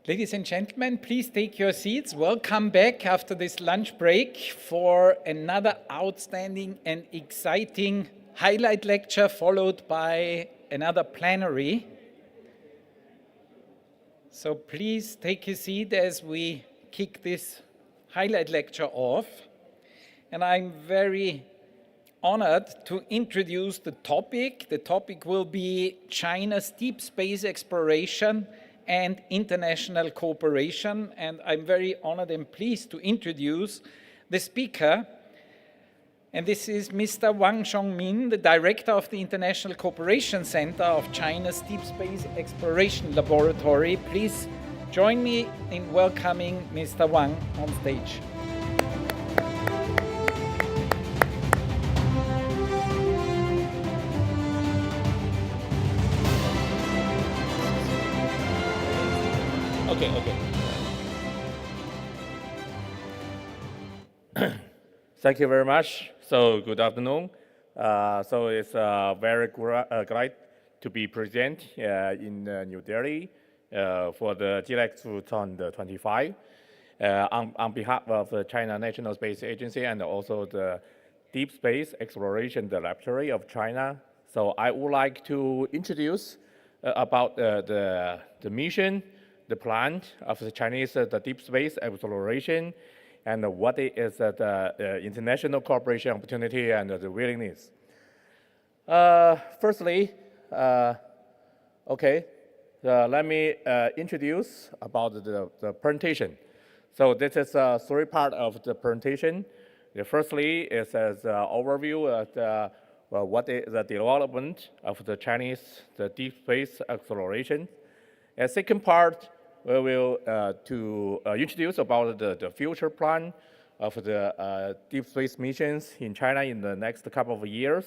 Ladies and gentlemen, please take your seats. Welcome back after this lunch break for another outstanding and exciting highlight lecture, followed by another plenary. So please take a seat as we kick this highlight lecture off. And I'm very honored to introduce the topic. The topic will be China's deep space exploration and international cooperation. And I'm very honored and pleased to introduce the speaker. And this is Mr. Wang Zhongmin, the director of the International Cooperation Center of China's Deep Space Exploration Laboratory. Please join me in welcoming Mr. Wang on stage. Okay. Thank you very much. So good afternoon. So it's very great to be present in New Delhi for the GLEX 2025 on behalf of the China National Space Agency and also the Deep Space Exploration Laboratory of China. So I would like to introduce about the mission, the plan of the Chinese the deep space exploration, and what is the international cooperation opportunity and the willingness. Firstly, let me introduce about the presentation. So this is three parts of the presentation. Firstly, it says overview of what is the development of the Chinese the deep space exploration. And second part, we will to introduce about the future plan of the deep space missions in China in the next couple of years.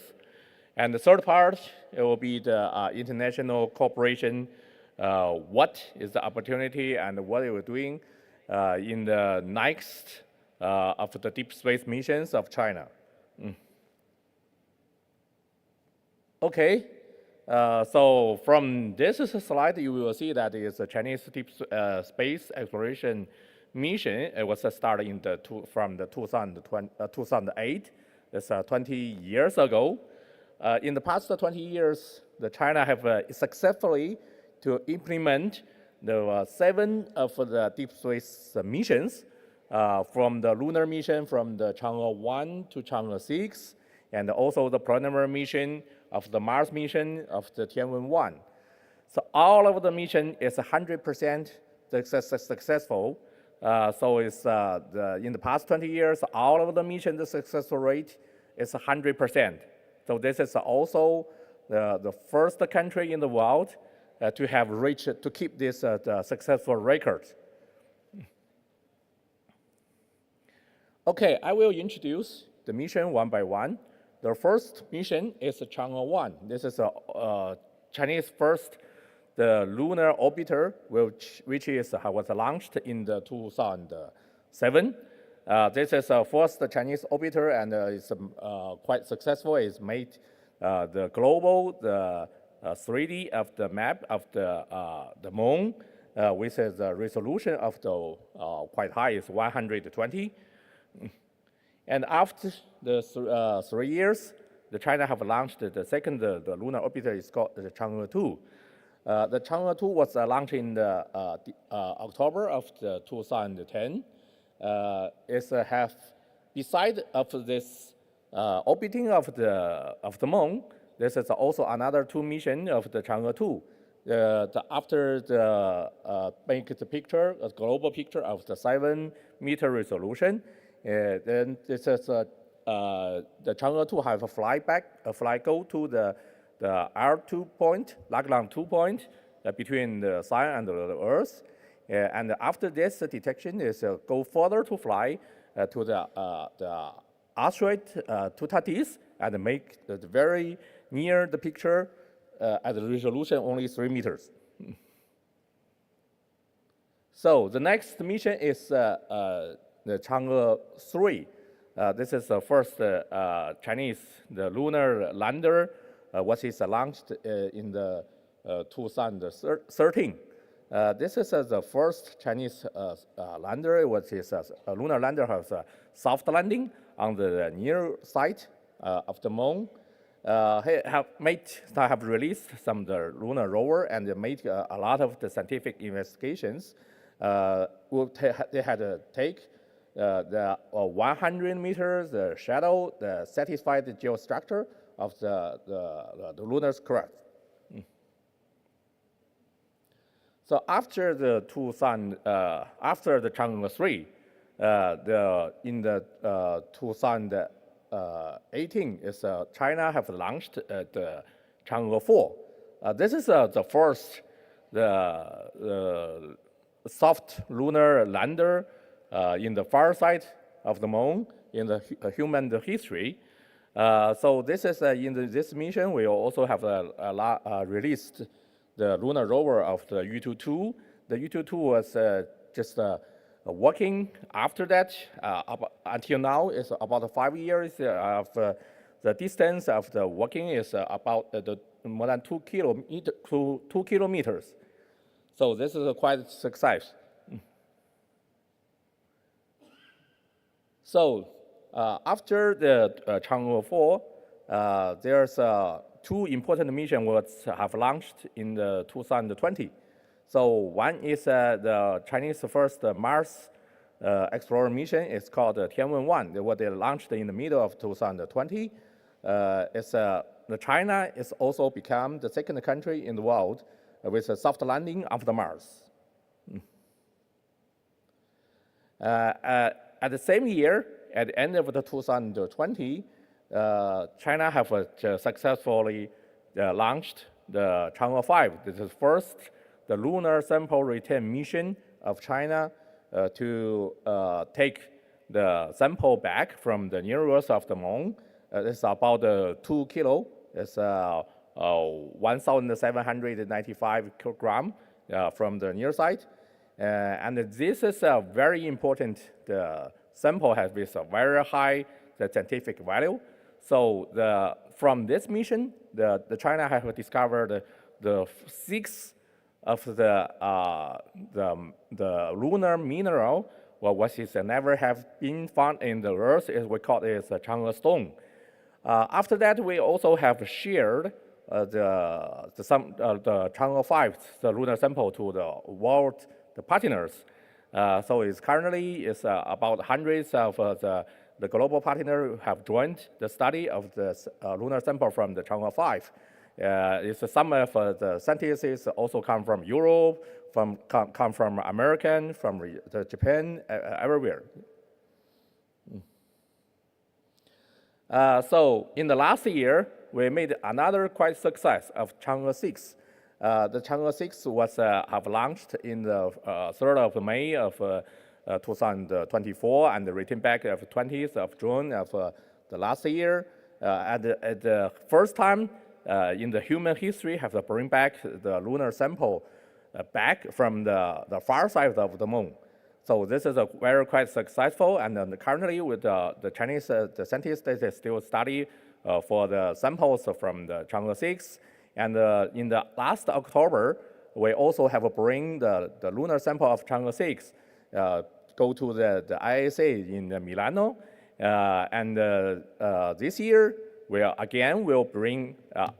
And the third part, it will be the international cooperation, what is the opportunity and what we are doing in the next of the deep space missions of China. Okay. So from this slide, you will see that it's a Chinese deep space exploration mission. It was started from the 2008. It's 20 years ago. In the past 20 years, China have successfully to implement the 7 of the deep space missions from the lunar mission from the Chang'e 1 to Chang'e 6, and also the Plenary mission of the Mars mission of the Tianwen-1. So all of the mission is 100% successful. So it's in the past 20 years, all of the mission, the successful rate is 100%. So this is also the first country in the world to have reached, to keep this successful record. Okay, I will introduce the mission one by one. The first mission is Chang'e 1. This is a Chinese first, the lunar orbiter, which was launched in the 2007. This is the first Chinese orbiter, and it's quite successful. It's made the global, the 3D of the map of the moon, with the resolution of the quite high, is 120. And after the 3 years, China have launched the second the lunar orbiter is called the Chang'e 2. The Chang'e 2 was launched in the October of the 2010. It's have beside of this orbiting of the moon, this is also another 2 mission of the Chang'e 2. After make the picture, a global picture of the 7-meter resolution, then this is the Chang'e 2 have a fly go to the R2 point, Lagrange 2 point between the Sun and the Earth. And after this detection is go further to fly to the asteroid Tutatis and make it very near the picture at the resolution only 3 meters. So the next mission is the Chang'e 3. This is the first Chinese, the lunar lander, what is launched in the 2013. This is the first Chinese lander, which is a lunar lander, has a soft landing on the near side of the moon. Have released some of the lunar rover and made a lot of the scientific investigations. They had to take the 100 meters the shadow, the satisfied geostructure of the lunar crust. So after the after the Chang'e 3, in the 2018 is China have launched the Chang'e 4. This is the first the soft lunar lander in the far side of the moon in the human history. So this is in this mission we also have released the lunar rover of the Yutu-2. The Yutu-2 was just working after that. Until now, it's about 5 years of the distance of the working is about more than 2 kilometers. So this is quite a success. So after the Chang'e 4, there's 2 important missions which have launched in the 2020. So one is the Chinese first Mars explorer mission. It's called Tianwen-1. What they launched in the middle of 2020. China is also become the second country in the world with a soft landing of the Mars. At the same year, at the end of the 2020, China have successfully launched the Chang'e 5. This is first the lunar sample return mission of China to take the sample back from the near Earth of the moon. It's about 2 kilo. It's 1,795 kilogram from the near side. And this is a very important sample has with a very high scientific value. So from this mission, the China have discovered the 6 of the lunar mineral, what is never have been found in the Earth, is we call it a Chang'e stone. After that, we also have shared the Chang'e 5, the lunar sample, to the world partners. So it's currently about hundreds of the global partners have joined the study of the lunar sample from the Chang'e 5. Some of the scientists also come from Europe, come from American, from Japan, everywhere. So in the last year, we made another quite success of Chang'e 6. The Chang'e 6 was have launched in the 3rd of May of 2024 and returned back of 20th of June of the last year. At the first time in the human history, have to bring back the lunar sample back from the far side of the moon. So this is very quite successful, and currently with the Chinese the scientists, they still study for the samples from the Chang'e 6. And in the last October, we also have bring the lunar sample of Chang'e 6 go to the ISA in Milano. And this year, we again will bring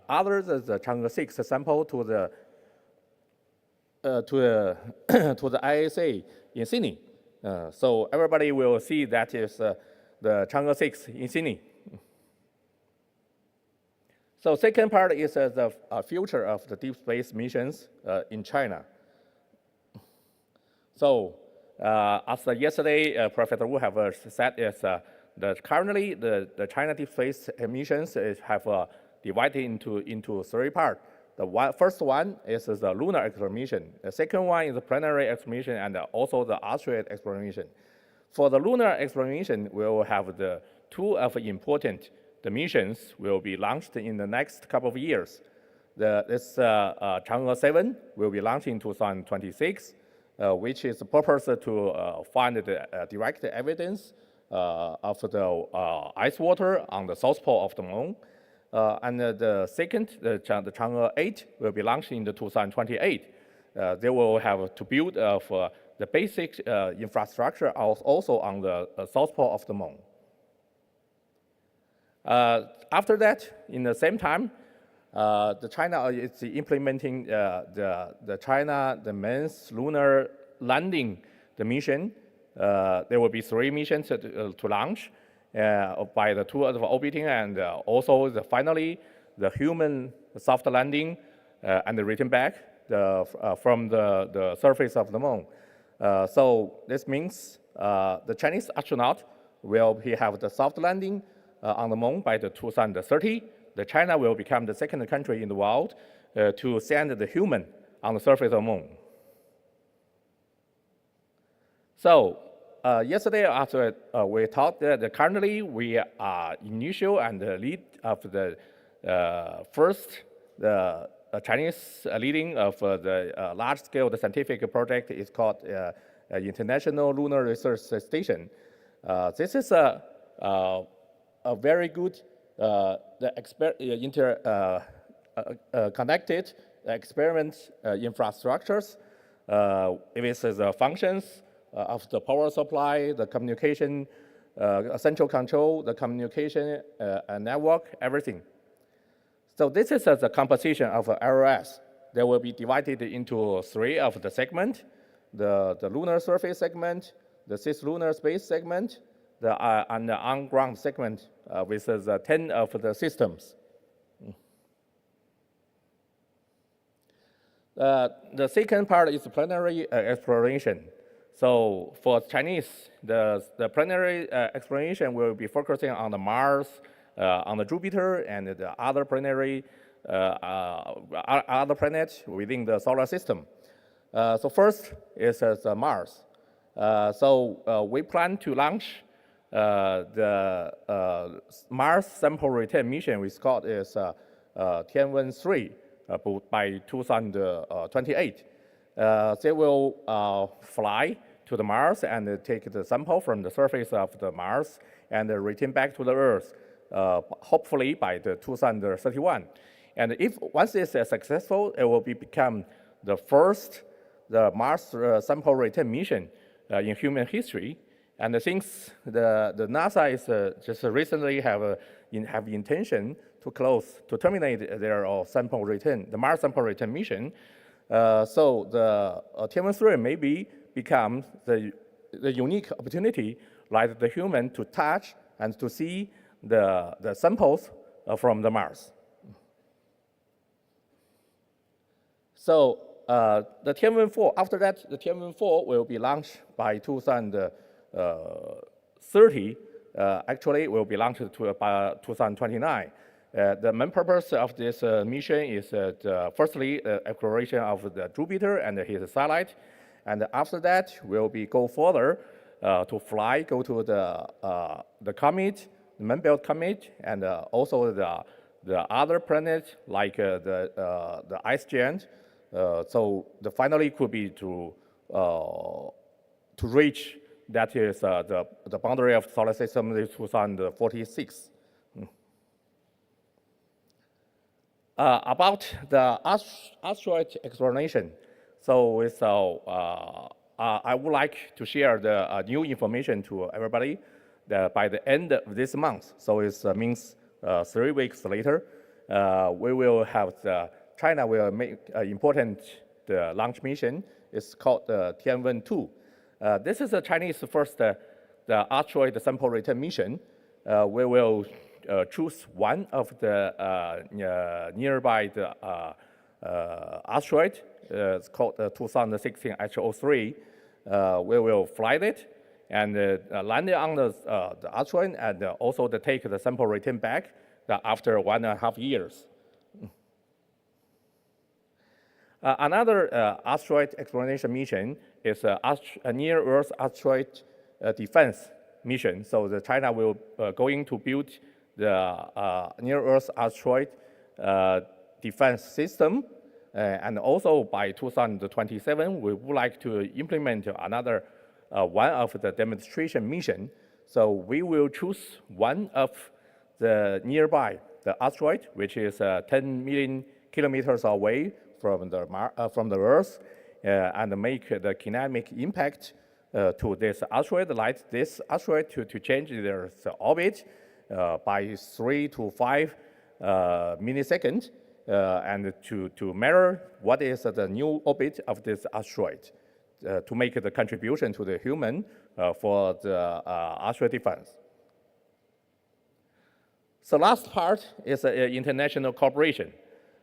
other the Chang'e 6 sample to the ISA in Sydney. So everybody will see that is the Chang'e 6 in Sydney. So second part is the future of the deep space missions in China. So as yesterday, Professor Wu have said, is currently the China deep space missions have divided into three parts. The first one is the lunar exploration. The second one is the planetary exploration and also the asteroid exploration. For the lunar exploration, we will have the two of important missions will be launched in the next couple of years. This Chang'e 7 will be launched in 2026, which is the purpose to find the direct evidence of the ice water on the south pole of the moon. And the second, the Chang'e 8 will be launched in the 2028. They will have to build for the basic infrastructure also on the south pole of the moon. After that, in the same time, China is implementing the men's lunar landing mission. There will be 3 missions to launch by the 2 of orbiting and also finally the human soft landing and the return back from the surface of the moon. So this means the Chinese astronaut will have the soft landing on the moon by the 2030. China will become the second country in the world to send the human on the surface of the moon. So yesterday, after we talked that currently we are initial and the lead of the first Chinese leading of the large-scale scientific project is called International Lunar Research Station. This is a very good connected experiment infrastructures. It is the functions of the power supply, the communication, central control, the communication network, everything. So this is the composition of LRS. They will be divided into 3 of the segment: the lunar surface segment, the cislunar space segment, and the on-ground segment with 10 of the systems. The second part is plenary exploration. So for Chinese, the plenary exploration will be focusing on the Mars, on the Jupiter, and the other plenary other planets within the solar system. So first is Mars. So we plan to launch the Mars sample return mission, which called is Tianwen-3 by 2028. They will fly to the Mars and take the sample from the surface of the Mars and return back to the Earth, hopefully by the 2031. And if once it's successful, it will become the first Mars sample return mission in human history. And since the NASA is just recently have intention to terminate their sample return, the Mars sample return mission, so the Tianwen-3 maybe becomes the unique opportunity, like the human to touch and to see the samples from the Mars. So the Tianwen-4, after that, the Tianwen-4 will be launched by 2030. Actually, will be launched by 2029. The main purpose of this mission is firstly, exploration of the Jupiter and his satellite. And after that, we'll go further to fly, go to the comet, the main-belt comet, and also the other planets like the ice giant. So the finally could be to reach, that is the boundary of the solar system is 2046. About the asteroid exploration, so I would like to share the new information to everybody by the end of this month. So it means 3 weeks later, we will have China will make an important launch mission. It's called the Tianwen-2. This is the Chinese first the asteroid sample return mission. We will choose one of the nearby the, asteroid. It's called 2016 H03. We will fly it and land it on the asteroid, and also take the sample return back after 1.5 years. Another asteroid exploration mission is a near-Earth asteroid defense mission. So China will going to build the near-Earth asteroid defense system, and also by 2027, we would like to implement another one of the demonstration mission. So we will choose one of the nearby, the asteroid, which is 10 million kilometers away from the Earth, and make the kinetic impact to this asteroid, like this asteroid to change their orbit by 3 to 5 milliseconds, and to measure what is the new orbit of this asteroid, to make the contribution to the human for the asteroid defense. So last part is international cooperation.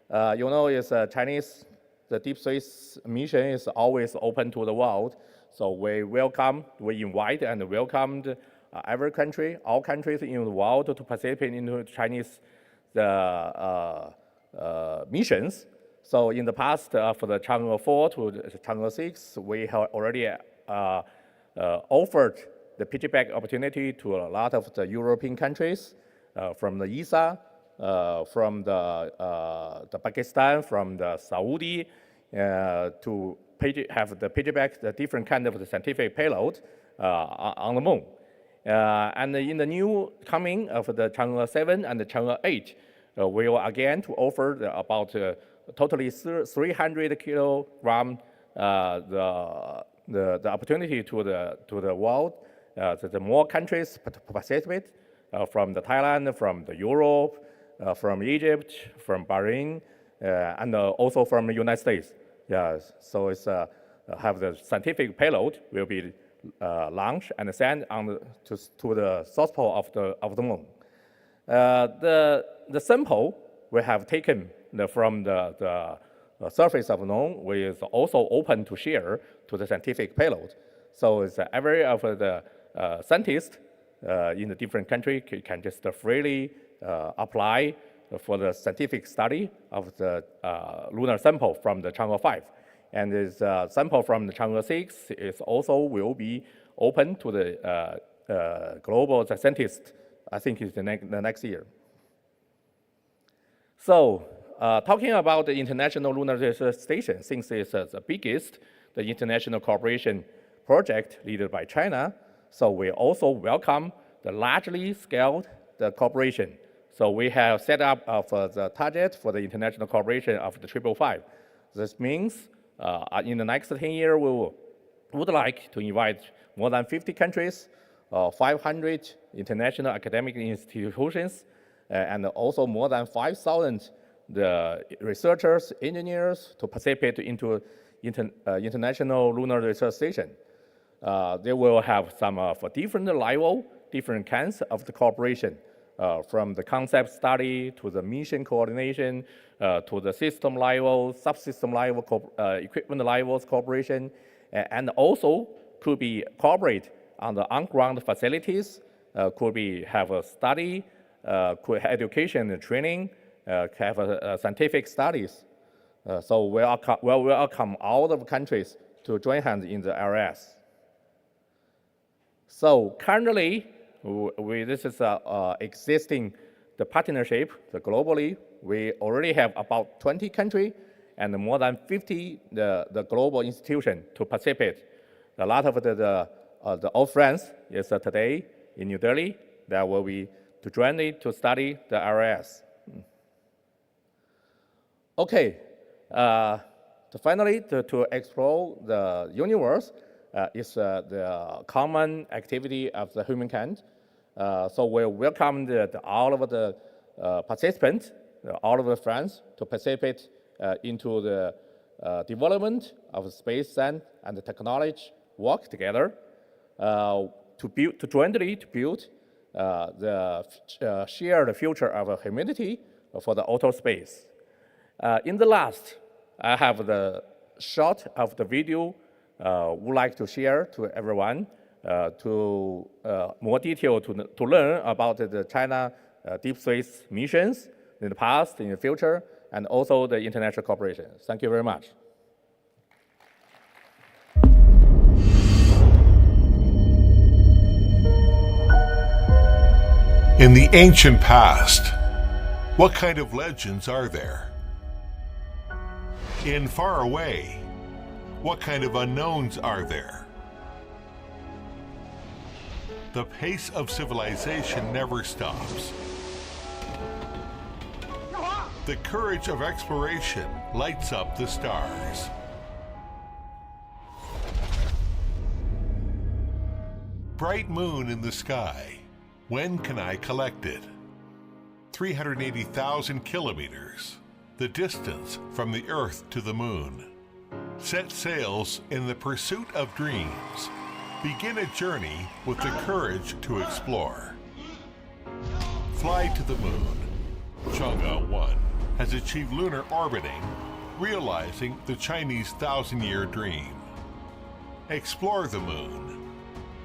You know, it's Chinese, the deep space mission is always open to the world. So we invite and welcomed every country, all countries in the world to participate in Chinese missions. So in the past, for the Chang'e 4 to Chang'e 6, we have already offered the piggyback opportunity to a lot of the European countries, from the ISA, from the Pakistan, from the Saudi, to have the piggyback, the different kind of the scientific payload on the moon. And in the new coming of the Chang'e 7 and the Chang'e 8, we will again to offer about totally 300 kilogram the opportunity to the world, the more countries participate, from the Thailand, from the Europe, from Egypt, from Bahrain, and also from the United States. Yeah, so it's have the scientific payload will be launched and sent on to the south pole of the moon. The sample we have taken from the surface of the moon is also open to share to the scientific payload. So it's every of the scientists in the different country can just freely apply for the scientific study of the lunar sample from the Chang'e 5. And this sample from the Chang'e 6 is also will be open to the global scientists, I think it's the next year. So talking about the International Lunar Research Station, since it's the biggest, the international cooperation project led by China, so we also welcome the largely scaled the cooperation. So we have set up the target for the international cooperation of the 555. This means in the next 10 years, we would like to invite more than 50 countries, 500 international academic institutions, and also more than 5,000 the researchers, engineers to participate into International Lunar Research Station. They will have some for different level, different kinds of the cooperation, from the concept study to the mission coordination, to the system level, subsystem level, equipment levels cooperation, and also could be cooperate on the on-ground facilities, could be have a study, could have education and training, have scientific studies. So we welcome all the countries to join hands in the LRS. So currently, this is existing the partnership globally. We already have about 20 countries and more than 50 the global institutions to participate. A lot of the old friends is today in New Delhi that will be to join it to study the RS. Okay, finally to explore the universe is the common activity of the humankind. So we welcome all of the participants, all of the friends to participate into the development of space science and the technology, work together to jointly build the shared future of humanity for the outer space. In the last, I have the shot of the video would like to share to everyone to more detail to learn about the China deep space missions in the past, in the future, and also the international cooperation. Thank you very much. In the ancient past, what kind of legends are there? In far away, what kind of unknowns are there? The pace of civilization never stops. The courage of exploration lights up the stars. Bright moon in the sky. When can I collect it? 380,000 kilometers, the distance from the Earth to the moon. Set sails in the pursuit of dreams. Begin a journey with the courage to explore. Fly to the moon. Chang'e 1 has achieved lunar orbiting, realizing the Chinese 1,000-year dream. Explore the moon.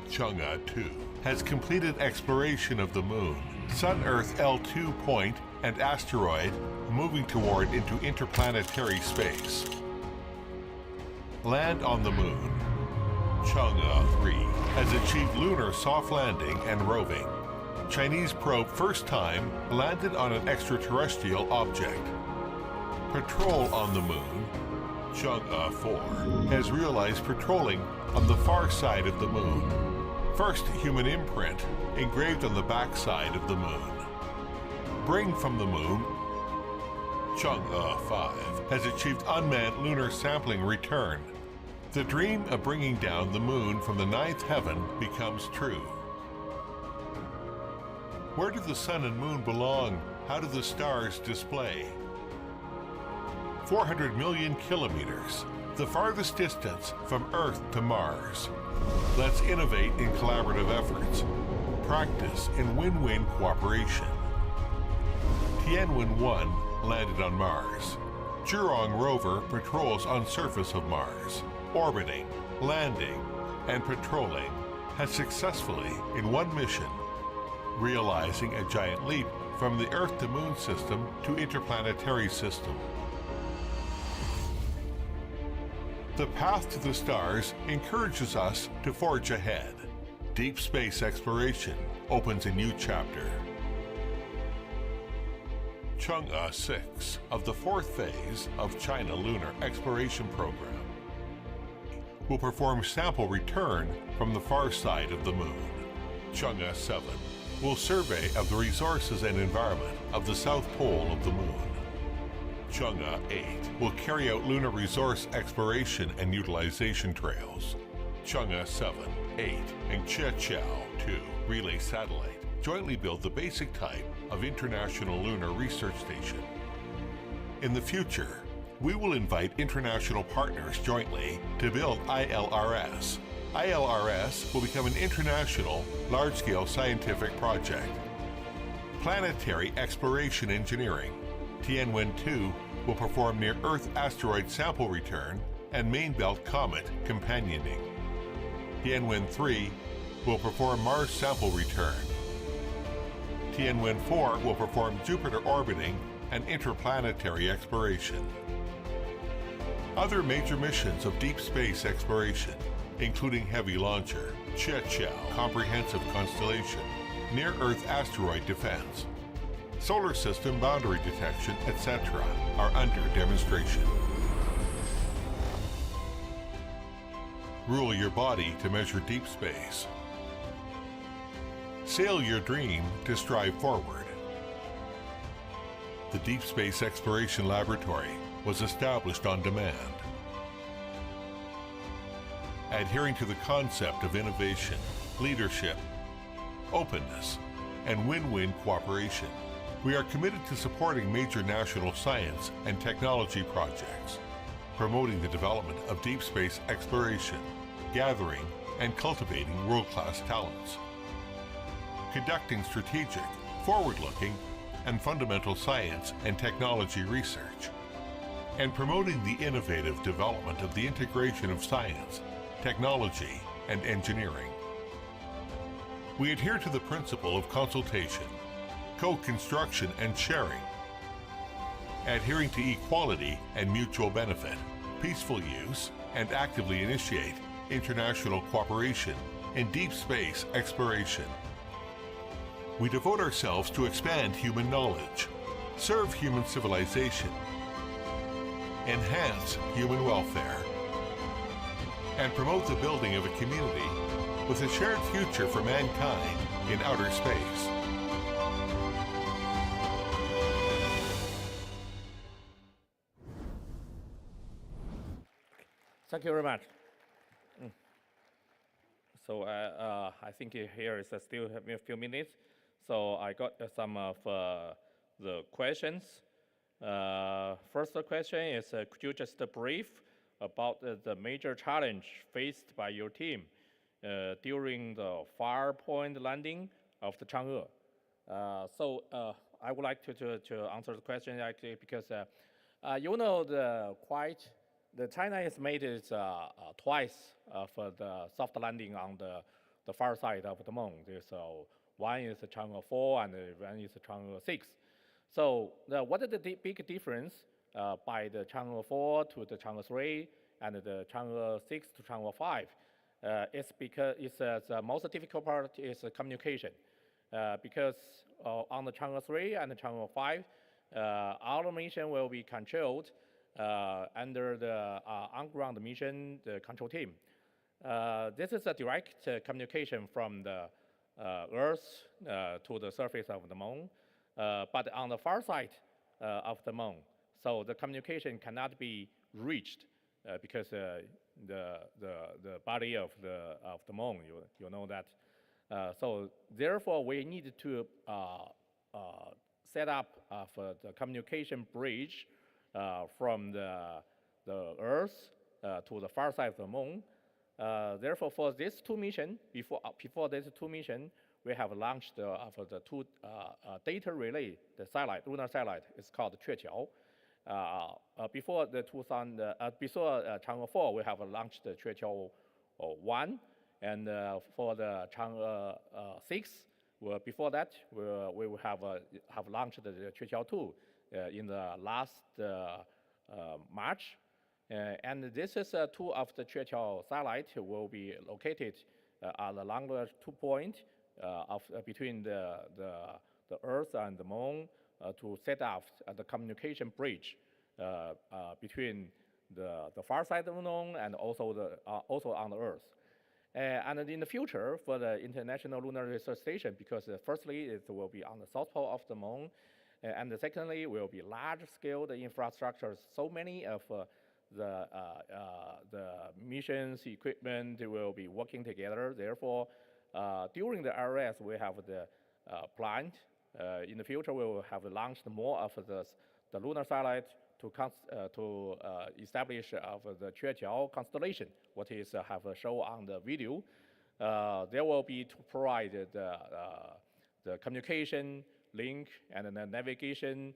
Chang'e 2 has completed exploration of the moon, Sun-Earth L2 point and asteroid moving toward into interplanetary space. Land on the moon. Chang'e 3 has achieved lunar soft landing and roving. Chinese probe first time landed on an extraterrestrial object. Patrol on the moon. Chang'e 4 has realized patrolling on the far side of the moon. First human imprint engraved on the backside of the moon. Bring from the moon. Chang'e 5 has achieved unmanned lunar sampling return. The dream of bringing down the moon from the ninth heaven becomes true. Where do the sun and moon belong? How do the stars display? 400 million kilometers, the farthest distance from Earth to Mars. Let's innovate in collaborative efforts. Practice in win-win cooperation. Tianwen-1 landed on Mars. Zhurong rover patrols on surface of Mars. Orbiting, landing, and patrolling has successfully, in one mission, realizing a giant leap from the Earth to Moon system to interplanetary system. The path to the stars encourages us to forge ahead. Deep space exploration opens a new chapter. Chang'e 6 of the fourth phase of China Lunar Exploration Program will perform sample return from the far side of the moon. Chang'e 7 will survey of the resources and environment of the south pole of the moon. Chang'e 8 will carry out lunar resource exploration and utilization trails. Chang'e 7, 8, and Qiuqiao 2 relay satellite jointly build the basic type of International Lunar Research Station. In the future, we will invite international partners jointly to build ILRS. ILRS will become an international, large-scale scientific project. Planetary exploration engineering. Tianwen-2 will perform near-Earth asteroid sample return and main belt comet companioning. Tianwen-3 will perform Mars sample return. Tianwen-4 will perform Jupiter orbiting and interplanetary exploration. Other major missions of deep space exploration, including Heavy Launcher, Qiuqiao Comprehensive Constellation, Near-Earth Asteroid Defense, Solar System Boundary Detection, etc., are under demonstration. Rule your body to measure deep space. Sail your dream to strive forward. The Deep Space Exploration Laboratory was established on demand. Adhering to the concept of innovation, leadership, openness, and win-win cooperation, we are committed to supporting major national science and technology projects, promoting the development of deep space exploration, gathering and cultivating world-class talents. conducting strategic, forward-looking, and fundamental science and technology research, and promoting the innovative development of the integration of science, technology, and engineering. We adhere to the principle of consultation, co-construction, and sharing, adhering to equality and mutual benefit, peaceful use, and actively initiate international cooperation in deep space exploration. We devote ourselves to expand human knowledge, serve human civilization, enhance human welfare, and promote the building of a community with a shared future for mankind in outer space. Thank you very much. So I think here is still a few minutes. So I got some of the questions. First question is, could you just brief about the major challenge faced by your team during the far-point landing of the Chang'e? So I would like to answer the question actually because you know the China has made it twice for the soft landing on the far side of the moon. So one is the Chang'e 4 and one is the Chang'e 6. So what is the big difference by the Chang'e 4 to the Chang'e 3 and the Chang'e 6 to Chang'e 5? It's because the most difficult part is communication. Because on the Chang'e 3 and the Chang'e 5, our mission will be controlled under the on-ground mission, the control team. This is a direct communication from the Earth to the surface of the moon, but on the far side of the moon, so the communication cannot be reached because the body of the moon, you know that. So therefore, we need to set up for the communication bridge from the Earth to the far side of the moon. Therefore, for these two missions, before these two missions, we have launched for the two data relay, the satellite, lunar satellite. It's called Chueqiao. Before the Chang'e 4, we have launched the Chueqiao 1, and for the Chang'e 6, before that, we will have launched the Chueqiao 2 in the last March. And this is two of the Chueqiao satellite will be located at the longer 2 point between the Earth and the Moon to set up the communication bridge between the far side of the Moon and also on the Earth. And in the future, for the International Lunar Research Station, because firstly, it will be on the south pole of the Moon, and secondly, will be large-scale infrastructure. So many of the missions, equipment will be working together. Therefore, during the RS, we have the plant. In the future, we will have launched more of the lunar satellite to establish the Chueqiao constellation, what is have shown on the video. There will be to provide the communication link and the navigation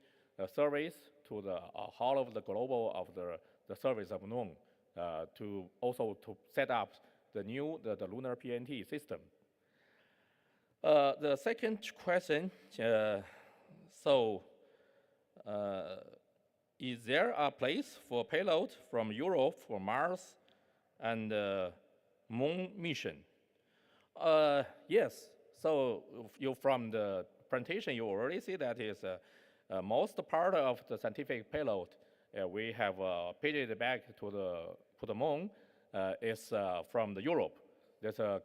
service to the whole of the global of the service of Moon to set up the new the lunar PNT system. The second question, is there a place for payload from Europe for Mars and Moon mission? Yes. So from the presentation, you already see that is most part of the scientific payload we have paid back to the Moon is from the Europe. There's a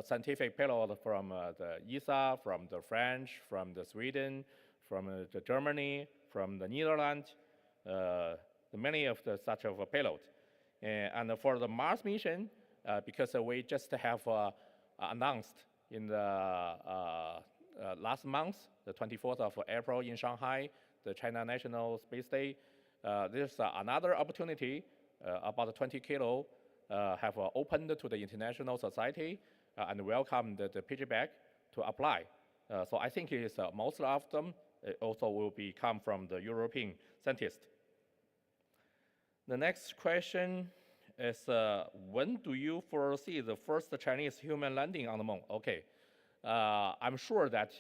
scientific payload from the ISRO, from the French, from the Sweden, from the Germany, from the Netherlands, many of such of a payload. And for the Mars mission, because we just have announced in the last month, the 24th of April in Shanghai, the China National Space Day, there's another opportunity, about 20 kilo, have opened to the international society and welcomed the pitchback to apply. So I think it's, most of them also will come from the European scientists. The next question is, when do you foresee the first Chinese human landing on the moon? Okay, I'm sure that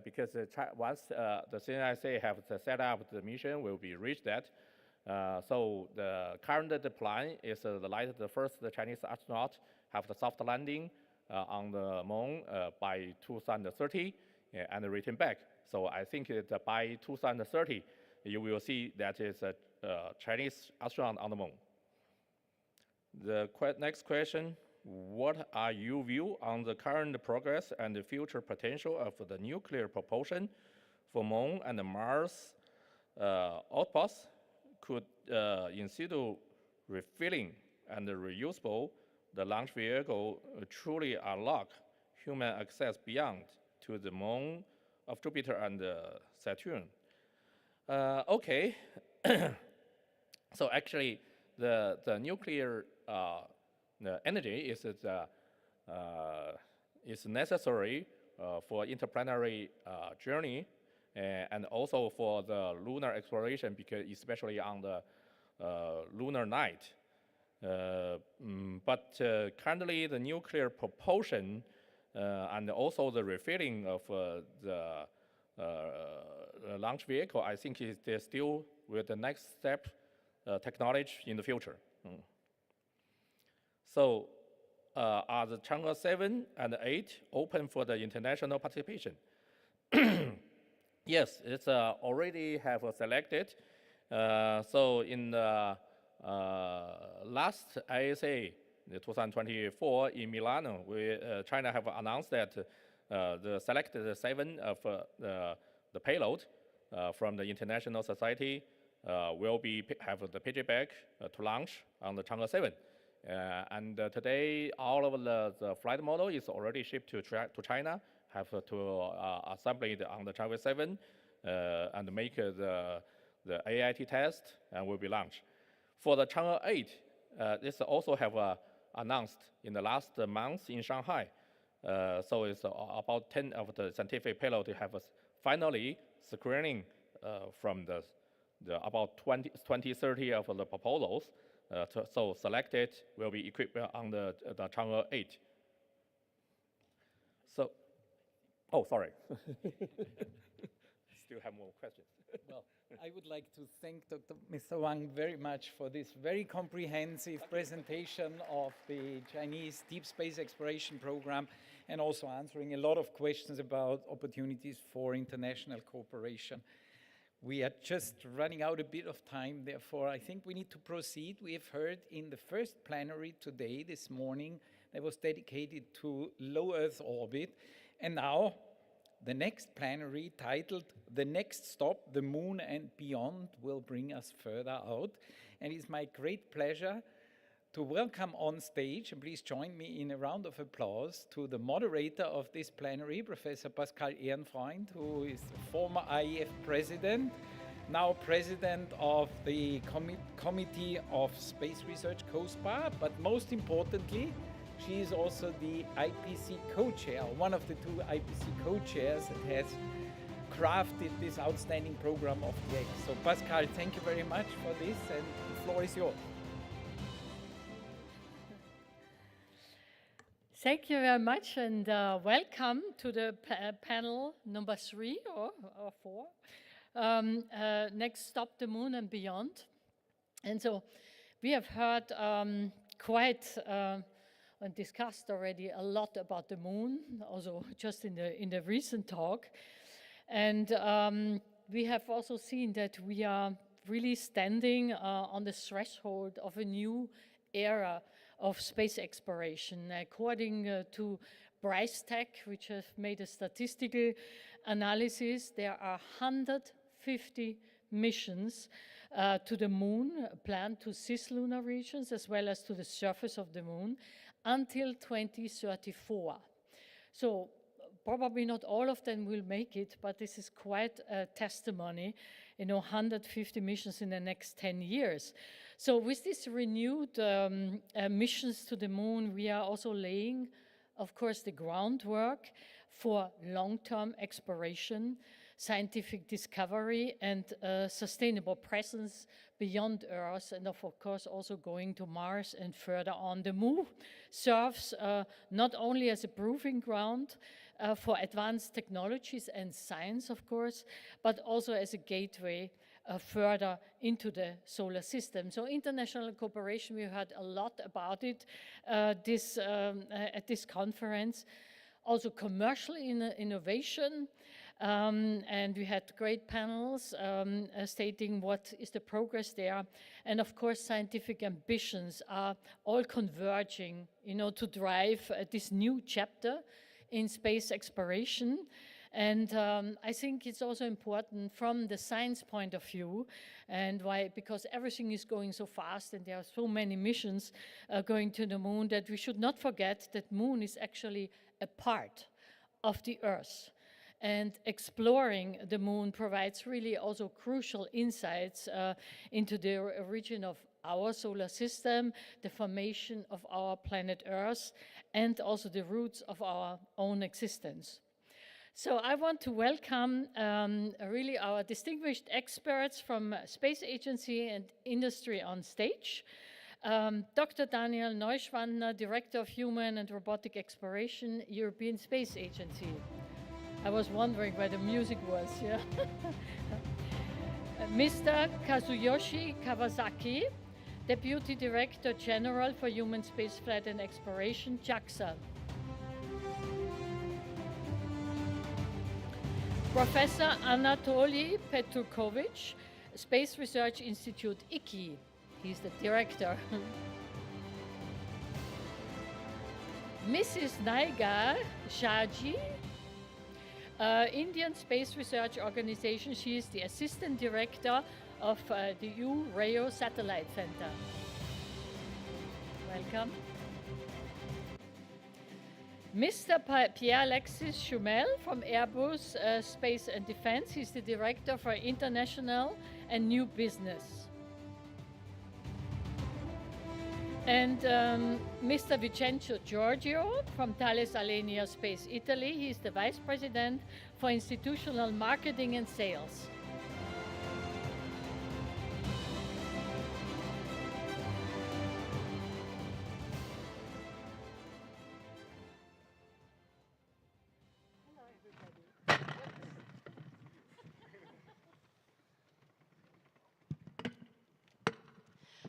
because once the CNIC have set up the mission, will be reached that. So the current plan is the first Chinese astronaut have the soft landing on the moon by 2030 and return back. So I think that by 2030, you will see that is a Chinese astronaut on the moon. The next question, what are your views on the current progress and the future potential of the nuclear propulsion for Moon and Mars outposts? Could in situ refilling and reusable the launch vehicle truly unlock human access beyond to the moon of Jupiter and Saturn? Okay, so actually the nuclear the energy is necessary for interplanetary journey and also for the lunar exploration, because especially on the lunar night. But currently the nuclear propulsion and also the refilling of the launch vehicle, I think is still with the next step technology in the future. So are the Chang'e 7 and 8 open for the international participation? Yes, it's already have selected. So in the last ISA, the 2024 in Milano, China have announced that the selected 7 of the payload from the International Society will have the piggyback to launch on the Chang'e 7. And today, all of the flight model is already shipped to China, have to assemble it on the Chang'e 7 and make the AIT test, and will be launched. For the Chang'e 8, this also have announced in the last month in Shanghai. So it's about 10 of the scientific payload have finally screening from the about 20-30 of the proposals. So selected will be equipped on the Chang'e 8. So, oh, sorry. Still have more questions. Well, I would like to thank Dr. Mr. Wang very much for this very comprehensive presentation of the Chinese deep space exploration program, and also answering a lot of questions about opportunities for international cooperation. We are just running out a bit of time, therefore I think we need to proceed. We have heard in the first plenary today, this morning, that was dedicated to low Earth orbit, and now the next plenary, titled The Next Stop, the Moon and Beyond, will bring us further out. And it's my great pleasure to welcome on stage, and please join me in a round of applause, to the moderator of this plenary, Professor Pascal Ehrenfreund, who is the former IAF president, now president of the Committee of Space Research, COSPA, but most importantly, she is also the IPC co-chair, one of the 2 IPC co-chairs that has crafted this outstanding program of GLEX. So Pascal, thank you very much for this, and the floor is yours. Thank you very much, and welcome to the panel number 3 or 4. Next Stop, the Moon and Beyond. And so we have heard quite and discussed already a lot about the moon, also just in the recent talk. And we have also seen that we are really standing on the threshold of a new era of space exploration. According to BryceTech, which has made a statistical analysis, there are 150 missions to the moon planned to cislunar regions as well as to the surface of the moon until 2034. So probably not all of them will make it, but this is quite a testimony, 150 missions in the next 10 years. So with this renewed missions to the moon, we are also laying, of course, the groundwork for long-term exploration, scientific discovery, and sustainable presence beyond Earth, and of course also going to Mars and further on. The Moon serves not only as a proving ground for advanced technologies and science, of course, but also as a gateway further into the solar system. So international cooperation, we heard a lot about it at this conference. Also commercial innovation, and we had great panels stating what is the progress there. And of course, scientific ambitions are all converging, to drive this new chapter in space exploration. And I think it's also important from the science point of view, and why? Because everything is going so fast and there are so many missions going to the moon, that we should not forget that moon is actually a part of the Earth. And exploring the moon provides really also crucial insights into the origin of our solar system, the formation of our planet Earth, and also the roots of our own existence. So I want to welcome really our distinguished experts from Space Agency and industry on stage. Dr. Daniel Neuschwander, Director of Human and Robotic Exploration, European Space Agency. I was wondering where the music was, yeah. Mr. Kazuyoshi Kawasaki, Deputy Director General for Human Spaceflight and Exploration, JAXA. Professor Anatoly Petrukovich, Space Research Institute, IKI. He's the director. Mrs. Naiga Shaji, Indian Space Research Organization. She is the Assistant Director of the U-RAO Satellite Center. Welcome. Mr. Pierre-Alexis Chumel from Airbus Space and Defense. He's the Director for International and New Business. And Mr. Vincenzo Giorgio from Thales Alenia Space Italy. He's the Vice President for Institutional Marketing and Sales.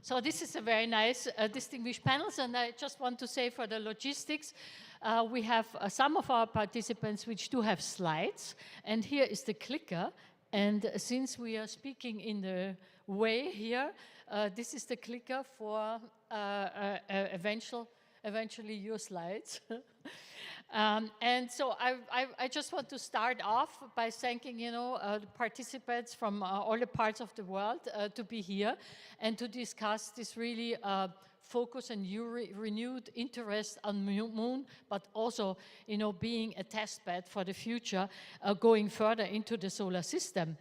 So this is a very nice distinguished panels, and I just want to say for the logistics, we have some of our participants which do have slides, and here is the clicker, and since we are speaking in the way here, this is the clicker for eventually your slides. And so I just want to start off by thanking, the participants from all the parts of the world to be here and to discuss this really focus and renewed interest on Moon, but also, being a test bed for the future, going further into the solar system.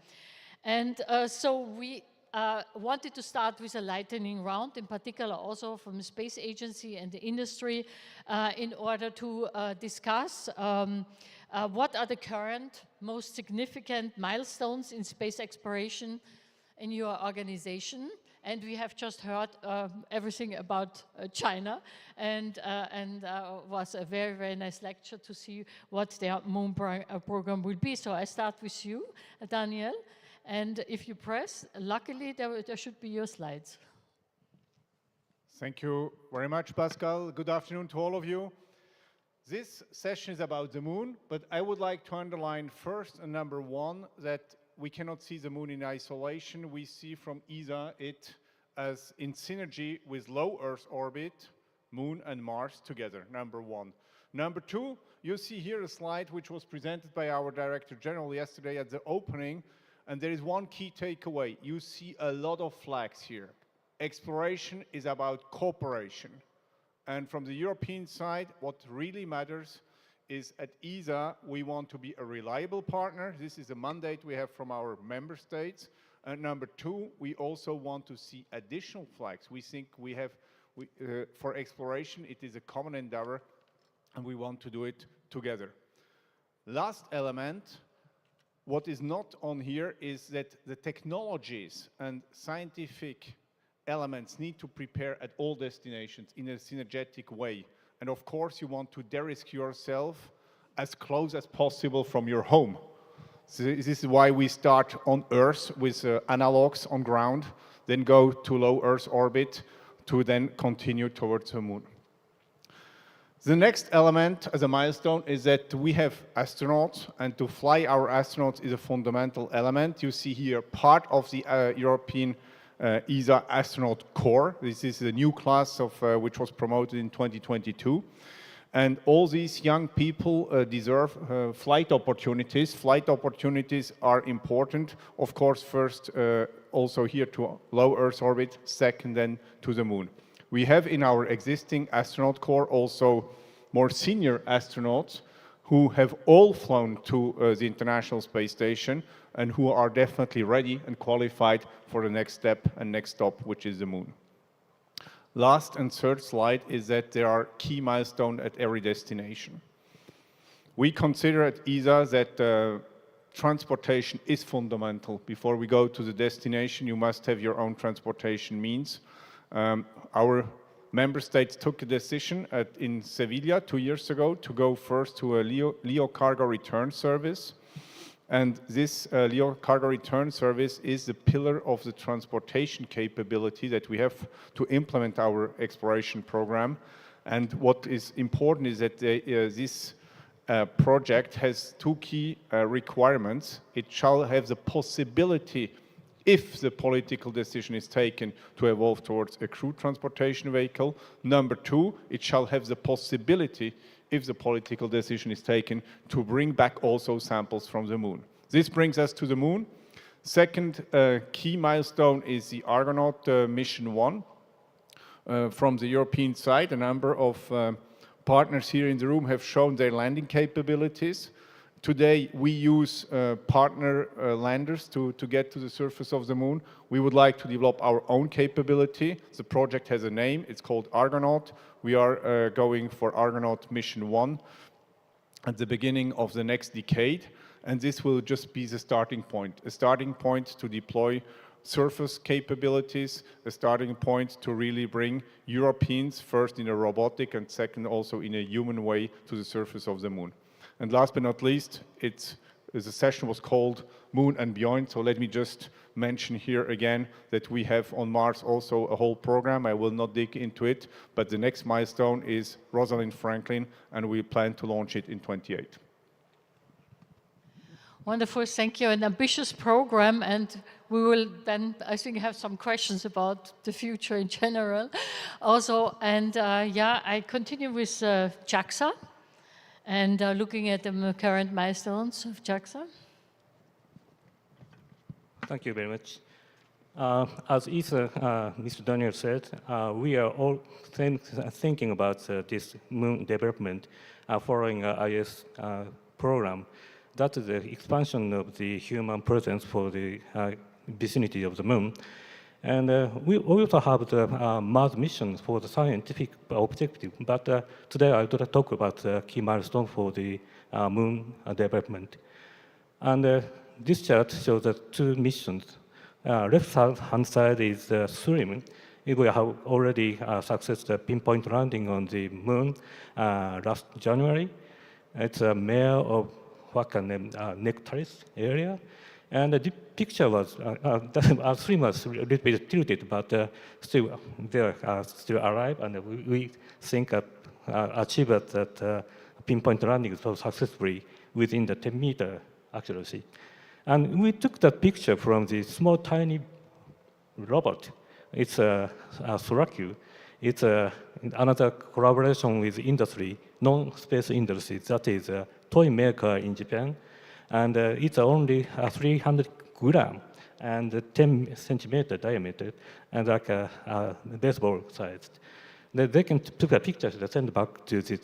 And so we wanted to start with a lightning round, in particular also from the Space Agency and the industry, in order to discuss what are the current most significant milestones in space exploration in your organization. And we have just heard everything about China, and was a very, very nice lecture to see what their Moon program will be. So I start with you, Daniel. And if you press, luckily there should be your slides. Thank you very much, Pascal. Good afternoon to all of you. This session is about the moon, but I would like to underline first and number one that we cannot see the moon in isolation. We see from ESA it as in synergy with low Earth orbit, Moon and Mars together, number one. Number two, you see here a slide which was presented by our Director General yesterday at the opening. And there is one key takeaway. You see a lot of flags here. Exploration is about cooperation. And from the European side, what really matters is at ESA, we want to be a reliable partner. This is a mandate we have from our member states. And number two, we also want to see additional flags. We think for exploration, it is a common endeavor, and we want to do it together. Last element, what is not on here is that the technologies and scientific elements need to prepare at all destinations in a synergetic way. And of course, you want to de-risk yourself as close as possible from your home. So this is why we start on Earth with analogs on ground, then go to low Earth orbit to then continue towards the moon. The next element as a milestone is that we have astronauts, and to fly our astronauts is a fundamental element. You see here part of the European ESA astronaut corps. This is the new class of which was promoted in 2022. And all these young people deserve flight opportunities. Flight opportunities are important, of course, first also here to low Earth orbit, second then to the moon. We have in our existing astronaut corps also more senior astronauts who have all flown to the International Space Station and who are definitely ready and qualified for the next step and next stop, which is the moon. Last and third slide is that there are key milestones at every destination. We consider at ESA that transportation is fundamental. Before we go to the destination, you must have your own transportation means. Our member states took a decision in Sevilla 2 years ago to go first to a LEO cargo return service. And this LEO cargo return service is the pillar of the transportation capability that we have to implement our exploration program. And what is important is that this project has two key requirements. It shall have the possibility, if the political decision is taken, to evolve towards a crew transportation vehicle. Number two, it shall have the possibility, if the political decision is taken, to bring back also samples from the moon. This brings us to the moon. Second key milestone is the Argonaut Mission 1. From the European side, a number of partners here in the room have shown their landing capabilities. Today, we use partner landers to get to the surface of the moon. We would like to develop our own capability. The project has a name. It's called Argonaut. We are going for Argonaut Mission 1 at the beginning of the next decade. And this will just be the starting point to deploy surface capabilities, a starting point to really bring Europeans, first in a robotic and second also in a human way, to the surface of the moon. And last but not least, the session was called Moon and Beyond. So let me just mention here again that we have on Mars also a whole program. I will not dig into it, but the next milestone is Rosalind Franklin, and we plan to launch it in 2028. Wonderful, thank you. An ambitious program, and we will then, I think, have some questions about the future in general also. And I continue with JAXA and looking at the current milestones of JAXA. Thank you very much. As Mr. Daniel said, we are all thinking about this moon development following IS program. That is the expansion of the human presence for the vicinity of the moon. And we also have the Mars mission for the scientific objective. But today I will talk about the key milestone for the moon development. And this chart shows the two missions. Left-hand side is SLIM. We have already successful pinpoint landing on the moon last January. It's a mare of Nectaris area. And the picture was, SLIM was a little bit tilted, but still, they are still alive, and we think achieved that pinpoint landing so successfully within the 10-meter accuracy. And we took that picture from the small, tiny robot. It's a Suraku. It's another collaboration with industry, non-space industry, that is a toy maker in Japan. And it's only 300 gram and 10 centimeter diameter, and like a baseball size. They can take a picture and send back to this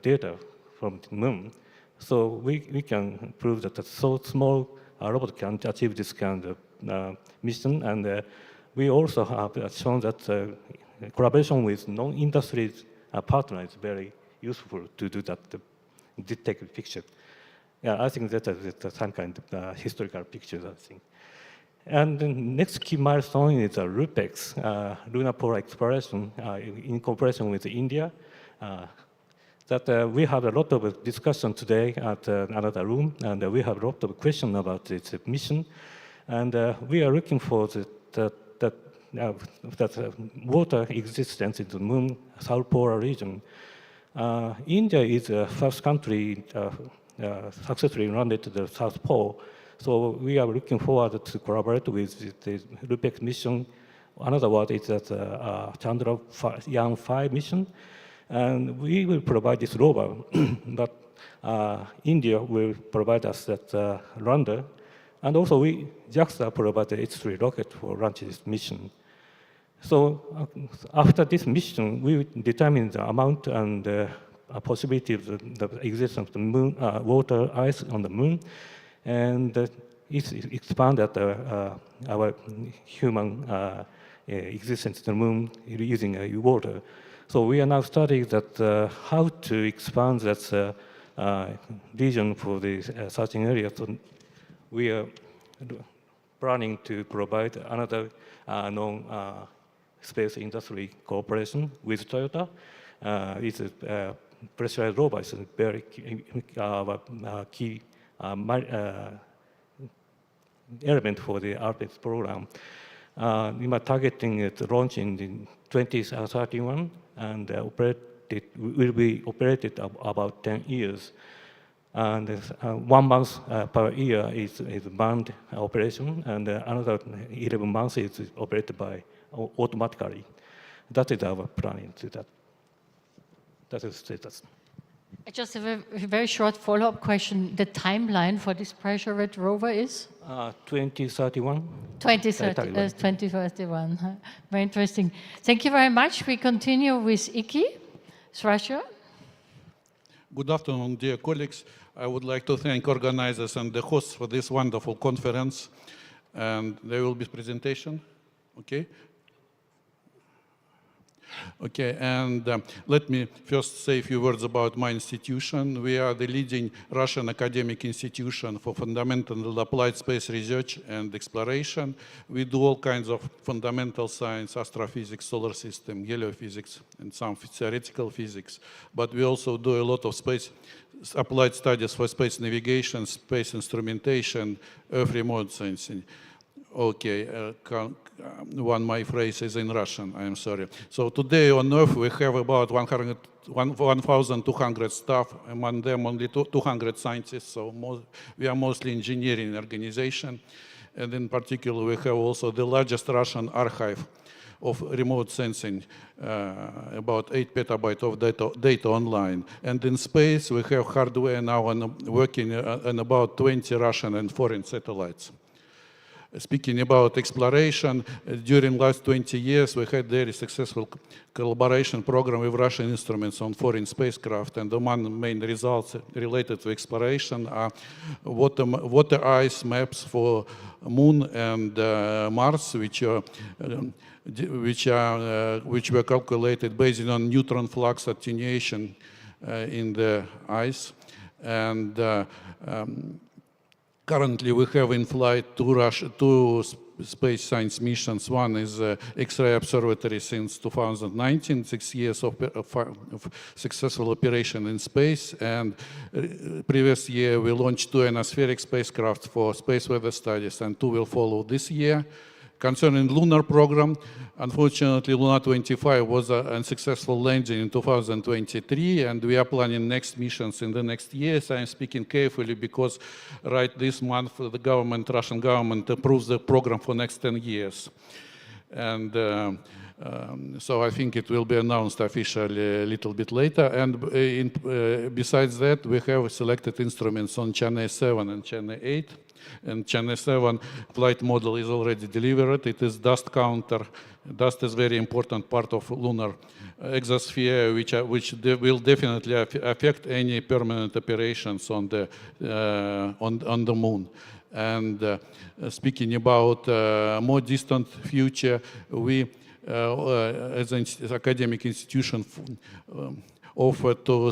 data from the moon. So we can prove that a so small robot can achieve this kind of mission. And we also have shown that collaboration with non-industry partners is very useful to do that, to take a picture. Yeah, I think that's some kind of historical pictures, I think. And the next key milestone is LUPEX, lunar polar exploration in cooperation with India. We have a lot of discussion today at another room, and we have a lot of questions about this mission. And we are looking for that water existence in the moon South Polar region. India is the first country successfully landed to the South Pole. So we are looking forward to collaborate with the LUPEX mission. Another word is that Chandrayaan-5 mission. And we will provide this rover, but India will provide us that lander. And also JAXA provide the H3 rocket for launching this mission. So after this mission, we will determine the amount and possibility of the existence of the moon, water, ice on the moon, and expand our human existence on the moon using water. So we are now studying that how to expand that region for the searching area. So we are planning to provide another space industry cooperation with Toyota. It's a pressurized rover. It's a very key element for the RPX program. We are targeting it launch in 2031 and will be operated about 10 years. And 1 month per year is manned operation, and another 11 months is operated by automatically. That is our planning to that. That is status. I just have a very short follow-up question. The timeline for this pressure-red rover is? 2031. 2031. Very interesting. Thank you very much. We continue with Iki Srasha. Good afternoon, dear colleagues. I would like to thank organizers and the hosts for this wonderful conference. And there will be presentation. Okay. Okay, and let me first say a few words about my institution. We are the leading Russian academic institution for fundamental and applied space research and exploration. We do all kinds of fundamental science, astrophysics, solar system, geophysics, and some theoretical physics. But we also do a lot of space applied studies for space navigation, space instrumentation, Earth remote sensing. Okay, my phrase is in Russian, I am sorry. So today on Earth we have about 1,200 staff, among them only 200 scientists, so we are mostly engineering organization. And in particular we have also the largest Russian archive of remote sensing, about 8 petabytes of data online. And in space we have hardware now working on about 20 Russian and foreign satellites. Speaking about exploration, during last 20 years, we had very successful collaboration program with Russian instruments on foreign spacecraft, and among main results related to exploration are water ice maps for Moon and Mars, which were calculated based on neutron flux attenuation in the ice. And currently, we have in flight two space science missions. One is X-ray Observatory since 2019, 6 years of successful operation in space. And previous year, we launched 2 atmospheric spacecraft for space weather studies, and 2 will follow this year. Concerning lunar program, unfortunately, Luna 25 was an unsuccessful landing in 2023, and we are planning next missions in the next years. I am speaking carefully because right this month, the government, Russian government, approves the program for next 10 years. And so I think it will be announced officially a little bit later. And besides that, we have selected instruments on China 7 and China 8. And China 7 flight model is already delivered. It is dust counter. Dust is very important part of lunar exosphere, which will definitely affect any permanent operations on the moon. And speaking about more distant future, we, as an academic institution, offer to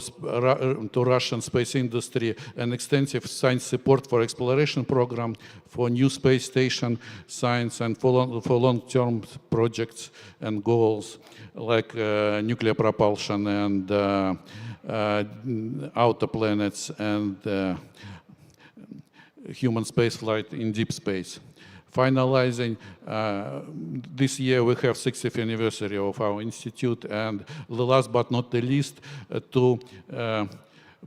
Russian space industry an extensive science support for exploration program, for new space station science, and for long-term projects and goals like nuclear propulsion and outer planets and human spaceflight in deep space. Finalizing, this year we have 60th anniversary of our institute, and the last but not the least, to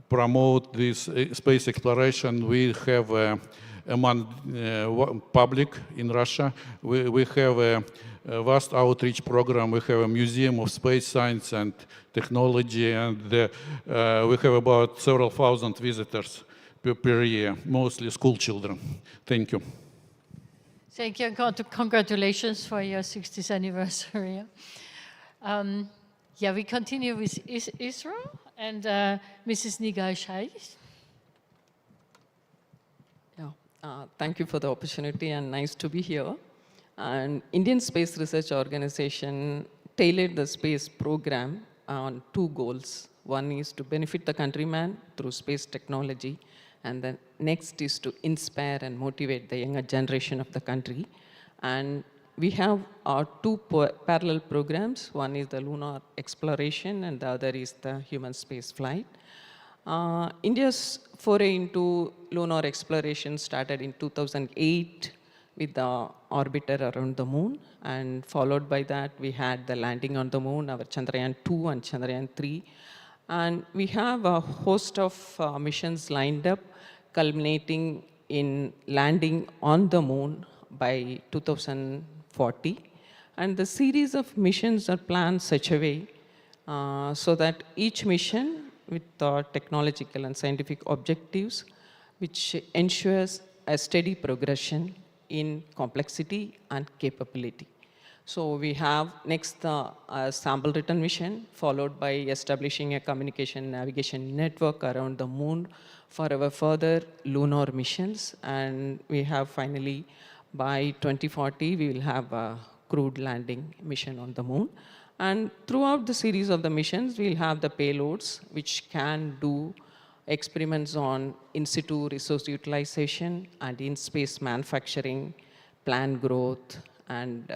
promote this space exploration, we have among public in Russia, we have a vast outreach program. We have a museum of space science and technology, and we have about several thousand visitors per year, mostly school children. Thank you. Thank you, and congratulations for your 60th anniversary. Yeah, we continue with ISRO and Mrs. Nigar Shaikh. Yeah, thank you for the opportunity and nice to be here. And Indian Space Research Organization tailored the space program on 2 goals. One is to benefit the countryman through space technology, and the next is to inspire and motivate the younger generation of the country. And we have our 2 parallel programs. One is the lunar exploration, and the other is the human space flight. India's foray into lunar exploration started in 2008 with the orbiter around the moon, and followed by that we had the landing on the moon, our Chandrayaan-2 and Chandrayaan-3. And we have a host of missions lined up, culminating in landing on the moon by 2040. And the series of missions are planned such a way so that each mission with technological and scientific objectives, which ensures a steady progression in complexity and capability. So we have next the sample return mission, followed by establishing a communication navigation network around the moon for our further lunar missions. And we have finally, by 2040, we will have a crewed landing mission on the moon. And throughout the series of the missions, we'll have the payloads, which can do experiments on in-situ resource utilization and in-space manufacturing, plant growth, and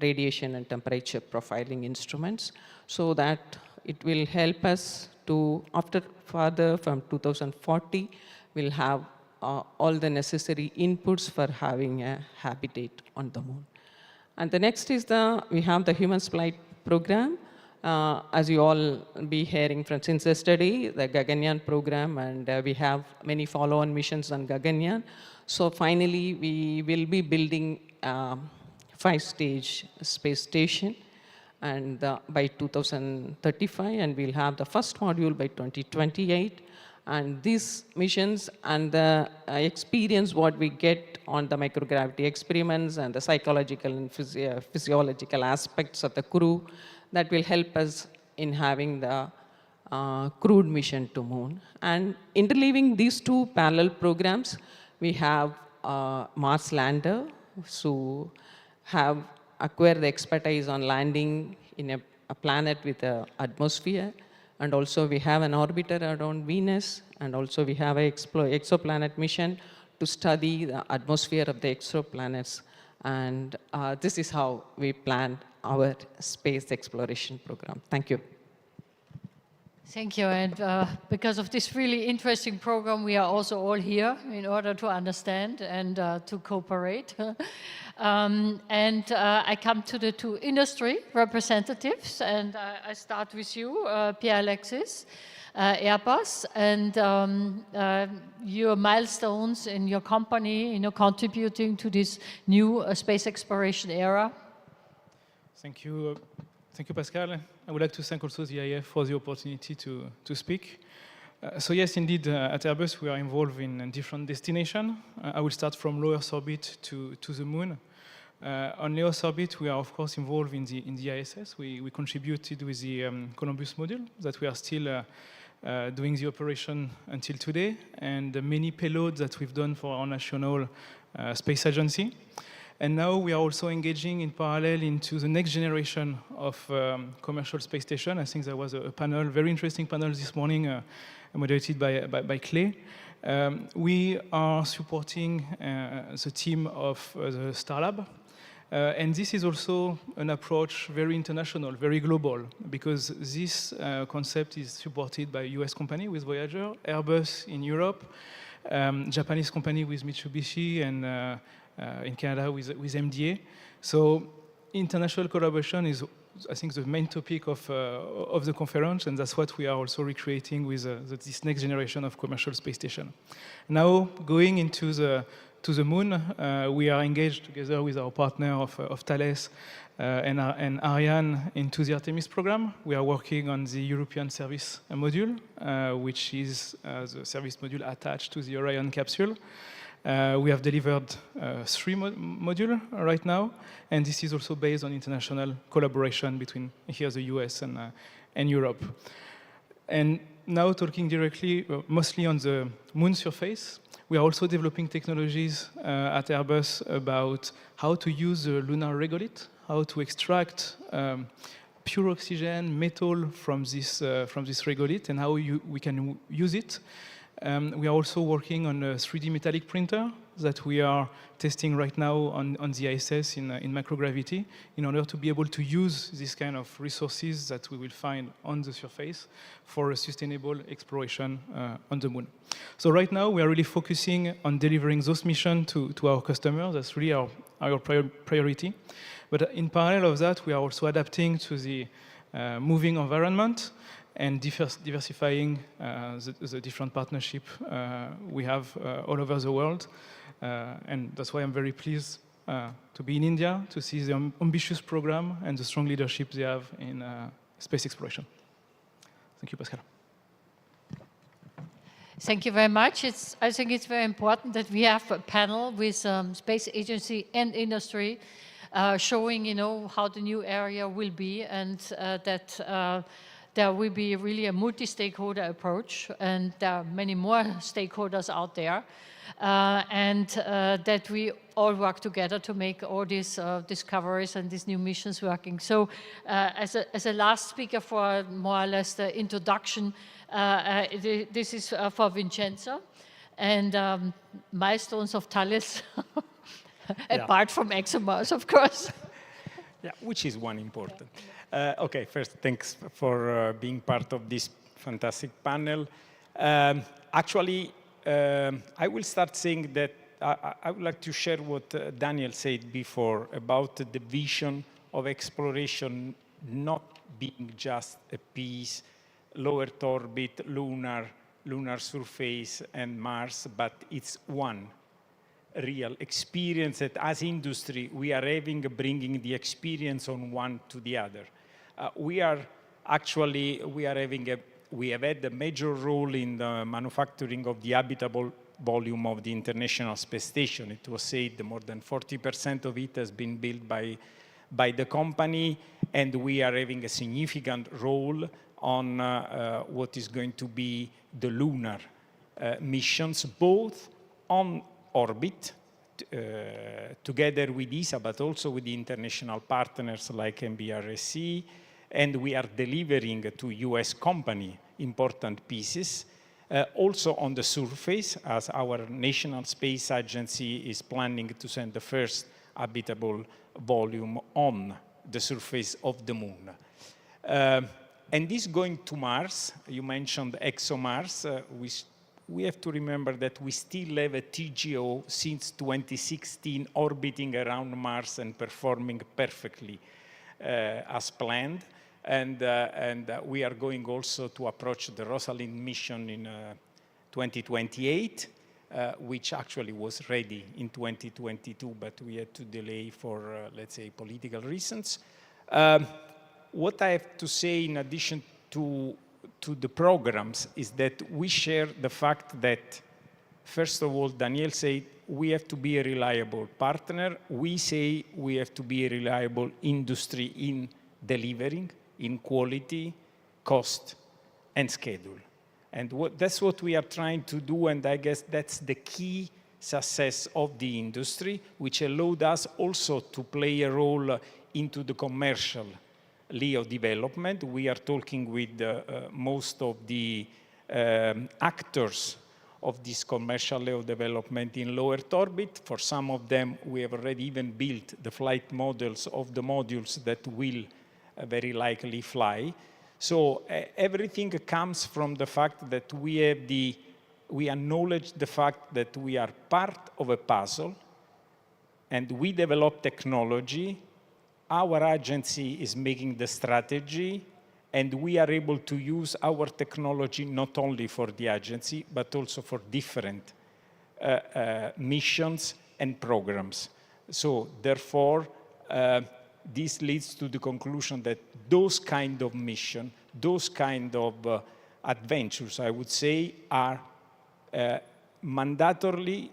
radiation and temperature profiling instruments, so that it will help us to, after further from 2040, we'll have all the necessary inputs for having a habitat on the moon. And the next is we have the human flight program. As you all be hearing from since yesterday, the Gaganyaan program, and we have many follow-on missions on Gaganyaan. So finally, we will be building 5-stage space station, and by 2035, and we'll have the first module by 2028. And these missions and the experience what we get on the microgravity experiments and the psychological and physiological aspects of the crew, that will help us in having the crewed mission to moon. And interleaving these 2 parallel programs, we have Mars lander, so have acquired the expertise on landing in a planet with an atmosphere. And also we have an orbiter around Venus, and also we have an exoplanet mission to study the atmosphere of the exoplanets. And this is how we planned our space exploration program. Thank you. Thank you, and because of this really interesting program, we are also all here in order to understand and to cooperate. I come to the 2 industry representatives, and I start with you, Pierre-Alexis, Airbus, and your milestones in your company, contributing to this new space exploration era. Thank you. Thank you, Pascal. I would like to thank also the IAF for the opportunity to speak. So yes, indeed, at Airbus, we are involved in different destinations. I will start from low Earth orbit to the moon. On low Earth orbit, we are, of course, involved in the ISS. We contributed with the Columbus module that we are still doing the operation until today, and the many payloads that we've done for our national space agency. And now we are also engaging in parallel into the next generation of commercial space station. I think there was a panel, very interesting panel this morning, moderated by Clay. We are supporting the team of the Starlab. And this is also an approach very international, very global, because this concept is supported by US company with Voyager, Airbus in Europe, Japanese company with Mitsubishi, and in Canada with MDA. So international collaboration is, I think, the main topic of the conference, and that's what we are also recreating with this next generation of commercial space station. Now, going into the moon, we are engaged together with our partner of Thales and Ariane into the Artemis program. We are working on the European service module, which is the service module attached to the Orion capsule. We have delivered 3 modules right now, and this is also based on international collaboration between here the US and Europe. And now talking directly, mostly on the moon surface, we are also developing technologies at Airbus about how to use the lunar regolith, how to extract pure oxygen, metal from this regolith, and how we can use it. We are also working on a 3D metallic printer that we are testing right now on the ISS in microgravity in order to be able to use this kind of resources that we will find on the surface for a sustainable exploration on the moon. So right now we are really focusing on delivering those missions to our customers. That's really our priority. But in parallel of that, we are also adapting to the moving environment and diversifying the different partnerships we have all over the world. And that's why I'm very pleased to be in India, to see the ambitious program and the strong leadership they have in space exploration. Thank you, Pascal. Thank you very much. I think it's very important that we have a panel with space agency and industry showing, how the new area will be, and that there will be really a multi-stakeholder approach, and there are many more stakeholders out there, and that we all work together to make all these discoveries and these new missions working. So as a last speaker for more or less the introduction, this is for Vincenzo, and milestones of Thales, apart from ExoMars, of course. Yeah, which is one important. Okay, first, thanks for being part of this fantastic panel. Actually, I will start saying that I would like to share what Daniel said before about the vision of exploration not being just a piece, low Earth orbit, lunar surface, and Mars, but it's one real experience that as industry we are having, bringing the experience on one to the other. We have had a major role in the manufacturing of the habitable volume of the International Space Station. It was said more than 40% of it has been built by the company, and we are having a significant role on what is going to be the lunar missions, both on orbit, together with ESA, but also with the international partners like MBRSC, and we are delivering to US company important pieces. Also on the surface, as our National Space Agency is planning to send the first habitable volume on the surface of the moon. And this going to Mars, you mentioned ExoMars, we have to remember that we still have a TGO since 2016 orbiting around Mars and performing perfectly as planned. And we are going also to approach the Rosalind mission in 2028, which actually was ready in 2022, but we had to delay for, let's say, political reasons. What I have to say in addition to the programs is that we share the fact that, first of all, Daniel said, we have to be a reliable partner. We say we have to be a reliable industry in delivering, in quality, cost, and schedule. And that's what we are trying to do, and I guess that's the key success of the industry, which allowed us also to play a role into the commercial LEO development. We are talking with most of the actors of this commercial LEO development in low Earth orbit. For some of them, we have already even built the flight models of the modules that will very likely fly. So everything comes from the fact that we acknowledge the fact that we are part of a puzzle, and we develop technology. Our agency is making the strategy, and we are able to use our technology not only for the agency, but also for different missions and programs. So therefore, this leads to the conclusion that those kind of mission, those kind of adventures, I would say, are mandatorily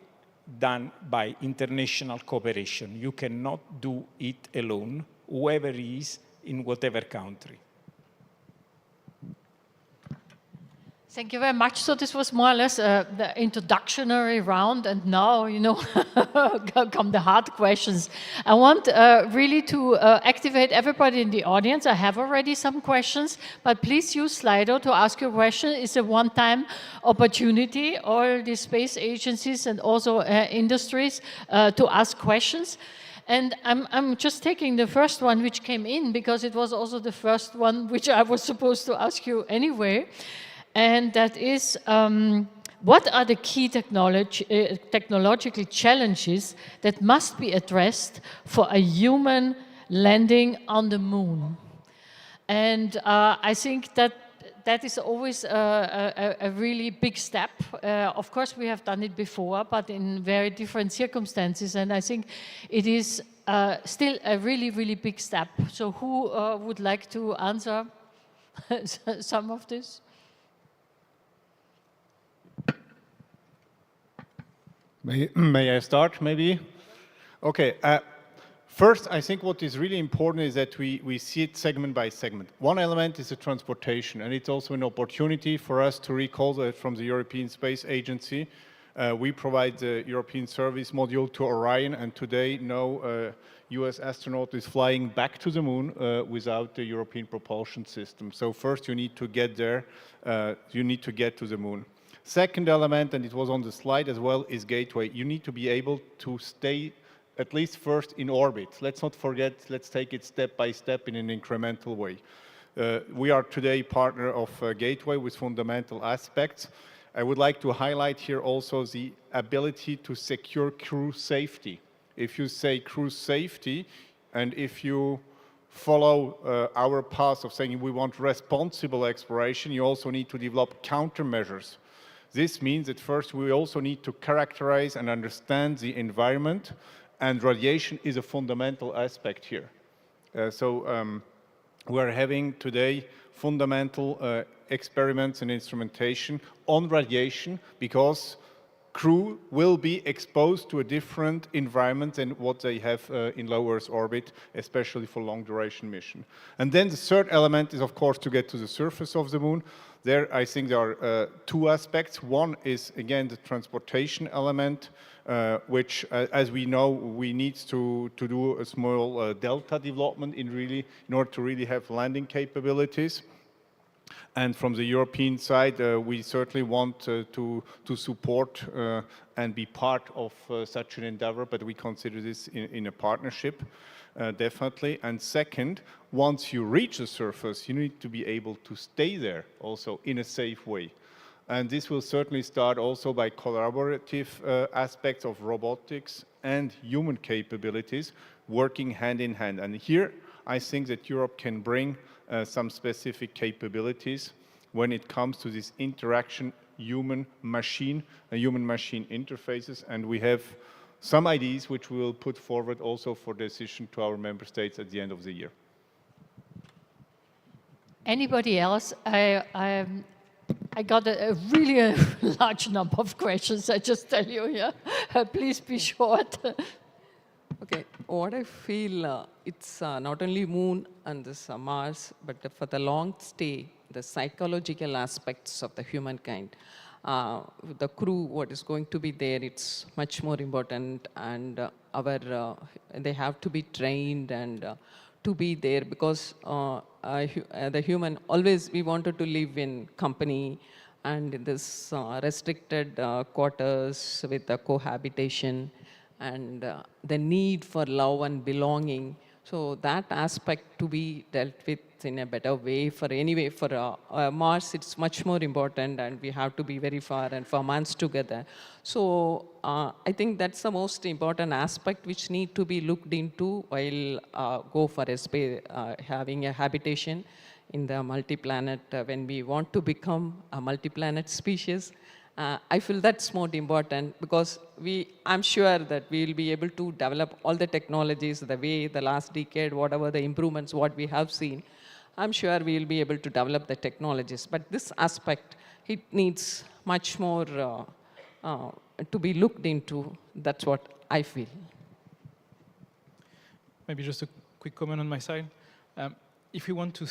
done by international cooperation. You cannot do it alone, whoever is in whatever country. Thank you very much. So this was more or less the introductory round, and now, you know, come the hard questions. I want really to activate everybody in the audience. I have already some questions, but please use Slido to ask your question. It's a one-time opportunity, all the space agencies and also industries to ask questions. And I'm just taking the first one which came in, because it was also the first one which I was supposed to ask you anyway. And that is, what are the key technological challenges that must be addressed for a human landing on the moon? And I think that that is always a really big step. Of course, we have done it before, but in very different circumstances. And I think it is still a really, really big step. So who would like to answer some of this? May I start, maybe? Okay. First, I think what is really important is that we see it segment by segment. One element is the transportation, and it's also an opportunity for us to recall that from the European Space Agency. We provide the European Service Module to Orion, and today no US astronaut is flying back to the moon without the European propulsion system. So first you need to get there, you need to get to the moon. Second element, and it was on the slide as well, is gateway. You need to be able to stay at least first in orbit. Let's not forget, let's take it step by step in an incremental way. We are today partner of Gateway with fundamental aspects. I would like to highlight here also the ability to secure crew safety. If you say crew safety, and if you follow our path of saying we want responsible exploration, you also need to develop countermeasures. This means that first we also need to characterize and understand the environment, and radiation is a fundamental aspect here. We are having today fundamental experiments and instrumentation on radiation, because crew will be exposed to a different environment than what they have in low Earth orbit, especially for long duration mission. And then the third element is, of course, to get to the surface of the moon. There, I think there are two aspects. One is, again, the transportation element, which, as we know, we need to do a small delta development in order to really have landing capabilities. And from the European side, we certainly want to support and be part of such an endeavor, but we consider this in a partnership, definitely. And second, once you reach the surface, you need to be able to stay there also in a safe way. And this will certainly start also by collaborative aspects of robotics and human capabilities working hand in hand. And here, I think that Europe can bring some specific capabilities when it comes to this interaction human-machine and human-machine interfaces. And we have some ideas which we will put forward also for decision to our member states at the end of the year. Anybody else? I got a really large number of questions, I just tell you, yeah. Please be short. Okay, what I feel, it's not only moon and this Mars, but for the long stay, the psychological aspects of the humankind. the crew, what is going to be there, it's much more important, and they have to be trained and to be there, because the human, always we wanted to live in company and in this restricted quarters with the cohabitation and the need for love and belonging. So that aspect to be dealt with in a better way. For anyway, for Mars, it's much more important, and we have to be very far and for months together. So I think that's the most important aspect which need to be looked into while go for a space, having a habitation in the multi-planet when we want to become a multi-planet species. I feel that's more important, because I'm sure that we will be able to develop all the technologies the way the last decade, whatever the improvements, what we have seen, I'm sure we will be able to develop the technologies. But this aspect, it needs much more to be looked into. That's what I feel. Maybe just a quick comment on my side. If we want to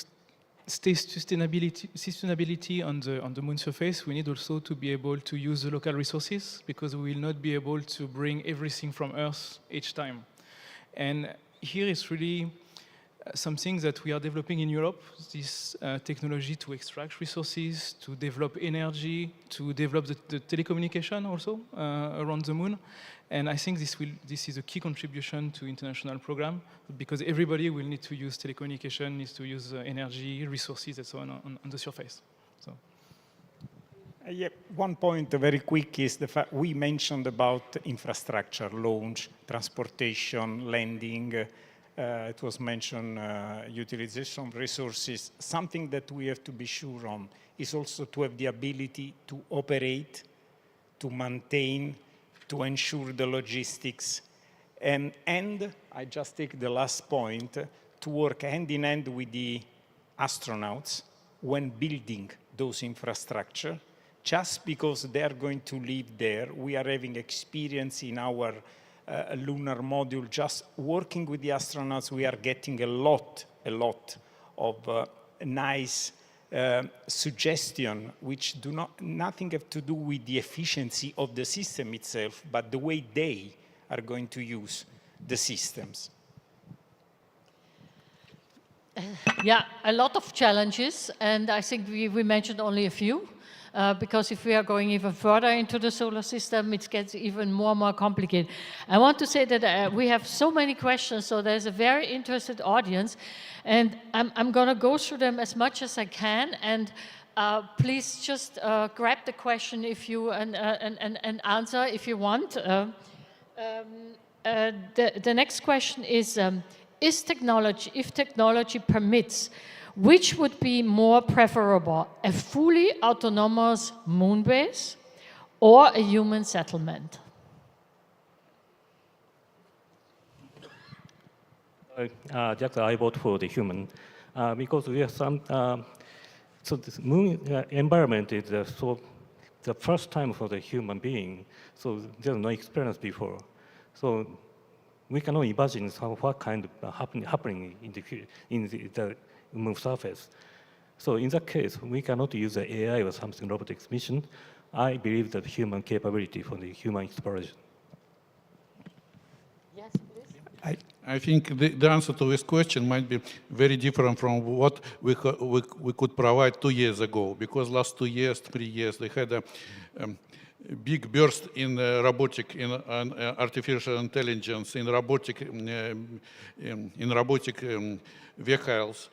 stay sustainability on the moon surface, we need also to be able to use the local resources, because we will not be able to bring everything from Earth each time. And here is really something that we are developing in Europe, this technology to extract resources, to develop energy, to develop the telecommunication also around the moon. And I think this is a key contribution to international program, because everybody will need to use telecommunication, needs to use energy, resources, and so on the surface. So. Yeah, one point very quick is the fact we mentioned about infrastructure, launch, transportation, landing. It was mentioned utilization of resources. Something that we have to be sure on is also to have the ability to operate, to maintain, to ensure the logistics. And I just take the last point, to work hand in hand with the astronauts when building those infrastructure. Just because they are going to live there, we are having experience in our lunar module. Just working with the astronauts, we are getting a lot of nice suggestion, which nothing have to do with the efficiency of the system itself, but the way they are going to use the systems. Yeah, a lot of challenges, and I think we mentioned only a few. Because if we are going even further into the solar system, it gets even more complicated. I want to say that we have so many questions, so there's a very interested audience, and I'm going to go through them as much as I can, and please just grab the question if you and answer if you want. The next question is technology, if technology permits, which would be more preferable, a fully autonomous moon base or a human settlement? JAXA, I vote for the human, because we have some, so this moon environment is the first time for the human being, so there's no experience before. So we cannot imagine what kind of happening in the moon surface. So in that case, we cannot use the AI or something robotics mission. I believe that human capability for the human exploration. Yes, please. I think the answer to this question might be very different from what we could provide 2 years ago, because last 2 years, 3 years, they had a big burst in robotic, in artificial intelligence, in robotic vehicles,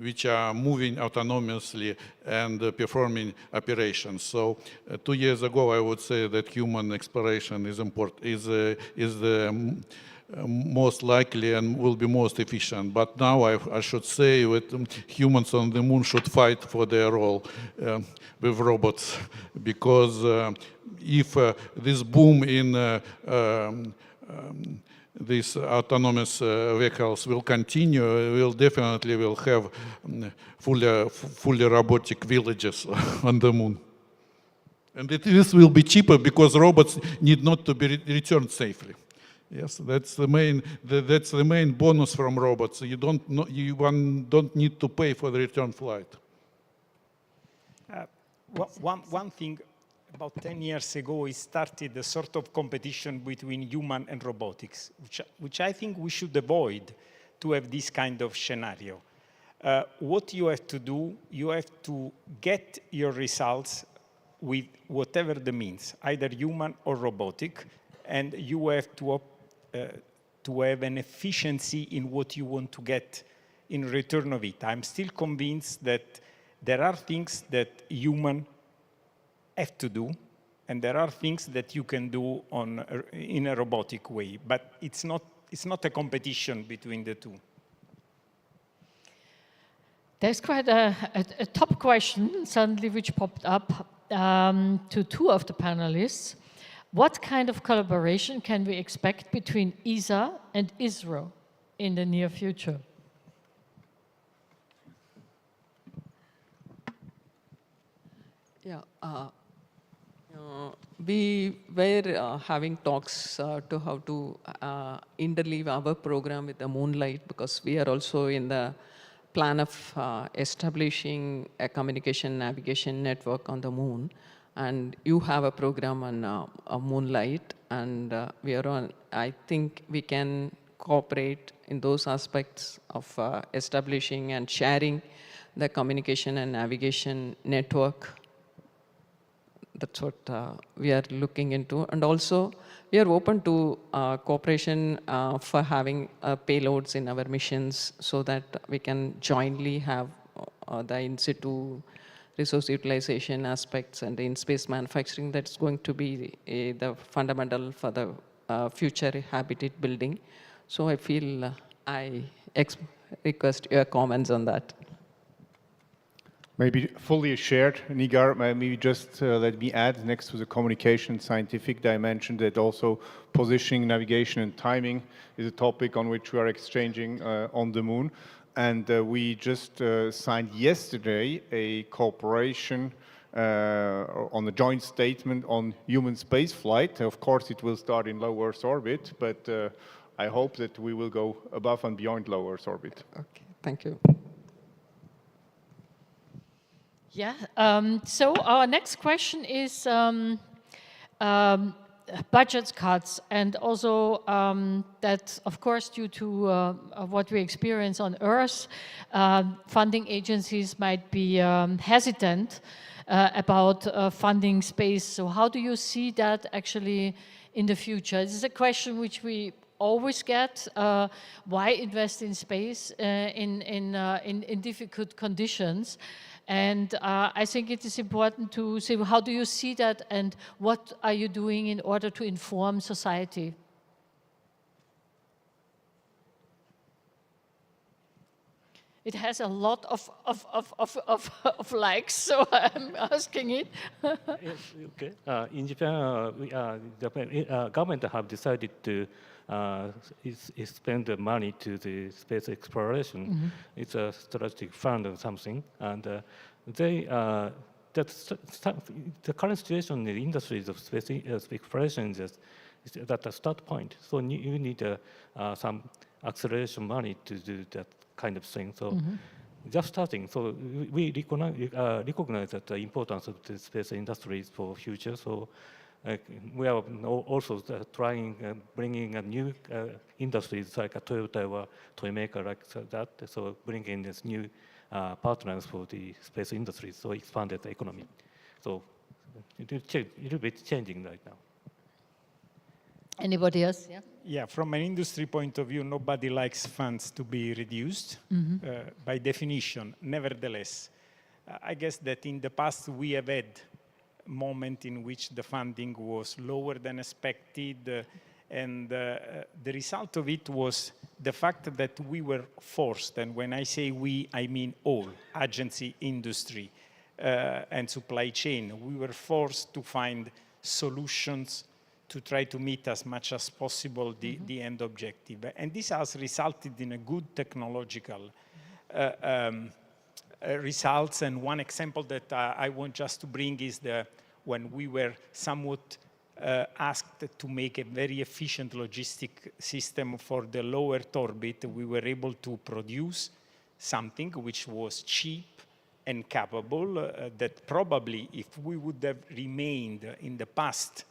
which are moving autonomously and performing operations. So 2 years ago, I would say that human exploration is important, is the most likely and will be most efficient. But now I should say that humans on the moon should fight for their role with robots, because if this boom in these autonomous vehicles will continue, we'll definitely will have fully robotic villages on the moon. And this will be cheaper because robots need not to be returned safely. Yes, that's the main bonus from robots. You don't need to pay for the return flight. One thing about 10 years ago, it started a sort of competition between human and robotics, which I think we should avoid to have this kind of scenario. What you have to do, you have to get your results with whatever the means, either human or robotic, and you have to have an efficiency in what you want to get in return of it. I'm still convinced that there are things that human have to do, and there are things that you can do in a robotic way, but it's not a competition between the two. There's quite a top question suddenly which popped up to two of the panelists. What kind of collaboration can we expect between ESA and ISRO in the near future? Yeah, we were having talks to how to interleave our program with the Moonlight, because we are also in the plan of establishing a communication navigation network on the moon. And you have a program on Moonlight, and we are on, I think we can cooperate in those aspects of establishing and sharing the communication and navigation network. That's what we are looking into. And also, we are open to cooperation for having payloads in our missions so that we can jointly have the in situ resource utilization aspects and the in-space manufacturing that's going to be the fundamental for the future habitat building. So I feel I request your comments on that. Maybe fully shared, Nigar, maybe just let me add next to the communication scientific dimension that also positioning, navigation and timing is a topic on which we are exchanging on the moon. And we just signed yesterday a cooperation on a joint statement on human space flight. Of course, it will start in low Earth orbit, but I hope that we will go above and beyond low Earth orbit. Okay, thank you. Yeah, so our next question is budget cuts, and also that, of course, due to what we experience on Earth, funding agencies might be hesitant about funding space. So how do you see that actually in the future? This is a question which we always get. Why invest in space in difficult conditions? And I think it is important to say, how do you see that, and what are you doing in order to inform society? It has a lot of likes, so I'm asking it. Yes, okay. In Japan, the government have decided to spend the money to the space exploration. Mm-hmm. It's a strategic fund or something, and the current situation in the industries of space exploration is at the start point. So you need some acceleration money to do that kind of thing. So just starting. So we recognize that the importance of the space industries for future. So we are also trying bringing a new industries like a Toyota or toy maker like that. So bringing this new partners for the space industry. So expanded the economy. So it will be changing right now. Anybody else? Yeah. Yeah, from an industry point of view, nobody likes funds to be reduced by definition. Nevertheless, I guess that in the past we have had moment in which the funding was lower than expected, and the result of it was the fact that we were forced, and when I say we, I mean all, agency, industry, and supply chain, we were forced to find solutions to try to meet as much as possible the end objective. And this has resulted in a good technological results. And one example that I want just to bring is when we were somewhat asked to make a very efficient logistic system for the low Earth orbit, we were able to produce something which was cheap and capable that probably if we would have remained in the past,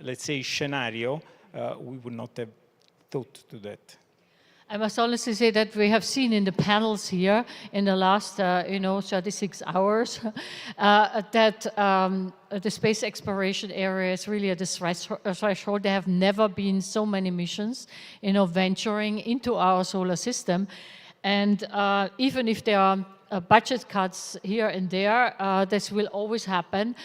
let's say, scenario, we would not have thought to that. I must honestly say that we have seen in the panels here in the last, 36 hours, that the space exploration area is really at the threshold. There have never been so many missions, venturing into our solar system. And even if there are budget cuts here and there, this will always happen.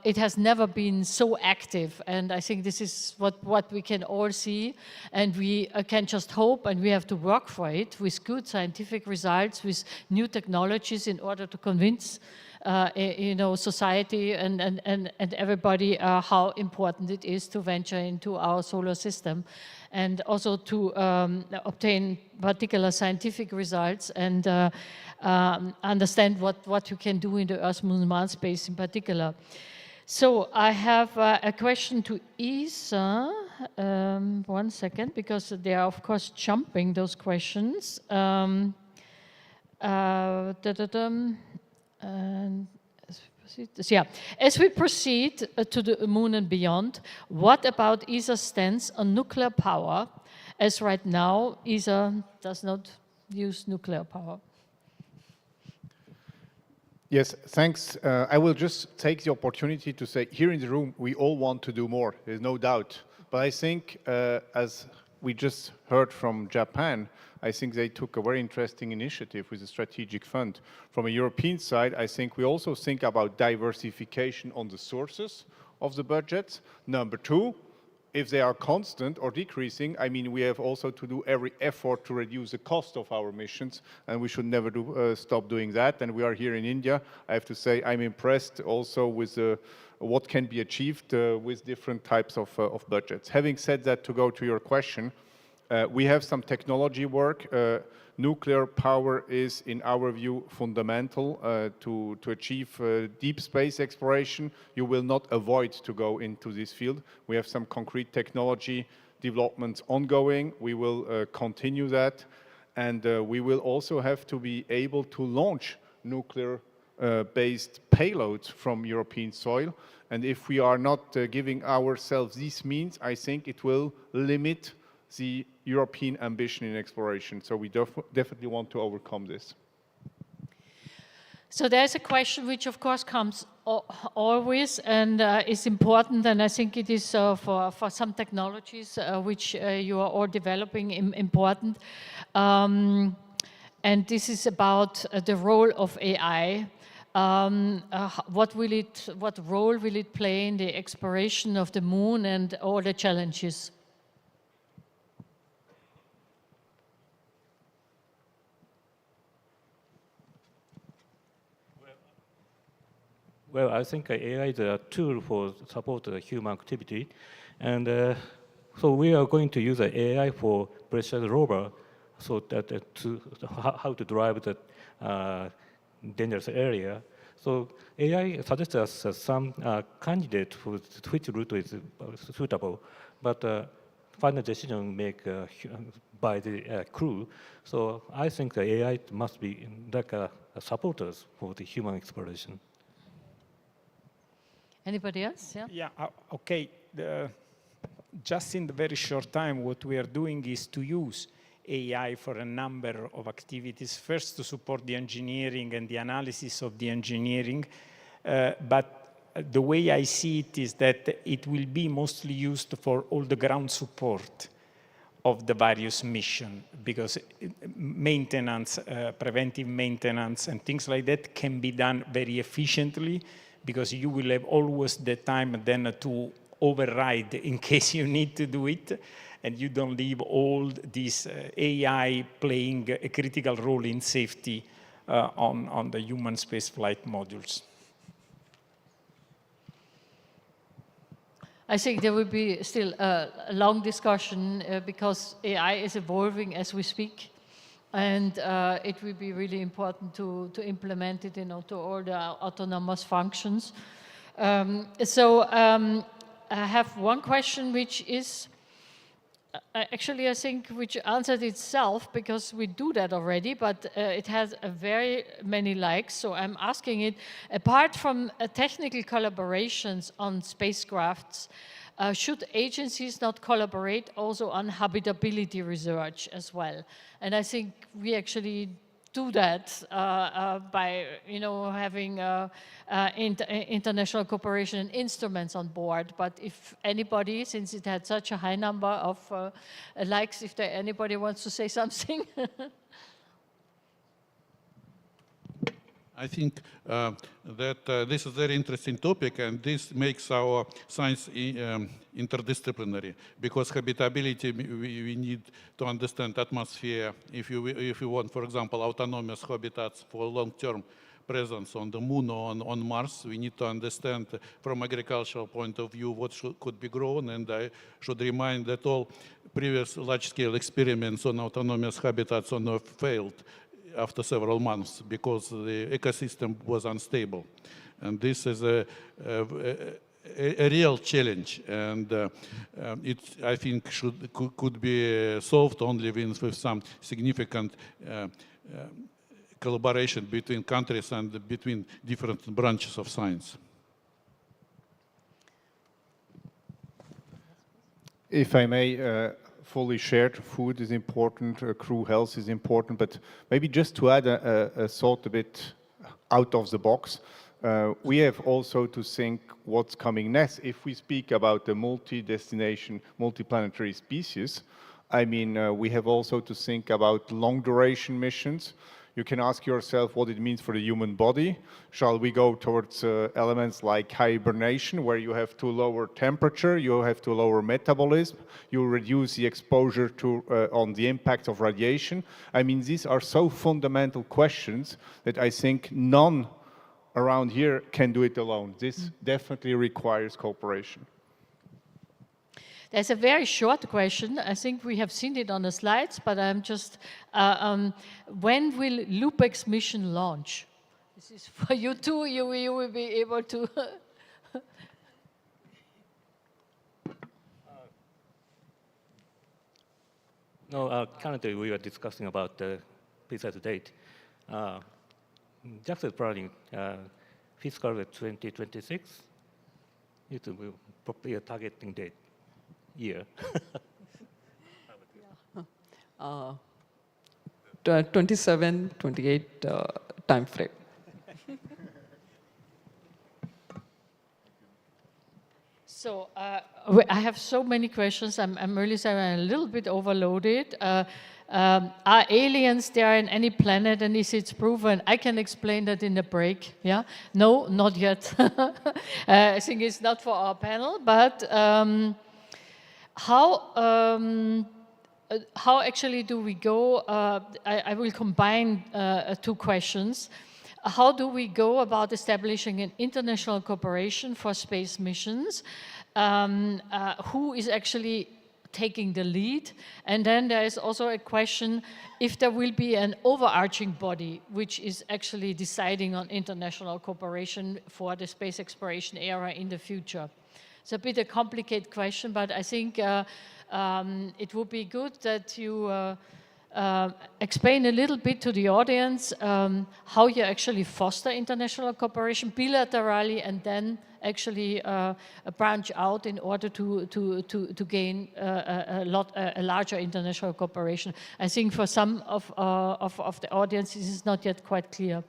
It has never been so active, and I think this is what we can all see, and we can just hope, and we have to work for it with good scientific results, with new technologies in order to convince society and everybody how important it is to venture into our solar system, and also to obtain particular scientific results and understand what you can do in the Earth, Moon, Mars space in particular. So I have a question to Isa. 1 second, because they are of course jumping those questions. And as we proceed to the moon and beyond, what about ESA's stance on nuclear power? As right now, ESA does not use nuclear power. Yes, thanks. I will just take the opportunity to say, here in the room, we all want to do more, there's no doubt. But I think, as we just heard from Japan, I think they took a very interesting initiative with a strategic fund. From a European side, I think we also think about diversification on the sources of the budgets. Number two, if they are constant or decreasing, I mean, we have also to do every effort to reduce the cost of our missions, and we should never stop doing that. And we are here in India. I have to say, I'm impressed also with what can be achieved with different types of budgets. Having said that, to go to your question, we have some technology work. Nuclear power is, in our view, fundamental to achieve deep space exploration. You will not avoid to go into this field. We have some concrete technology developments ongoing. We will continue that. And we will also have to be able to launch nuclear-based payloads from European soil. And if we are not giving ourselves these means, I think it will limit the European ambition in exploration. So we definitely want to overcome this. So there's a question which of course comes always and is important, and I think it is for some technologies which you are all developing important. And this is about the role of AI. What role will it play in the exploration of the moon and all the challenges? Well, I think AI is a tool for support human activity, and so we are going to use AI for precious rover, so that how to drive the dangerous area. So AI suggests us some candidate for which route is suitable, but final decision made by the crew. So I think the AI must be like supporters for the human exploration. Anybody else? Yeah. Yeah. Okay. Just in the very short time, what we are doing is to use AI for a number of activities. First, to support the engineering and the analysis of the engineering. But the way I see it is that it will be mostly used for all the ground support of the various missions, because maintenance, preventive maintenance, and things like that can be done very efficiently, because you will have always the time then to override in case you need to do it, and you don't leave all this AI playing a critical role in safety on the human spaceflight modules. I think there will be still a long discussion because AI is evolving as we speak. And it will be really important to implement it, to all the autonomous functions. I have one question, which is, Actually, I think which answered itself because we do that already, but it has a very many likes. So I'm asking it, apart from technical collaborations on spacecrafts, should agencies not collaborate also on habitability research as well? And I think we actually do that by, having international cooperation and instruments on board. But if anybody, since it had such a high number of likes, if anybody wants to say something. I think that this is a very interesting topic, and this makes our science interdisciplinary, because habitability, we need to understand atmosphere. If you want, for example, autonomous habitats for long-term presence on the moon or on Mars, we need to understand from agricultural point of view what could be grown, and I should remind that all previous large-scale experiments on autonomous habitats on Earth failed after several months because the ecosystem was unstable. And this is a real challenge, and it, I think, could be solved only with some significant collaboration between countries and between different branches of science. If I may, fully shared, food is important, crew health is important, but maybe just to add a thought a bit out of the box, we have also to think what's coming next. If we speak about the multi-destination, multi-planetary species, I mean, we have also to think about long-duration missions. You can ask yourself what it means for the human body. Shall we go towards elements like hibernation, where you have to lower temperature, you have to lower metabolism, you reduce the exposure to on the impact of radiation? I mean, these are so fundamental questions that I think none around here can do it alone. This definitely requires cooperation. There's a very short question. I think we have seen it on the slides, but I'm just, when will LUPEX mission launch? This is for you too, you will be able to. No, currently we are discussing about the precise date. JAXA is planning fiscal 2026. It will probably a targeting date. Year. 27, 28 time frame. So I have so many questions. I'm really sorry, I'm a little bit overloaded. Are aliens there in any planet, and is it proven? I can explain that in the break. Yeah? No, not yet. I think it's not for our panel, but. How actually do we go? I will combine two questions. How do we go about establishing an international cooperation for space missions? Who is actually taking the lead? And then there is also a question if there will be an overarching body which is actually deciding on international cooperation for the space exploration era in the future. It's a bit a complicated question, but I think it would be good that you explain a little bit to the audience how you actually foster international cooperation bilaterally, and then actually branch out in order to gain a larger international cooperation. I think for some of the audience, this is not yet quite clear.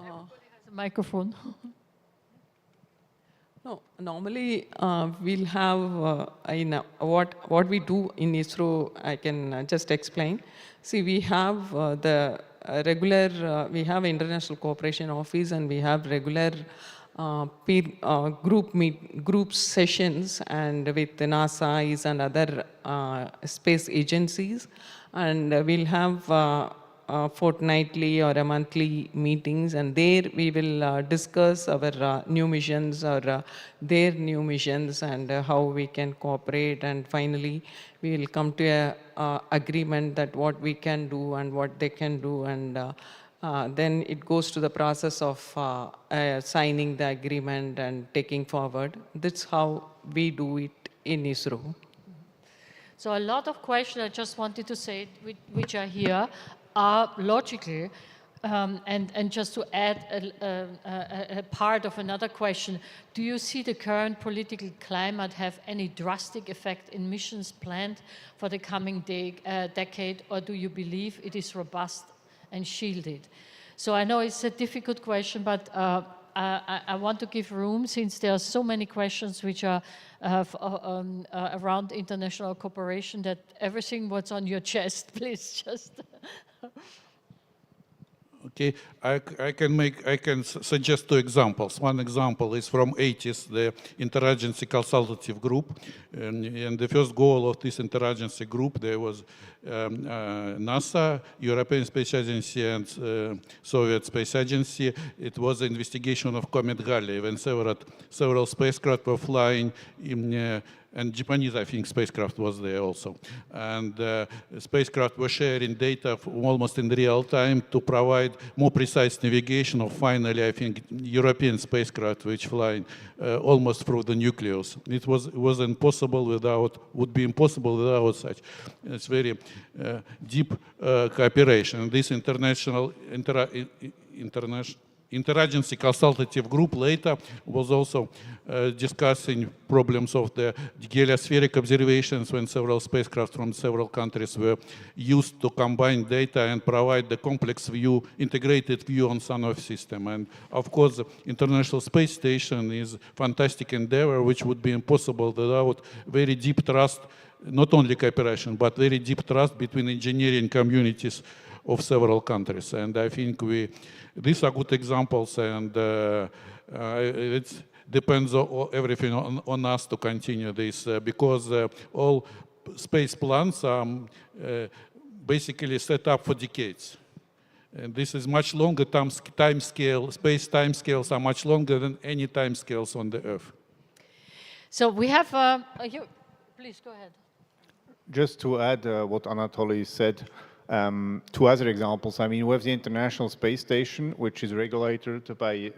Everybody has a microphone. No, normally we'll have what we do in ISRO. I can just explain. See, we have the regular. We have international cooperation office, and we have regular group sessions, and with the NASA and other space agencies, and we'll have. Fortnightly or a monthly meetings, and there we will discuss our new missions or their new missions and how we can cooperate, and finally we will come to a agreement that what we can do and what they can do, and then it goes to the process of signing the agreement and taking forward. That's how we do it in ISRO. So a lot of questions I just wanted to say, which are here, are logical. And just to add a part of another question, do you see the current political climate have any drastic effect in missions planned for the coming decade, or do you believe it is robust and shielded? So I know it's a difficult question, but I want to give room, since there are so many questions which are around international cooperation, that everything what's on your chest, please just... Okay, I can suggest two examples. One example is from 80s, the Interagency Consultative Group, and the first goal of this interagency group, there was NASA, European Space Agency, and Soviet Space Agency. It was an investigation of Comet Galley, when several spacecraft were flying in and Japanese, I think, spacecraft was there also. And spacecraft were sharing data almost in real time to provide more precise navigation of finally, I think, European spacecraft which flying almost through the nucleus. It was impossible without, would be impossible without such. It's very deep cooperation. This Interagency Consultative Group later was also discussing problems of the heliospheric observations when several spacecraft from several countries were used to combine data and provide the complex view, integrated view on Sun-Earth system. And of course, the International Space Station is a fantastic endeavor which would be impossible without very deep trust, not only cooperation, but very deep trust between engineering communities of several countries. And I think these are good examples, and it depends on everything on us to continue this, because all space plans are basically set up for decades. And this is much longer time scale, space time scales are much longer than any time scales on the Earth. So we have, please go ahead. Just to add what Anatoly said, two other examples. I mean, we have the International Space Station, which is regulated by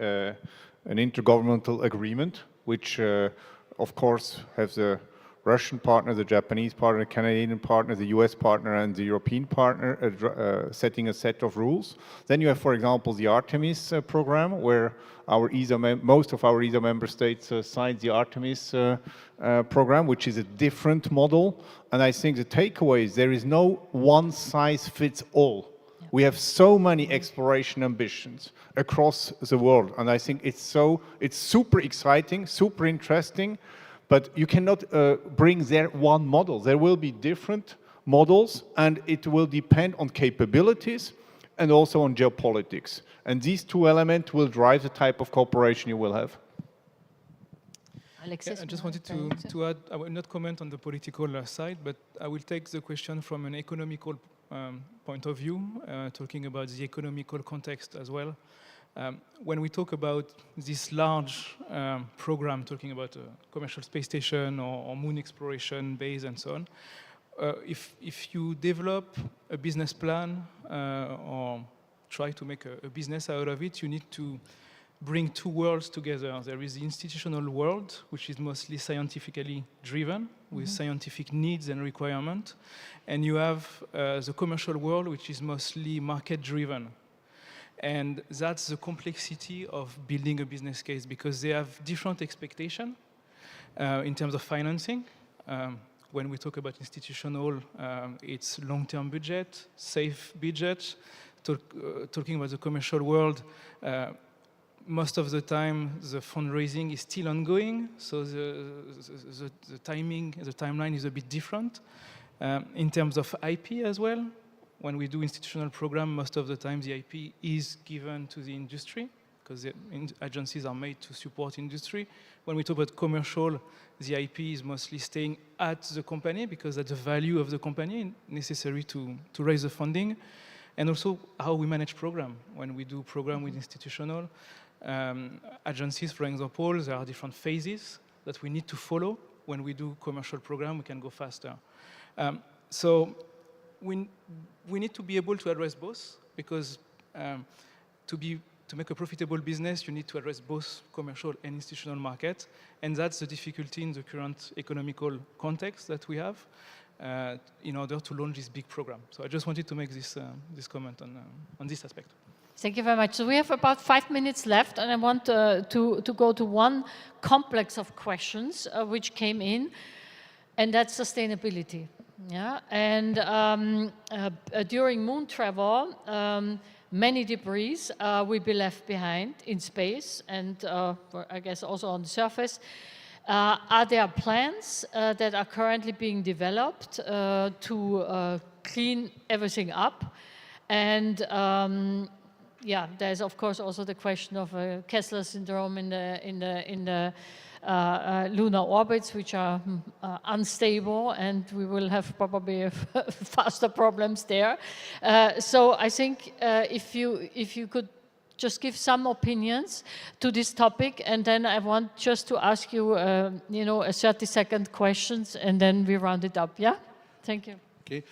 an intergovernmental agreement, which, of course, has the Russian partner, the Japanese partner, the Canadian partner, the US partner, and the European partner setting a set of rules. Then you have, for example, the Artemis program, where most of our ESA member states signed the Artemis program, which is a different model. And I think the takeaway is there is no one size fits all. We have so many exploration ambitions across the world, and I think it's super exciting, super interesting, but you cannot bring there one model. There will be different models, and it will depend on capabilities and also on geopolitics. And these two elements will drive the type of cooperation you will have. Yeah, I just wanted to add, I will not comment on the political side, but I will take the question from an economical point of view, talking about the economical context as well. When we talk about this large program, talking about a commercial space station or moon exploration base and so on, if you develop a business plan or try to make a business out of it, you need to bring two worlds together. There is the institutional world, which is mostly scientifically driven, with scientific needs and requirements, and you have the commercial world, which is mostly market driven. And that's the complexity of building a business case, because they have different expectations in terms of financing. When we talk about institutional, it's long-term budget, safe budget. Talking about the commercial world, most of the time the fundraising is still ongoing, so the timeline is a bit different. In terms of IP as well, when we do institutional program, most of the time the IP is given to the industry, because the agencies are made to support industry. When we talk about commercial, the IP is mostly staying at the company, because that's the value of the company necessary to raise the funding. And also how we manage program. When we do program with institutional agencies, for example, there are different phases that we need to follow. When we do commercial program, we can go faster. So we need to be able to address both, because To make a profitable business, you need to address both commercial and institutional markets, and that's the difficulty in the current economical context that we have in order to launch this big program. So I just wanted to make this comment on this aspect. Thank you very much. So we have about 5 minutes left, and I want to go to one complex of questions which came in, and that's sustainability. Yeah, and during moon travel, many debris will be left behind in space, and I guess also on the surface. Are there plans that are currently being developed to clean everything up? And yeah, there's of course also the question of Kessler syndrome in the lunar orbits, which are unstable, and we will have probably faster problems there. So I think if you could just give some opinions to this topic, and then I want just to ask you, you know, a 30-second questions, and then we round it up. Yeah, thank you. Okay,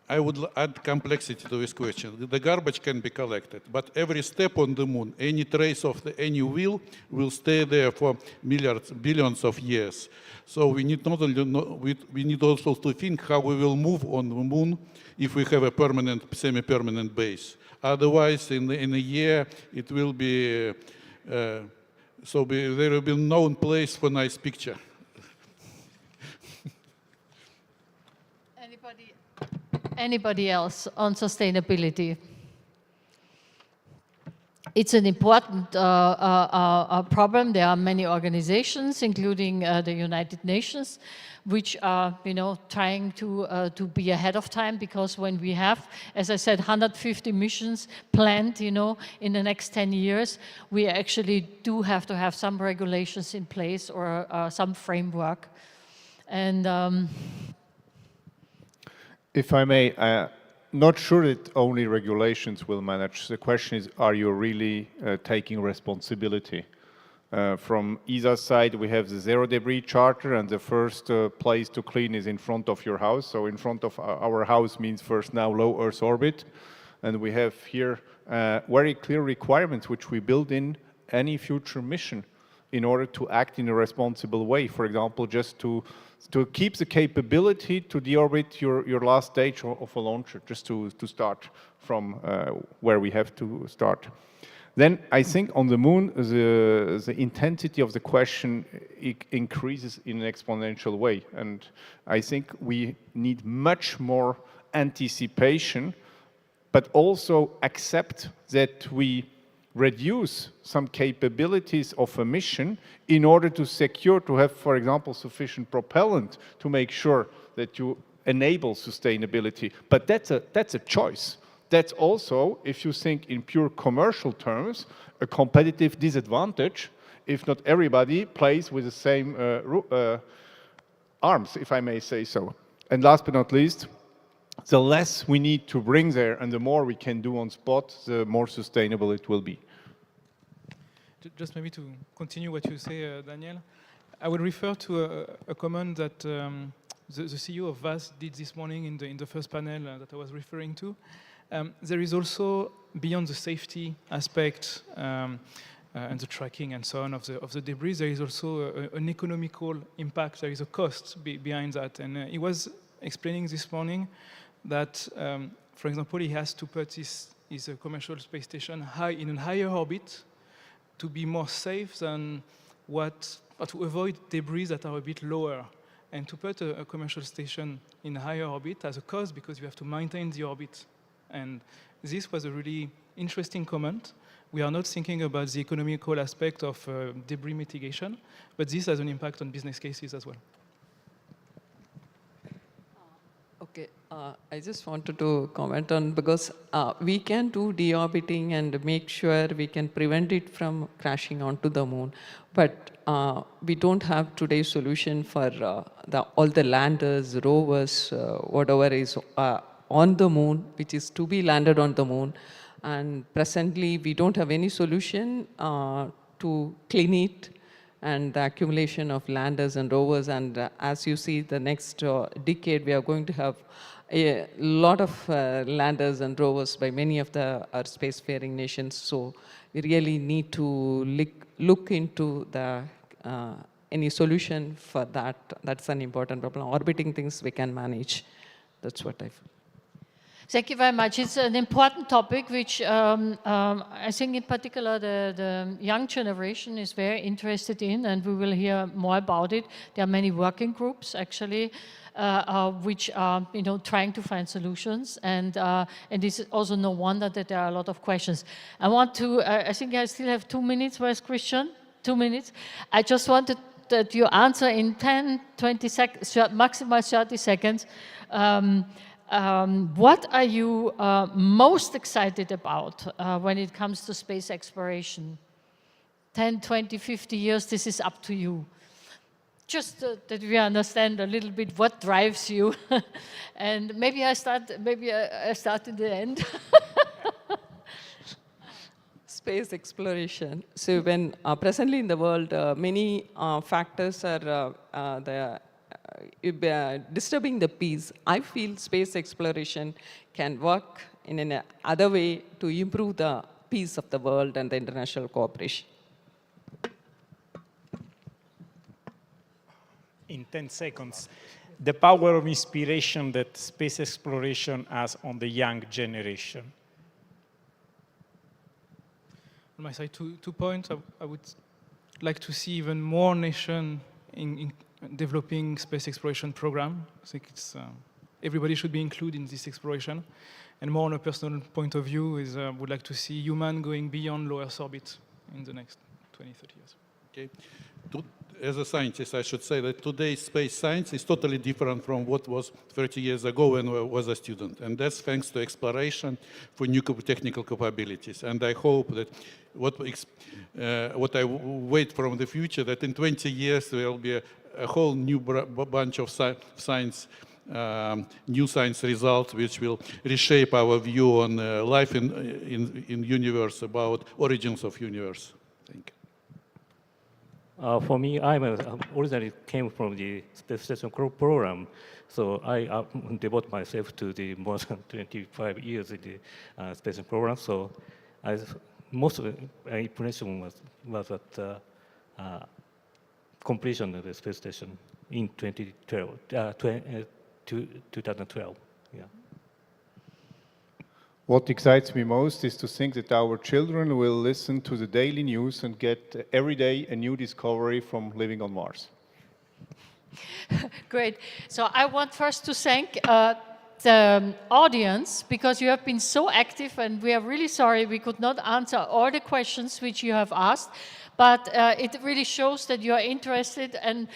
I would add complexity to this question. The garbage can be collected, but every step on the moon, any trace of any wheel will stay there for billions of years. So we need not only we need also to think how we will move on the moon if we have a permanent, semi-permanent base. Otherwise, in a year, it will be there will be no place for nice picture. Anybody else on sustainability? It's an important problem. There are many organizations, including the United Nations, which are, you know, trying to be ahead of time, because when we have, as I said, 150 missions planned, you know, in the next 10 years, we actually do have to have some regulations in place or some framework. And if I may, not sure that only regulations will manage. The question is, are you really taking responsibility? From ESA's side, we have the Zero Debris Charter, and the first place to clean is in front of your house. So in front of our house means first now low Earth orbit. And we have here very clear requirements which we build in any future mission in order to act in a responsible way. For example, just to keep the capability to deorbit your last stage of a launcher, just to start from where we have to start. Then I think on the moon, the intensity of the question increases in an exponential way. And I think we need much more anticipation, but also accept that we reduce some capabilities of a mission in order to secure, to have, for example, sufficient propellant to make sure that you enable sustainability. But that's a choice. That's also, if you think in pure commercial terms, a competitive disadvantage if not everybody plays with the same arms, if I may say so. And last but not least, the less we need to bring there and the more we can do on spot, the more sustainable it will be. Just maybe to continue what you say, Daniel, I would refer to a comment that the CEO of VAS did this morning in the first panel that I was referring to. There is also, beyond the safety aspect and the tracking and so on of the debris, there is also an economical impact. There is a cost behind that. And he was explaining this morning that, for example, he has to put his commercial space station in a higher orbit to be more safe than to avoid debris that are a bit lower. And to put a commercial station in a higher orbit has a cost because you have to maintain the orbit. And this was a really interesting comment. We are not thinking about the economical aspect of debris mitigation, but this has an impact on business cases as well. Okay, I just wanted to comment on, because we can do deorbiting and make sure we can prevent it from crashing onto the moon, but we don't have today's solution for all the landers, rovers, whatever is on the moon, which is to be landed on the moon. And presently, we don't have any solution to clean it and the accumulation of landers and rovers. And as you see, the next decade, we are going to have a lot of landers and rovers by many of our spacefaring nations. So we really need to look into any solution for that. That's an important problem. Orbiting things we can manage. That's what I feel. Thank you very much. It's an important topic, which I think in particular the young generation is very interested in, and we will hear more about it. There are many working groups, actually, which are trying to find solutions, and this is also no wonder that there are a lot of questions. I think I still have 2 minutes. Where's Christian? 2 minutes. I just wanted that you answer in 10, 20 seconds, maximum 30 seconds. What are you most excited about when it comes to space exploration? 10, 20, 50 years, this is up to you. Just that we understand a little bit what drives you. And maybe I start in the end. Space exploration. So when presently in the world, many factors are disturbing the peace. I feel space exploration can work in another way to improve the peace of the world and the international cooperation. In 10 seconds, the power of inspiration that space exploration has on the young generation. On my side, two points. I would like to see even more nations in developing space exploration program. I think everybody should be included in this exploration. And more on a personal point of view is would like to see human going beyond low Earth orbit in the next 20, 30 years. Okay. As a scientist, I should say that today's space science is totally different from what was 30 years ago when I was a student. And that's thanks to exploration for new technical capabilities. And I hope that what I wait from the future, that in 20 years there will be a whole new bunch of science, new science results, which will reshape our view on life in universe, about origins of universe. Thank you. For me, I originally came from the space station program, so I devote myself to the more than 25 years in the space program. So most of the impression was at completion of the space station in 2012. Yeah. What excites me most is to think that our children will listen to the daily news and get every day a new discovery from living on Mars. Great. So I want first to thank the audience, because you have been so active, and we are really sorry we could not answer all the questions which you have asked. But it really shows that you are interested, and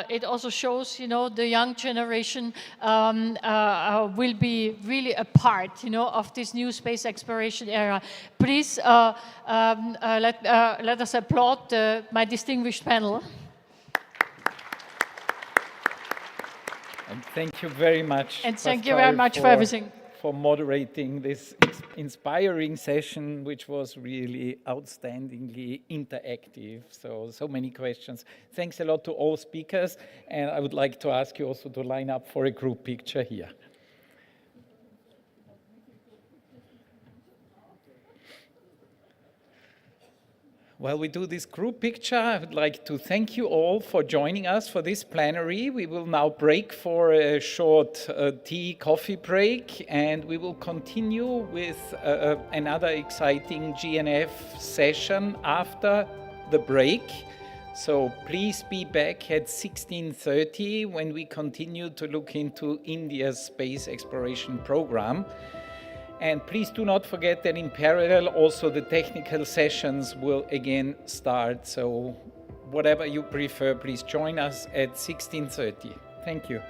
it also shows, the young generation will be really a part, of this new space exploration era. Please let us applaud my distinguished panel. And thank you very much. And thank you very much for everything. For moderating this inspiring session, which was really outstandingly interactive. So many questions. Thanks a lot to all speakers. And I would like to ask you also to line up for a group picture here. While we do this group picture, I would like to thank you all for joining us for this plenary. We will now break for a short tea, coffee break, and we will continue with another exciting GNF session after the break. So please be back at 16:30 when we continue to look into India's space exploration program. And please do not forget that in parallel also the technical sessions will again start. So whatever you prefer, please join us at 16:30. Thank you.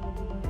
you.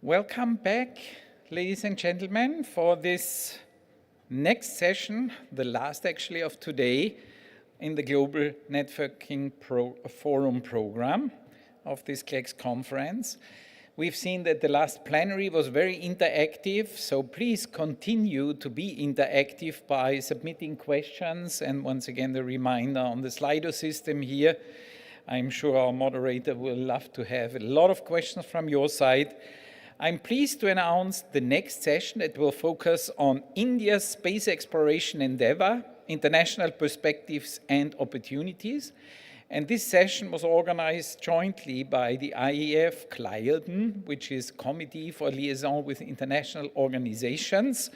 Welcome back, ladies and gentlemen, for this next session, the last actually of today, in the Global Networking Forum program of this GLEX conference. We've seen that the last plenary was very interactive, so please continue to be interactive by submitting questions. And once again, the reminder on the Slido system here. I'm sure our moderator will love to have a lot of questions from your side. I'm pleased to announce the next session that will focus on India's space exploration endeavor, international perspectives and opportunities. And this session was organized jointly by the IAF Global, which is Committee for Liaison with International Organizations,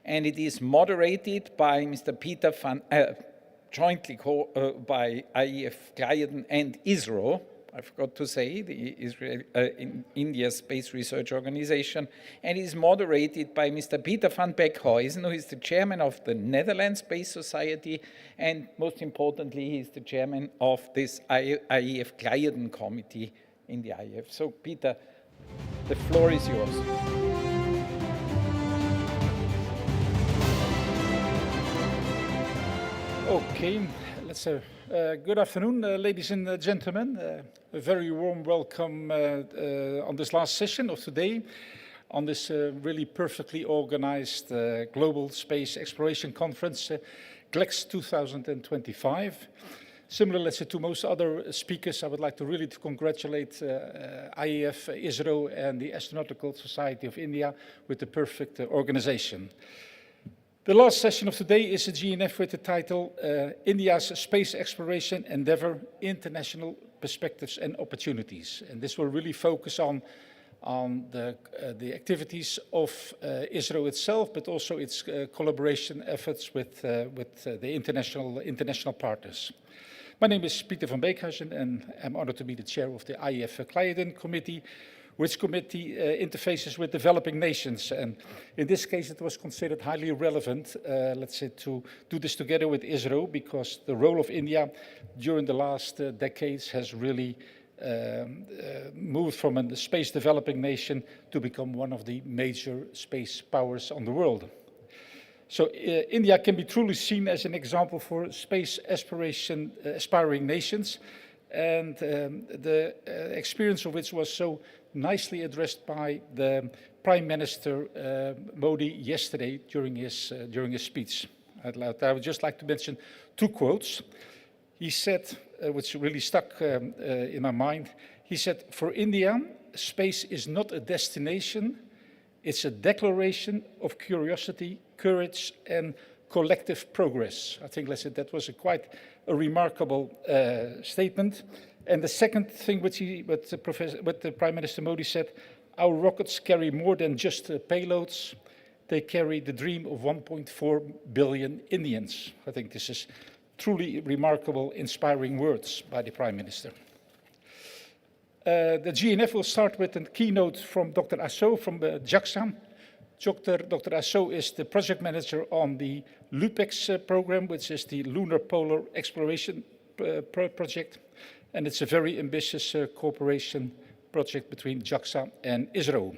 and it is moderated by Mr. Peter van, jointly by IAF Global and ISRO. I forgot to say, the India Space Research Organization, and is moderated by Mr. Peter van Beckhuizen, who is the chairman of the Netherlands Space Society, and most importantly, he is the chairman of this IAF Global committee in the IAF. So, Peter, the floor is yours. Okay, let's good afternoon, ladies and gentlemen. A very warm welcome on this last session of today, on this really perfectly organized Global Space Exploration Conference, GLEX 2025. Similar, let's say, to most other speakers, I would like to really congratulate IAF, ISRO, and the Astronautical Society of India with the perfect organization. The last session of today is a GNF with the title India's Space Exploration Endeavor, International Perspectives and Opportunities. And this will really focus on the activities of ISRO itself, but also its collaboration efforts with the international partners. My name is Peter van Beekhuizen, and I'm honored to be the chair of the IAF Global Committee, which committee interfaces with developing nations. And in this case, it was considered highly relevant, let's say, to do this together with ISRO, because the role of India during the last decades has really moved from a space developing nation to become one of the major space powers on the world. So India can be truly seen as an example for space aspiring nations, and the experience of which was so nicely addressed by the Prime Minister Modi yesterday during his speech. I would just like to mention two quotes. He said, which really stuck in my mind, he said, "For India, space is not a destination, it's a declaration of curiosity, courage, and collective progress." I think, let's say, that was quite a remarkable statement. And the second thing what the Prime Minister Modi said, our rockets carry more than just payloads, they carry the dream of 1.4 billion Indians. I think this is truly remarkable, inspiring words by the Prime Minister. The GNF will start with a keynote from Dr. Asso from JAXA. Dr. Asso is the project manager on the LUPEX program, which is the Lunar Polar Exploration project. And it's a very ambitious cooperation project between JAXA and ISRO.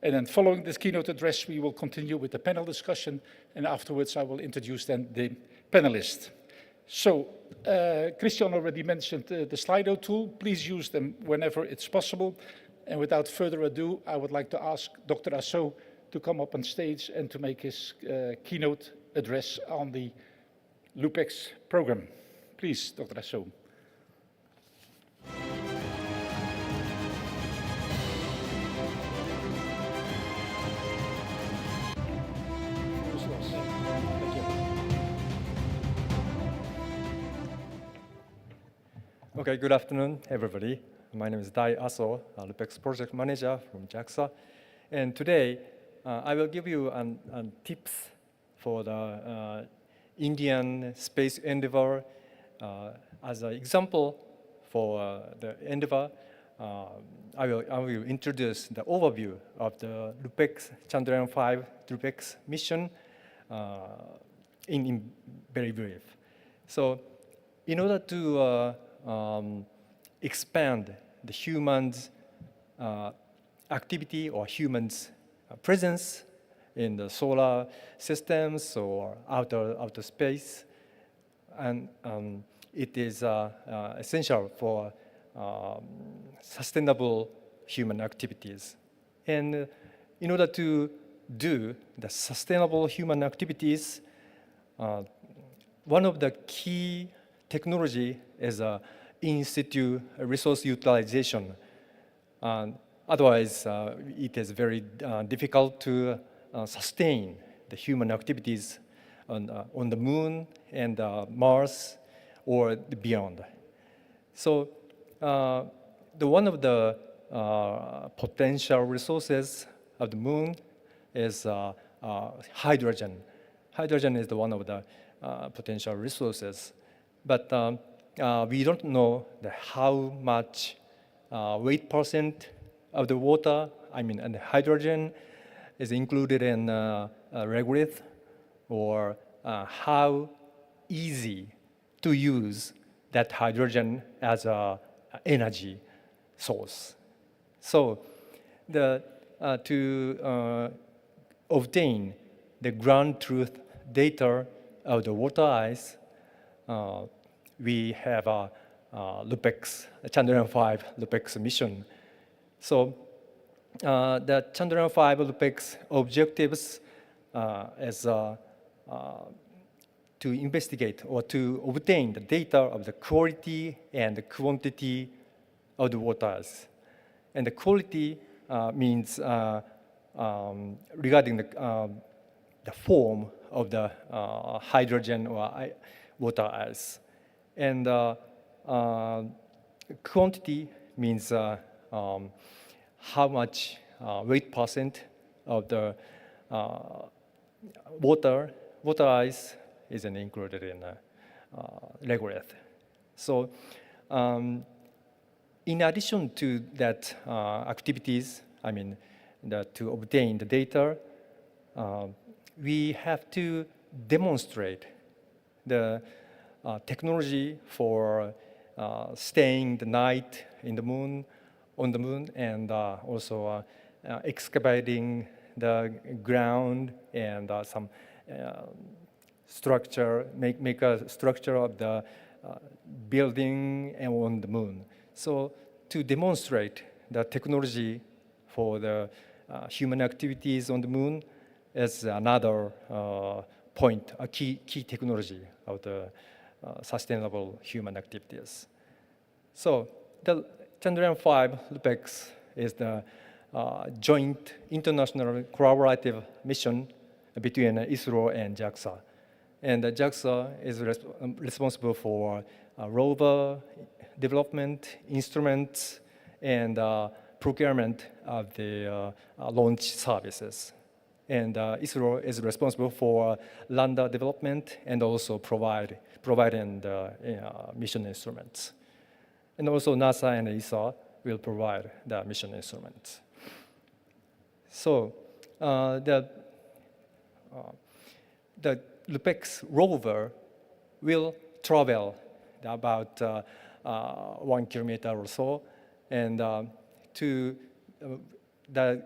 And then following this keynote address, we will continue with the panel discussion, and afterwards I will introduce then the panelists. So, Christian already mentioned the Slido tool. Please use them whenever it's possible. And without further ado, I would like to ask Dr. Asso to come up on stage and to make his keynote address on the LUPEX program. Please, Dr. Asso. Okay, good afternoon, everybody. My name is Dai Aso, LUPEX project manager from JAXA. And today, I will give you tips for the Indian space endeavor. As an example for the endeavor, I will introduce the overview of the LUPEX Chandrayaan-5 LUPEX mission in very brief. So, in order to expand the humans' activity or humans' presence in the solar systems or outer space, and it is essential for sustainable human activities. And in order to do the sustainable human activities, one of the key technology is in situ resource utilization. Otherwise, it is very difficult to sustain the human activities on the moon and Mars or beyond. So one of the potential resources of the moon is hydrogen. Hydrogen is one of the potential resources, but we don't know how much weight percent of the water, and the hydrogen is included in regolith, or how easy to use that hydrogen as an energy source. So to obtain the ground truth data of the water ice, we have a LUPEX, Chandrayaan-5 LUPEX mission. So the Chandrayaan-5 LUPEX objectives is to investigate or to obtain the data of the quality and the quantity of the water ice. And the quality means regarding the form of the hydrogen or water ice. And quantity means how much weight percent of the water ice is included in regolith. So in addition to that activities, to obtain the data, we have to demonstrate the technology for staying the night on the moon, and also excavating the ground and some structure, make a structure of the building on the moon. So to demonstrate the technology for the human activities on the moon is another point, a key technology of the sustainable human activities. So the Chandrayaan-5 LUPEX is the joint international collaborative mission between ISRO and JAXA. And JAXA is responsible for rover development, instruments, and procurement of the launch services. And ISRO is responsible for lander development and also providing the mission instruments. And also NASA and ESA will provide the mission instruments. So the LUPEX rover will travel about 1 kilometer or so, and to the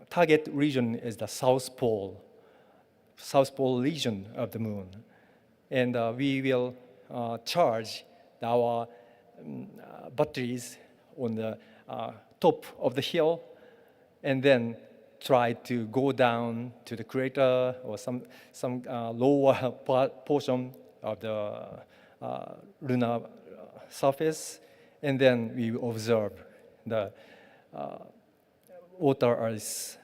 target region is the South Pole region of the moon. And we will charge our batteries on the top of the hill, and then try to go down to the crater or some lower portion of the lunar surface, and then we observe the water ice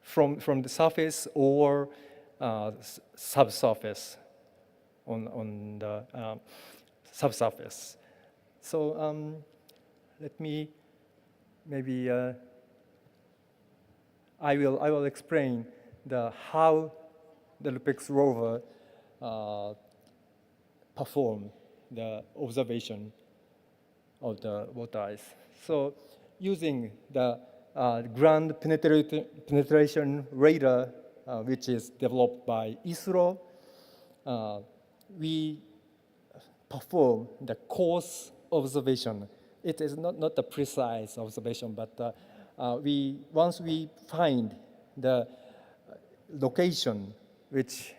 from the surface or subsurface on the subsurface. So let me maybe I will explain how the LUPEX rover perform the observation of the water ice. So using the ground penetration radar, which is developed by ISRO, we perform the coarse observation. It is not a precise observation, but once we find the location which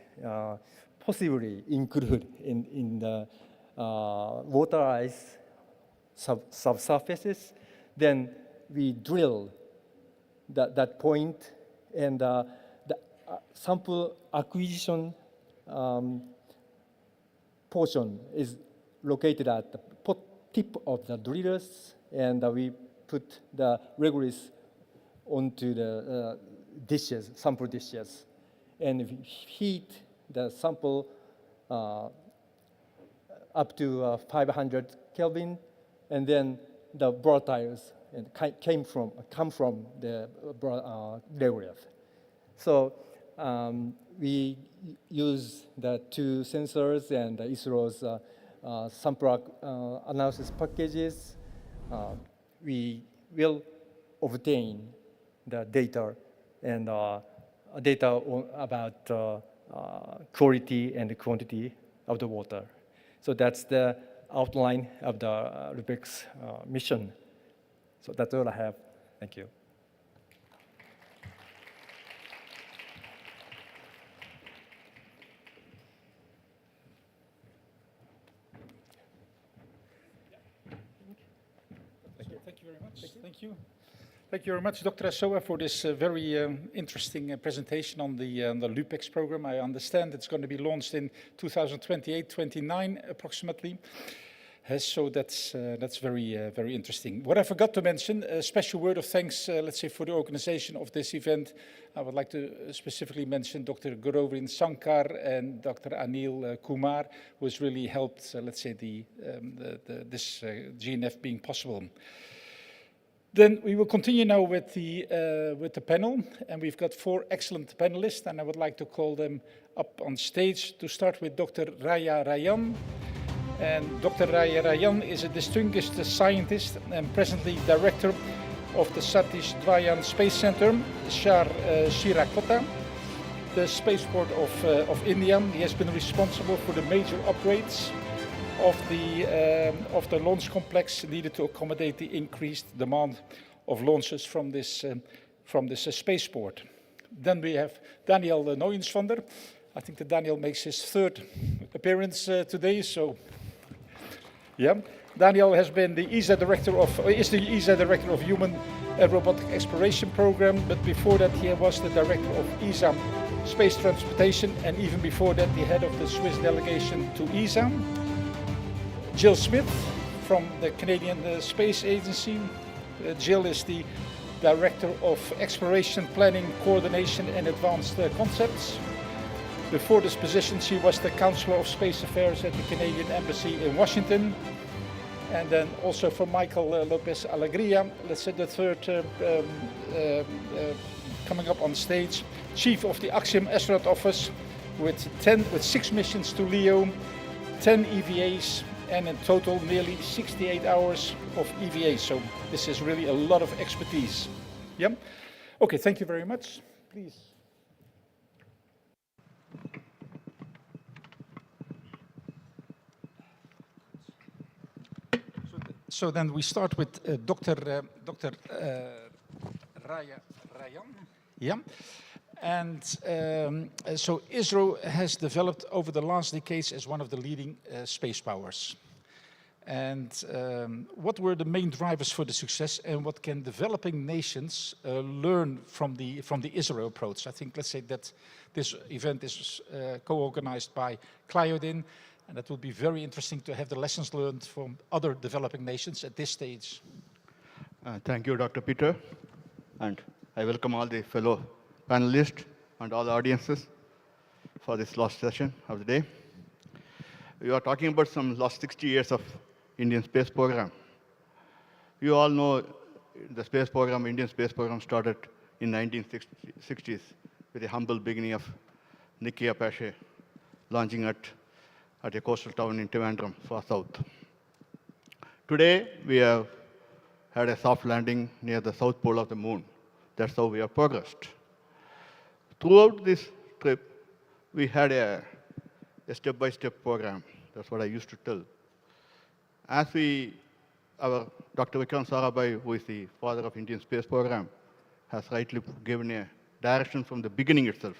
possibly include in the water ice subsurfaces, then we drill that point, and the sample acquisition portion is located at the tip of the drillers, and we put the regolith onto the dishes, sample dishes, and we heat the sample up to 500 Kelvin, and then the volatiles come from the regolith. So we use the two sensors and ISRO's sample analysis packages. We will obtain the data and data about quality and quantity of the water. So that's the outline of the LUPEX mission. So that's all I have. Thank you. Thank you very much. Thank you. Thank you very much, Dr. Asoa, for this very interesting presentation on the LUPEX program. I understand it's going to be launched in 2028-29 approximately. So that's very interesting. What I forgot to mention, a special word of thanks, let's say, for the organization of this event. I would like to specifically mention Dr. Gauravin Sankar and Dr. Anil Kumar, who has really helped, let's say, this GNF being possible. Then we will continue now with the panel, and we've got 4 excellent panelists, and I would like to call them up on stage to start with Dr. Raya Rayan. And Dr. Raya Rayan is a distinguished scientist and presently director of the Satish Dhawan Space Center, Sriharikota, the spaceport of India. He has been responsible for the major upgrades of the launch complex needed to accommodate the increased demand of launches from this spaceport. Then we have Daniel Nooyensvander. I think that Daniel makes his 3rd appearance today. So, yeah, Daniel has been the ESA director of Human and Robotic Exploration Program. But before that, he was the director of ESA Space Transportation, and even before that, the head of the Swiss delegation to ESA. Jill Smith from the Canadian Space Agency. Jill is the Director of Exploration, Planning, Coordination and Advanced Concepts. Before this position, she was the Counselor of Space Affairs at the Canadian Embassy in Washington. And then also for Michael Lopez Alegria, let's say the 3rd coming up on stage, Chief of the Axiom Astronaut Office with 6 missions to LEO, 10 EVAs, and in total nearly 68 hours of EVA. So this is really a lot of expertise. Yeah? Okay, thank you very much. Please. So then we start with Dr. Raya Rayan. Yeah. And so ISRO has developed over the last decades as one of the leading space powers. And what were the main drivers for the success, and what can developing nations learn from the ISRO approach? I think, let's say that this event is co-organized by Cliodin, and that will be very interesting to have the lessons learned from other developing nations at this stage. Thank you, Dr. Peter, and I welcome all the fellow panelists and all the audiences for this last session of the day. We are talking about some last 60 years of Indian space program. You all know the space program, Indian space program started in 1960s with a humble beginning of Nikki Apache launching at a coastal town in Trivandrum, far south. Today, we have had a soft landing near the south pole of the moon. That's how we have progressed. Throughout this trip, we had a step-by-step program. That's what I used to tell. As our Dr. Vikram Sarabhai, who is the father of Indian space program, has rightly given a direction from the beginning itself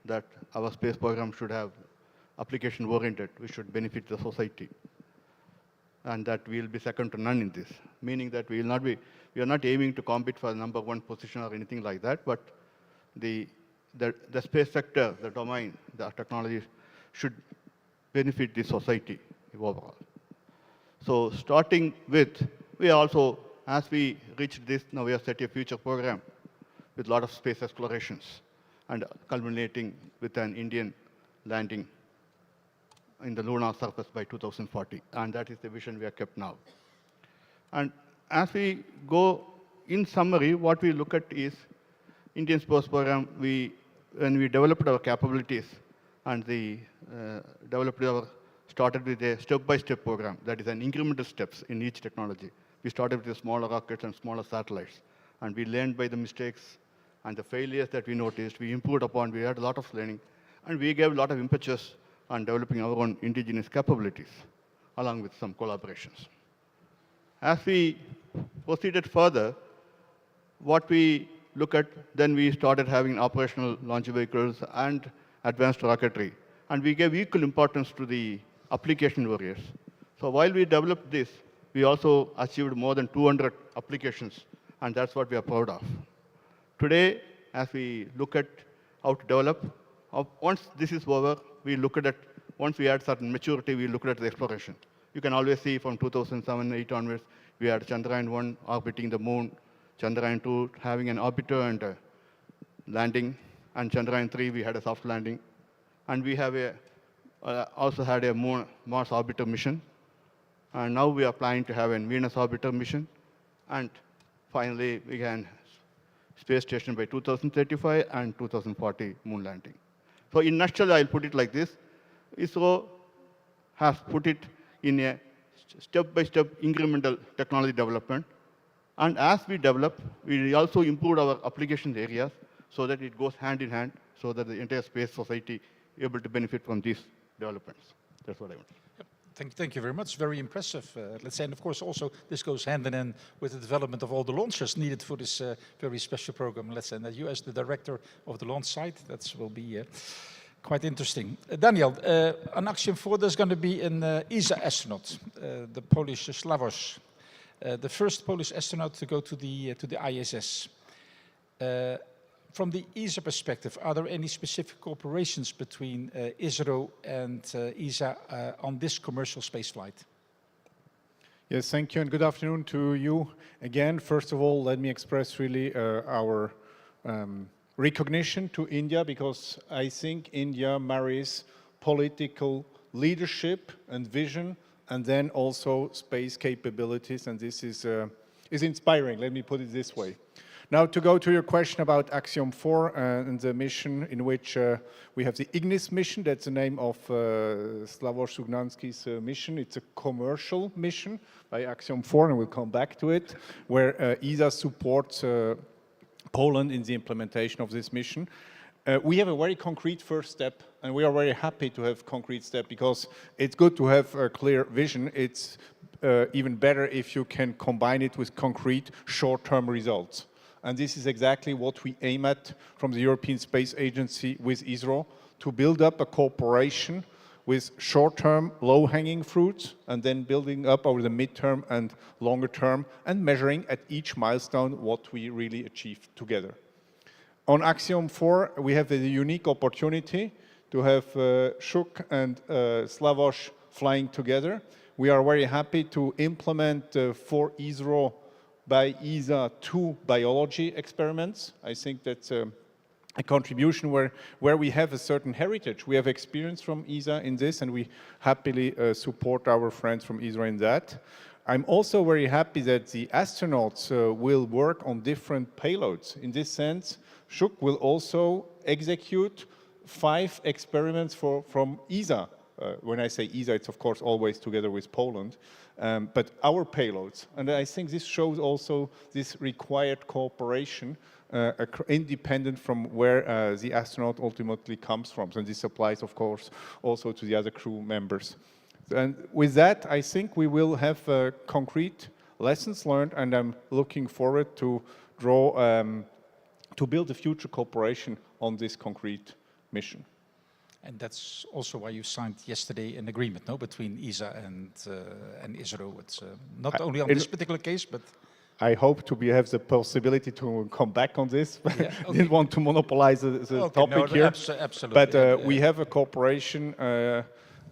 that our space program should have application-oriented. We should benefit the society. and that we will be second to none in this, meaning that we are not aiming to compete for the #1 position or anything like that, but the space sector, the domain, the technology should benefit the society overall. So starting with, we also, as we reach this, now we have set a future program with a lot of space explorations and culminating with an Indian landing in the lunar surface by 2040. And that is the vision we have kept now. And as we go, in summary, what we look at is Indian Space Program, when we developed our capabilities and started with a step-by-step program, that is an incremental steps in each technology. We started with the smaller rockets and smaller satellites, and we learned by the mistakes and the failures that we noticed. We improved upon, we had a lot of learning, and we gave a lot of impetus on developing our own indigenous capabilities, along with some collaborations. As we proceeded further, what we look at, then we started having operational launch vehicles and advanced rocketry. And we gave equal importance to the application areas. So while we developed this, we also achieved more than 200 applications, and that's what we are proud of. Today, as we look at how to develop, once this is over, we look at it, once we had certain maturity, we look at the exploration. You can always see from 2007-8 onwards, we had Chandrayaan-1 orbiting the moon, Chandrayaan-2 having an orbiter and a landing, and Chandrayaan-3 we had a soft landing. And we have also had a Mars orbiter mission. And now we are planning to have a Venus orbiter mission. And finally, we can space station by 2035 and 2040 moon landing. So in a nutshell, I'll put it like this. ISRO has put it in a step-by-step incremental technology development. And as we develop, we also improve our application areas so that it goes hand in hand, so that the entire space society is able to benefit from these developments. That's what I want to say. Thank you very much. Very impressive, let's say. And of course, also this goes hand in hand with the development of all the launchers needed for this very special program. Let's say, and that you as the director of the launch site, that will be quite interesting. Daniel, on Axiom 4, there's going to be an ESA astronaut, the Polish Slavoj, the first Polish astronaut to go to the ISS. From the ESA perspective, are there any specific cooperations between ISRO and ESA on this commercial spaceflight? Yes, thank you, and good afternoon to you again. First of all, let me express really our recognition to India, because I think India marries political leadership and vision, and then also space capabilities, and this is inspiring, let me put it this way. Now, to go to your question about Axiom 4 and the mission in which we have the Ignis mission, that's the name of Slavoj Sugnansky's mission. It's a commercial mission by Axiom 4, and we'll come back to it, where ESA supports Poland in the implementation of this mission. We have a very concrete first step, and we are very happy to have concrete step, because it's good to have a clear vision. It's even better if you can combine it with concrete short-term results. And this is exactly what we aim at from the European Space Agency with ISRO, to build up a cooperation with short-term, low-hanging fruits, and then building up over the midterm and longer term, and measuring at each milestone what we really achieved together. On Axiom 4, we have the unique opportunity to have Shuk and Slavoj flying together. We are very happy to implement for ISRO by ESA 2 biology experiments. I think that's a contribution where we have a certain heritage. We have experience from ESA in this, and we happily support our friends from ISRO in that. I'm also very happy that the astronauts will work on different payloads. In this sense, Shuk will also execute 5 experiments from ESA. When I say ESA, it's of course always together with Poland, but our payloads. And I think this shows also this required cooperation, independent from where the astronaut ultimately comes from. And this applies, of course, also to the other crew members. And with that, I think we will have concrete lessons learned, and I'm looking forward to to build a future cooperation on this concrete mission. And that's also why you signed yesterday an agreement, no, between ESA and ISRO. It's not only on this particular case, but I hope to have the possibility to come back on this. Yeah, okay. Didn't want to monopolize the topic here. Absolutely. But we have a cooperation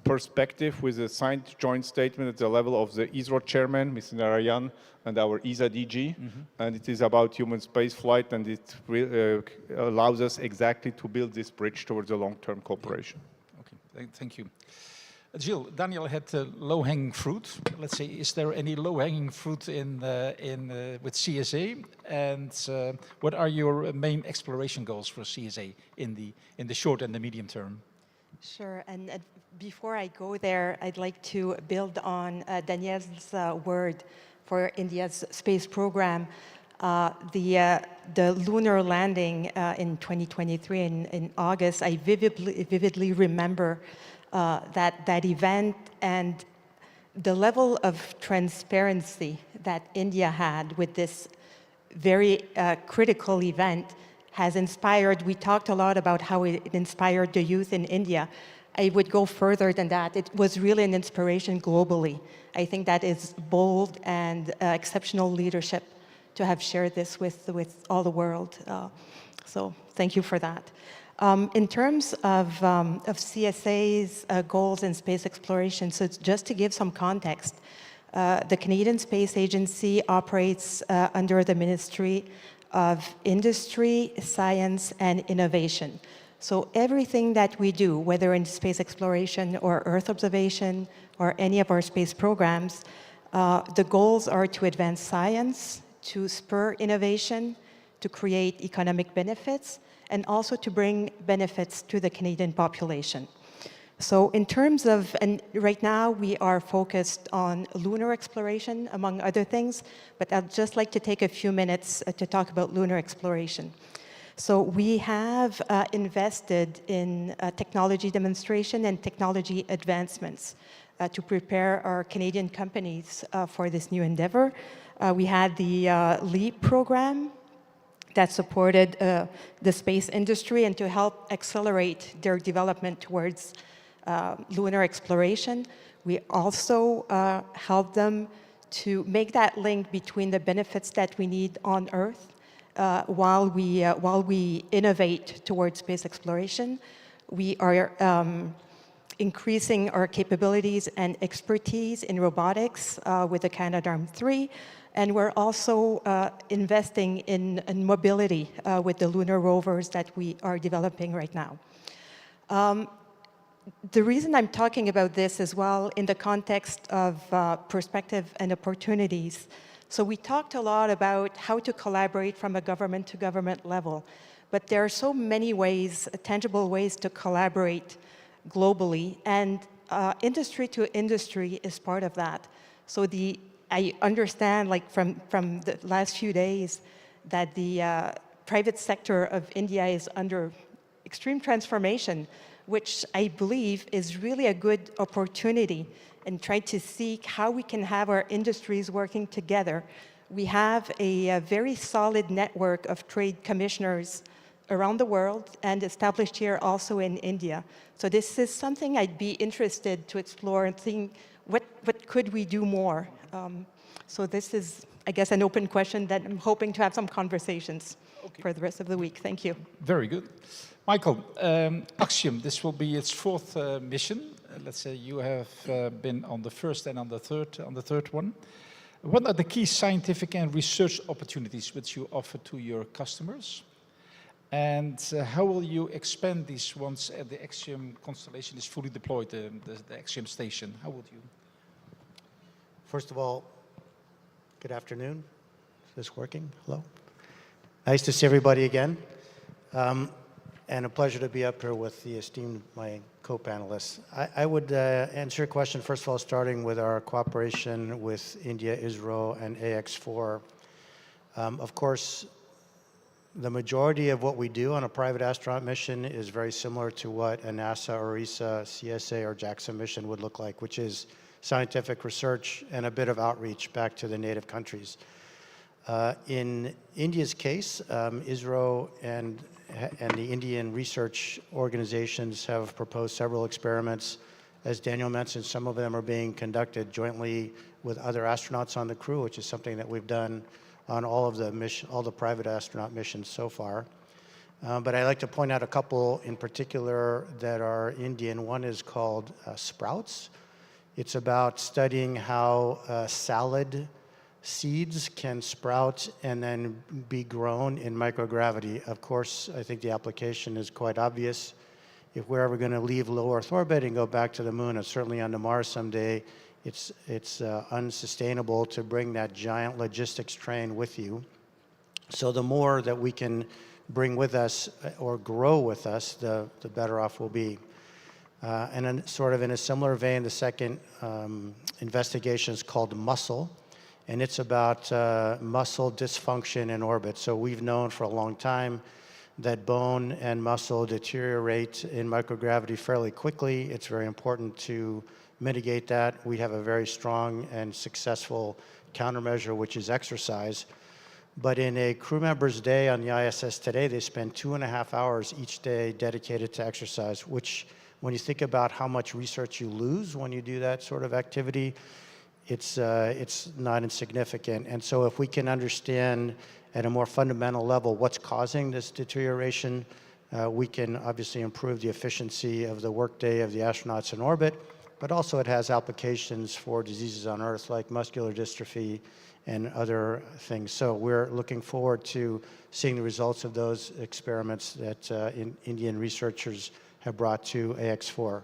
perspective with a signed joint statement at the level of the ISRO chairman, Mr. Narayan, and our ESA DG. And it is about human space flight, and it allows us exactly to build this bridge towards a long-term cooperation. Okay, thank you. Jill, Daniel had low-hanging fruit. Let's say, is there any low-hanging fruit with CSA? And what are your main exploration goals for CSA in the short and the medium term? Sure, and before I go there, I'd like to build on Daniel's word for India's space program. The lunar landing in 2023 in August, I vividly remember that event, and the level of transparency that India had with this very critical event has inspired. We talked a lot about how it inspired the youth in India. I would go further than that. It was really an inspiration globally. I think that is bold and exceptional leadership to have shared this with all the world. So thank you for that. In terms of CSA's goals in space exploration, so it's just to give some context, the Canadian Space Agency operates under the Ministry of Industry, Science, and Innovation. So everything that we do, whether in space exploration or Earth observation or any of our space programs, the goals are to advance science, to spur innovation, to create economic benefits, and also to bring benefits to the Canadian population. So in terms of, and right now we are focused on lunar exploration, among other things, but I'd just like to take a few minutes to talk about lunar exploration. So we have invested in technology demonstration and technology advancements to prepare our Canadian companies for this new endeavor. We had the LEAP program that supported the space industry and to help accelerate their development towards lunar exploration. We also helped them to make that link between the benefits that we need on Earth while we innovate towards space exploration. We are increasing our capabilities and expertise in robotics with the Canadarm3, and we're also investing in mobility with the lunar rovers that we are developing right now. The reason I'm talking about this as well in the context of perspective and opportunities. So we talked a lot about how to collaborate from a government to government level, but there are so many ways, tangible ways to collaborate globally, and industry to industry is part of that. So I understand, like from the last few days, that the private sector of India is under extreme transformation, which I believe is really a good opportunity in trying to seek how we can have our industries working together. We have a very solid network of trade commissioners around the world and established here also in India. So this is something I'd be interested to explore and think, what could we do more? So this is, I guess, an open question that I'm hoping to have some conversations for the rest of the week. Thank you. Very good. Michael, Axiom, this will be its fourth mission. Let's say you have been on the first and on the third one. What are the key scientific and research opportunities which you offer to your customers? And how will you expand these once the Axiom constellation is fully deployed, the Axiom station? How would you? First of all, good afternoon. Is this working? Hello? Nice to see everybody again. And a pleasure to be up here with the esteemed, my co-panelists. I would answer your question, first of all, starting with our cooperation with India, ISRO, and AX4. Of course, the majority of what we do on a private astronaut mission is very similar to what a NASA or ESA, CSA, or JAXA mission would look like, which is scientific research and a bit of outreach back to the native countries. In India's case, ISRO and and the Indian research organizations have proposed several experiments. As Daniel mentioned, some of them are being conducted jointly with other astronauts on the crew, which is something that we've done on all the private astronaut missions so far. But I'd like to point out a couple in particular that are Indian. One is called Sprouts. It's about studying how salad seeds can sprout and then be grown in microgravity. Of course, I think the application is quite obvious. If we're ever going to leave low Earth orbit and go back to the moon, and certainly onto Mars someday, it's unsustainable to bring that giant logistics train with you. So the more that we can bring with us or grow with us, the better off we'll be. And then sort of in a similar vein, the second investigation is called Muscle, and it's about muscle dysfunction in orbit. So we've known for a long time that bone and muscle deteriorate in microgravity fairly quickly. It's very important to mitigate that. We have a very strong and successful countermeasure, which is exercise. But in a crew member's day on the ISS today, they spend 2.5 hours each day dedicated to exercise, which when you think about how much research you lose when you do that sort of activity, it's not insignificant. And so if we can understand at a more fundamental level what's causing this deterioration, we can obviously improve the efficiency of the workday of the astronauts in orbit, but also it has applications for diseases on Earth like muscular dystrophy and other things. So we're looking forward to seeing the results of those experiments that Indian researchers have brought to AX4.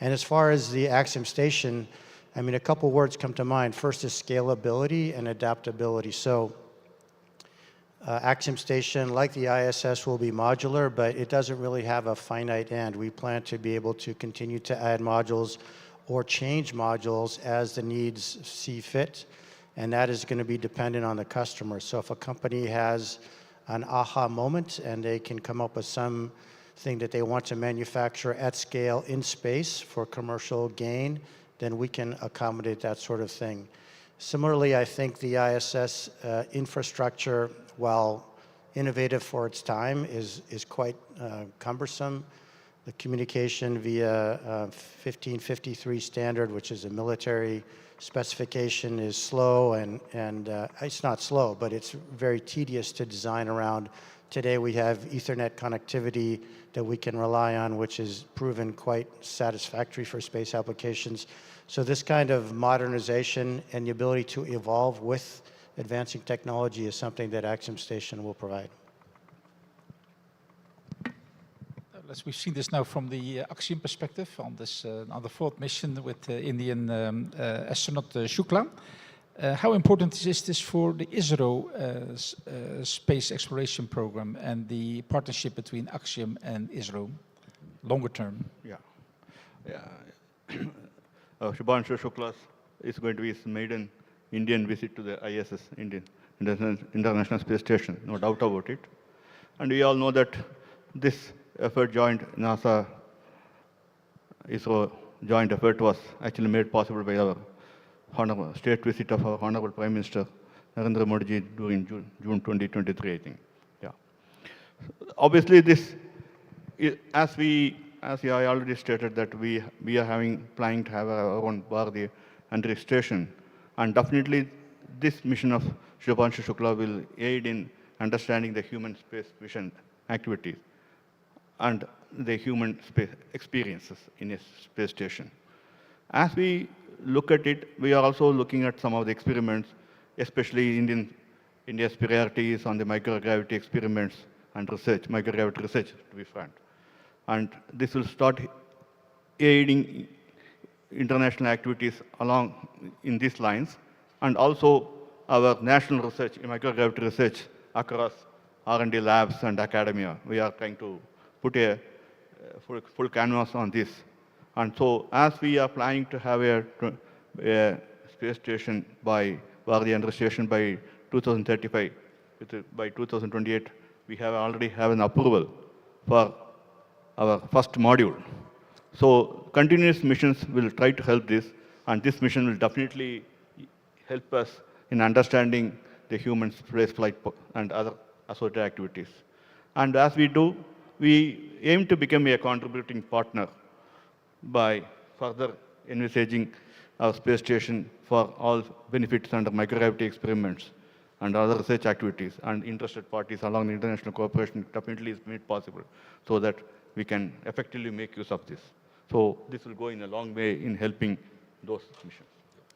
And as far as the Axiom station, I mean, a couple words come to mind. First is scalability and adaptability. So Axiom station, like the ISS, will be modular, but it doesn't really have a finite end. We plan to be able to continue to add modules or change modules as the needs see fit, and that is going to be dependent on the customer. So if a company has an aha moment and they can come up with something that they want to manufacture at scale in space for commercial gain, then we can accommodate that sort of thing. Similarly, I think the ISS infrastructure, while innovative for its time, is quite cumbersome. The communication via 1553 standard, which is a military specification, is slow, and it's not slow, but it's very tedious to design around. Today we have Ethernet connectivity that we can rely on, which is proven quite satisfactory for space applications. So this kind of modernization and the ability to evolve with advancing technology is something that Axiom Station will provide. We've seen this now from the Axiom perspective on this on the fourth mission with the Indian astronaut Shukla. How important is this for the ISRO space exploration program and the partnership between Axiom and ISRO, longer term? Shubhanshu Shukla is going to be his maiden Indian visit to the ISS, International Space Station, no doubt about it. And we all know that this effort, joint NASA ISRO joint effort, was actually made possible by our honorable state visit of our Honorable Prime Minister Narendra Modi ji during June 2023, I think. Yeah. Obviously, this, as I already stated, that we are planning to have our own Bharati Andheri station, and definitely this mission of Shubhanshu Shukla will aid in understanding the human space mission activities and the human space experiences in a space station. As we look at it, we are also looking at some of the experiments, especially India's priorities on the microgravity experiments and research, microgravity research, to be frank. And this will start aiding international activities along in these lines, and also our national research, microgravity research across R&D labs and academia. We are trying to put a full canvas on this. And so as we are planning to have a space station by Bharati Andheri station by 2035, by 2028, we already have an approval for our first module. So continuous missions will try to help this, and this mission will definitely help us in understanding the human space flight and other associated activities. And as we do, we aim to become a contributing partner by further envisaging our space station for all benefits under microgravity experiments and other research activities, and interested parties along the international cooperation definitely is made possible so that we can effectively make use of this. So this will go in a long way in helping those missions.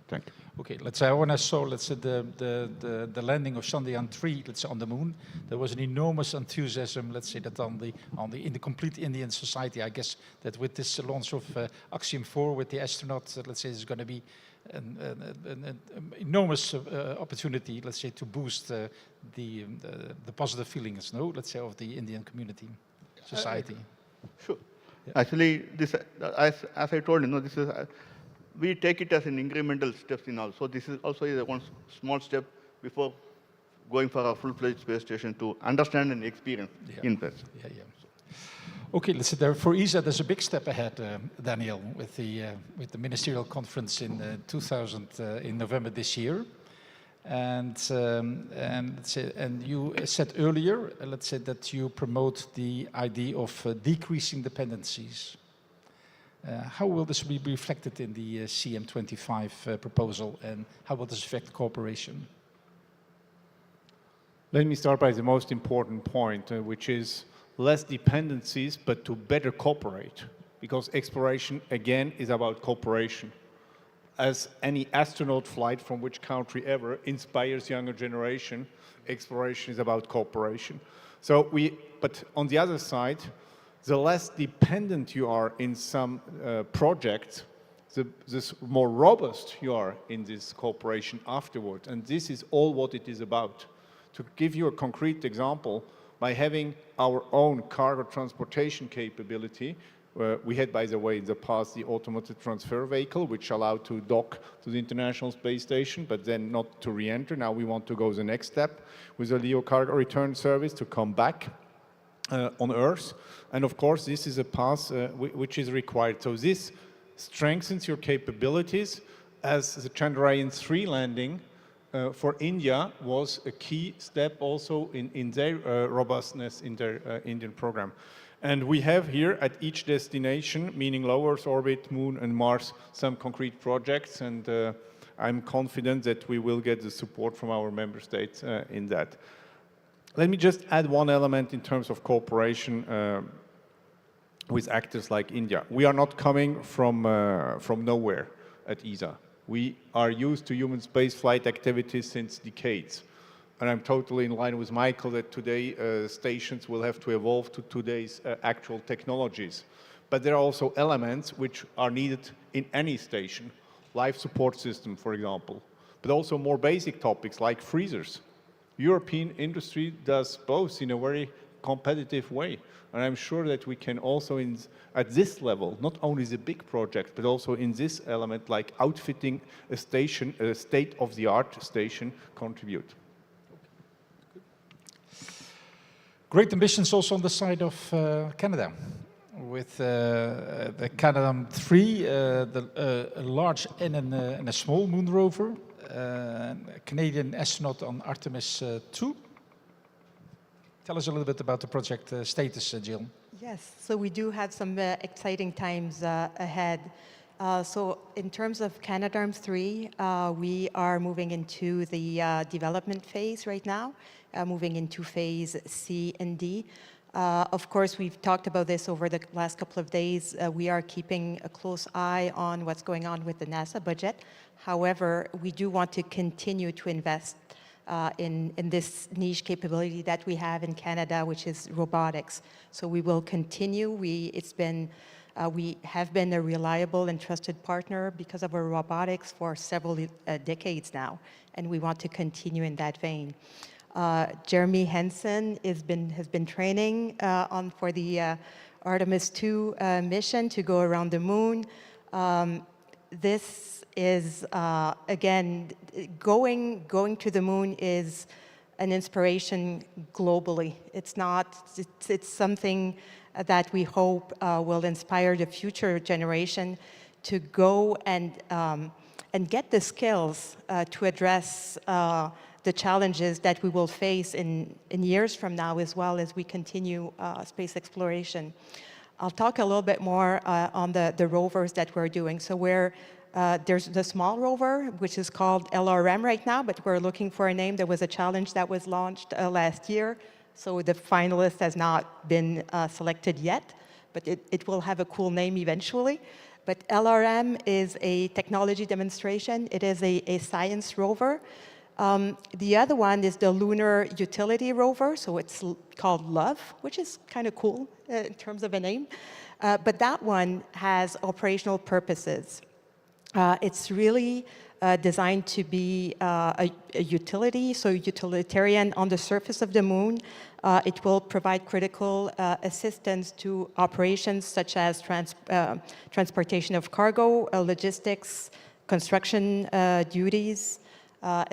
Thank you. Okay, let's say when I saw, let's say the landing of Chandrayaan 3, let's say on the moon, there was an enormous enthusiasm, let's say that in the complete Indian society. I guess that with this launch of Axiom 4 with the astronauts, let's say it's going to be an enormous opportunity, let's say, to boost the positive feelings, no, let's say, of the Indian community, society. Sure. Yeah. Actually, this, as I told you, this is. We take it as an incremental steps in all. So this is also one small step before going for a full-fledged space station to understand and experience in place. Yeah, yeah. Okay, let's say for ESA, there's a big step ahead, Daniel, with the ministerial conference in in November this year, and you said earlier, let's say that you promote the idea of decreasing dependencies. How will this be reflected in the CM25 proposal, and how will this affect cooperation? Let me start by the most important point, which is less dependencies, but to better cooperate. Because exploration, again, is about cooperation. As any astronaut flight from which country ever inspires younger generation, exploration is about cooperation. So but on the other side, the less dependent you are in some projects, the more robust you are in this cooperation afterward. And this is all what it is about. To give you a concrete example, by having our own cargo transportation capability, we had, by the way, in the past, the automated transfer vehicle, which allowed to dock to the International Space Station, but then not to re-enter. Now we want to go the next step with the LEO cargo return service to come back on Earth. And of course, this is a path which is required. So this strengthens your capabilities, as the Chandrayaan 3 landing for India was a key step also in their robustness in their Indian program. And we have here at each destination, meaning low Earth orbit, Moon and Mars, some concrete projects, and I'm confident that we will get the support from our member states in that. Let me just add one element in terms of cooperation with actors like India. We are not coming from nowhere at ESA. We are used to human spaceflight activities since decades. And I'm totally in line with Michael that today stations will have to evolve to today's actual technologies. But there are also elements which are needed in any station, life support system, for example, but also more basic topics like freezers. European industry does both in a very competitive way. And I'm sure that we can also, at this level, not only the big project, but also in this element, like outfitting a station, a state-of-the-art station, contribute. Great ambitions also on the side of Canada. With the Canadarm3, a large and a small moon rover, a Canadian astronaut on Artemis 2. Tell us a little bit about the project status, Jill. Yes, so we do have some exciting times ahead. So in terms of Canadarm3, we are moving into the development phase right now, moving into phase C and D. Of course, we've talked about this over the last couple of days. We are keeping a close eye on what's going on with the NASA budget. However, we do want to continue to invest in this niche capability that we have in Canada, which is robotics. So we will continue. We have been a reliable and trusted partner because of our robotics for several decades now, and we want to continue in that vein. Jeremy Henson has been training for the Artemis 2 mission to go around the moon. This is, again, going to the moon is an inspiration globally. It's something that we hope will inspire the future generation to go and get the skills to address the challenges that we will face in years from now as well as we continue space exploration. I'll talk a little bit more on the rovers that we're doing. So there's the small rover, which is called LRM right now, but we're looking for a name. There was a challenge that was launched last year, so the finalist has not been selected yet, but it will have a cool name eventually. But LRM is a technology demonstration. It is a science rover. The other one is the Lunar Utility Rover, so it's called LOVE, which is kind of cool in terms of a name. But that one has operational purposes. It's really designed to be a utility, so utilitarian on the surface of the moon. It will provide critical assistance to operations such as transportation of cargo, logistics, construction duties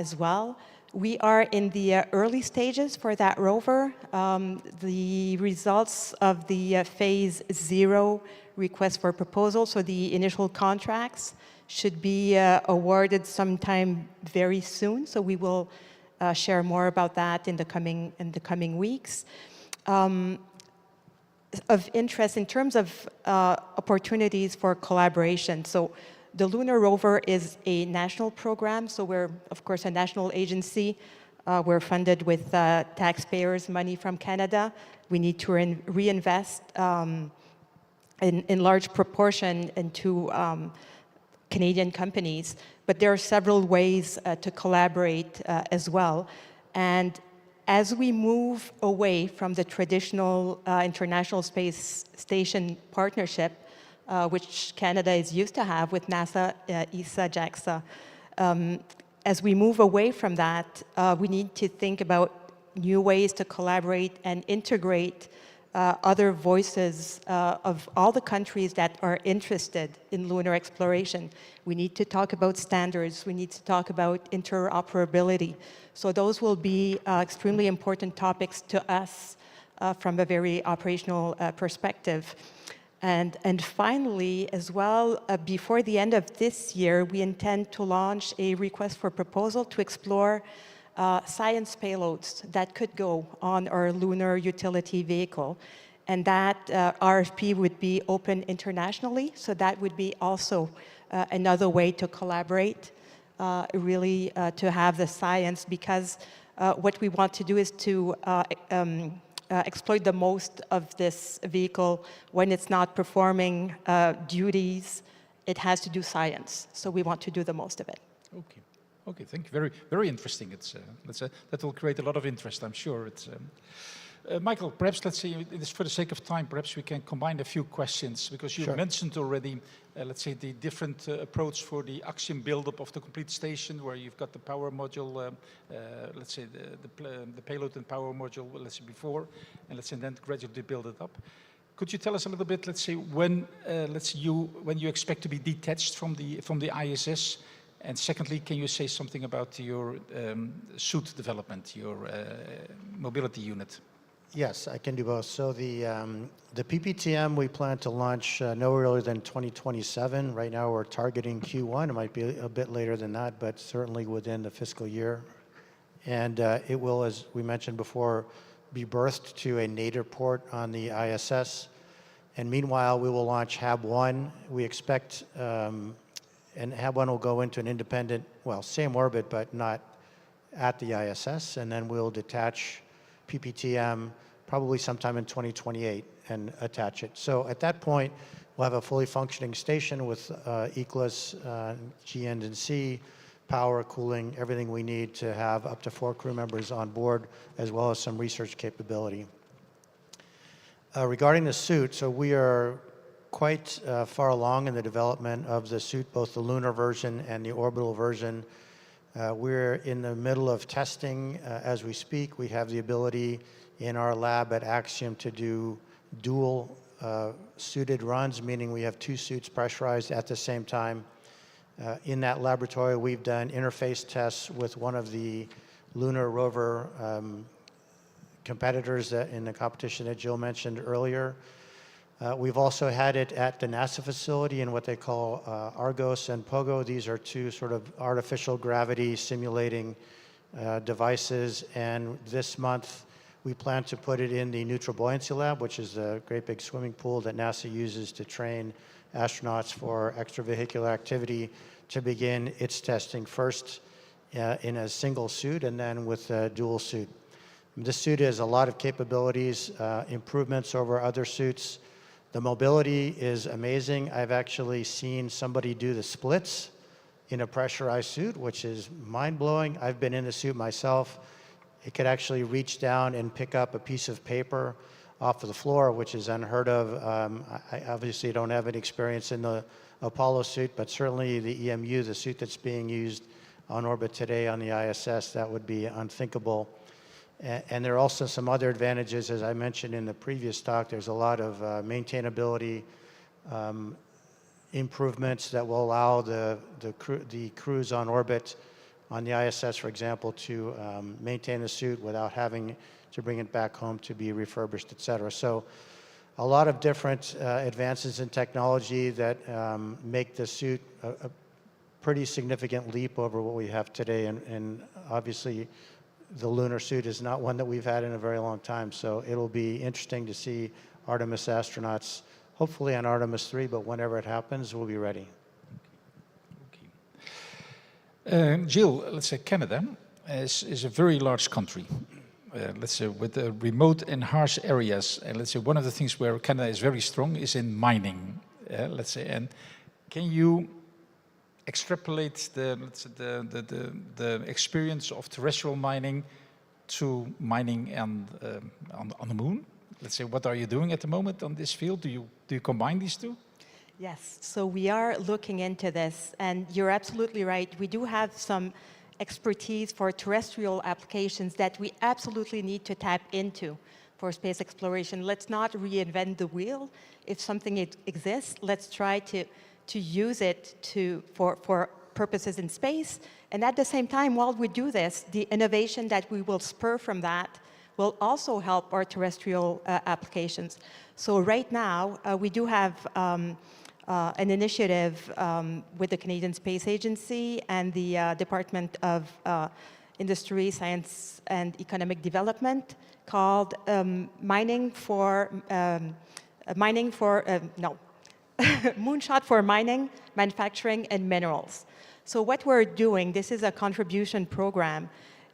as well. We are in the early stages for that rover. The results of the phase 0 request for proposal, so the initial contracts, should be awarded sometime very soon. So we will share more about that in the coming weeks. Of interest in terms of opportunities for collaboration. So the Lunar Rover is a national program, so we're, of course, a national agency. We're funded with taxpayers' money from Canada. We need to reinvest in large proportion into Canadian companies, but there are several ways to collaborate as well. And as we move away from the traditional International Space Station partnership, which Canada is used to have with NASA, ESA, JAXA, as we move away from that, we need to think about new ways to collaborate and integrate other voices of all the countries that are interested in lunar exploration. We need to talk about standards. We need to talk about interoperability. So those will be extremely important topics to us from a very operational perspective. And finally, as well, before the end of this year, we intend to launch a request for proposal to explore science payloads that could go on our lunar utility vehicle. And that RFP would be open internationally, so that would be also another way to collaborate, really to have the science, because what we want to do is to exploit the most of this vehicle. When it's not performing duties, it has to do science, so we want to do the most of it. Okay. Okay, thank you. Very, very interesting. That will create a lot of interest, I'm sure. Michael, perhaps let's say, for the sake of time, perhaps we can combine a few questions, because you mentioned already, let's say, the different approach for the axiom buildup of the complete station, where you've got the power module, let's say the payload and power module, let's say before, and let's say then gradually build it up. Could you tell us a little bit, let's say, when you expect to be detached from the ISS? And secondly, can you say something about your suit development, your mobility unit? Yes, I can do both. So the PPTM we plan to launch no earlier than 2027. Right now we're targeting Q1. It might be a bit later than that, but certainly within the fiscal year. And it will, as we mentioned before, be berthed to a nadir port on the ISS. And meanwhile, we will launch HAB-1. We expect and HAB-1 will go into an independent, well, same orbit, but not at the ISS. And then we'll detach PPTM probably sometime in 2028 and attach it. So at that point, we'll have a fully functioning station with ECLS, GN&C, power, cooling, everything we need to have up to 4 crew members on board, as well as some research capability. Regarding the suit, so we are quite far along in the development of the suit, both the lunar version and the orbital version. We're in the middle of testing as we speak. We have the ability in our lab at Axiom to do dual suited runs, meaning we have 2 suits pressurized at the same time. In that laboratory, we've done interface tests with one of the lunar rover competitors in the competition that Jill mentioned earlier. We've also had it at the NASA facility in what they call Argos and Pogo. These are 2 sort of artificial gravity simulating devices, and this month we plan to put it in the Neutral Buoyancy Lab, which is a great big swimming pool that NASA uses to train astronauts for extravehicular activity, to begin its testing first in a single suit and then with a dual suit. This suit has a lot of capabilities, improvements over other suits. The mobility is amazing. I've actually seen somebody do the splits in a pressurized suit, which is mind-blowing. I've been in the suit myself. It could actually reach down and pick up a piece of paper off of the floor, which is unheard of. I obviously don't have any experience in the Apollo suit, but certainly the EMU, the suit that's being used on orbit today on the ISS, that would be unthinkable. And there are also some other advantages, as I mentioned in the previous talk. There's a lot of maintainability improvements that will allow the crews on orbit on the ISS, for example, to maintain the suit without having to bring it back home to be refurbished, et cetera. So a lot of different advances in technology that make the suit a pretty significant leap over what we have today. And obviously, the lunar suit is not one that we've had in a very long time. So it'll be interesting to see Artemis astronauts, hopefully on Artemis 3, but whenever it happens, we'll be ready. Jill, let's say Canada is a very large country. Let's say with remote and harsh areas. And let's say one of the things where Canada is very strong is in mining. Let's say, and can you extrapolate the experience of terrestrial mining to mining and on the moon? Let's say, what are you doing at the moment on this field? Do you combine these two? Yes, so we are looking into this, and you're absolutely right. We do have some expertise for terrestrial applications that we absolutely need to tap into for space exploration. Let's not reinvent the wheel. If something exists, let's try to use it for purposes in space. And at the same time, while we do this, the innovation that we will spur from that will also help our terrestrial applications. So right now, we do have an initiative with the Canadian Space Agency and the Department of Industry, Science and Economic Development called Moonshot for Mining, Manufacturing and Minerals. So what we're doing, this is a contribution program,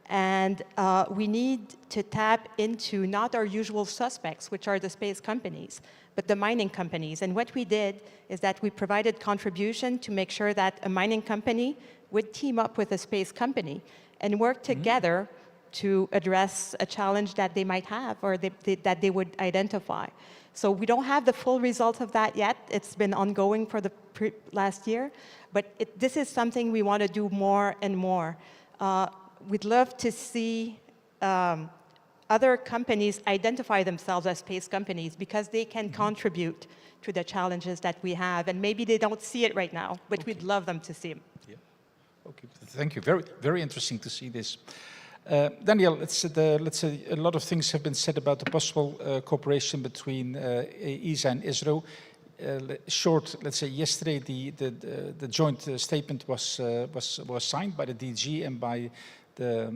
and we need to tap into not our usual suspects, which are the space companies, but the mining companies. And what we did is that we provided contribution to make sure that a mining company would team up with a space company and work together to address a challenge that they might have or that they would identify. So we don't have the full results of that yet. It's been ongoing for the last year, but this is something we want to do more and more. We'd love to see other companies identify themselves as space companies because they can contribute to the challenges that we have, and maybe they don't see it right now, but we'd love them to see them. Yeah. Okay, thank you. Very, very interesting to see this. Daniel, let's say a lot of things have been said about the possible cooperation between ESA and ISRO. Let's say yesterday the joint statement was signed by the DG and by the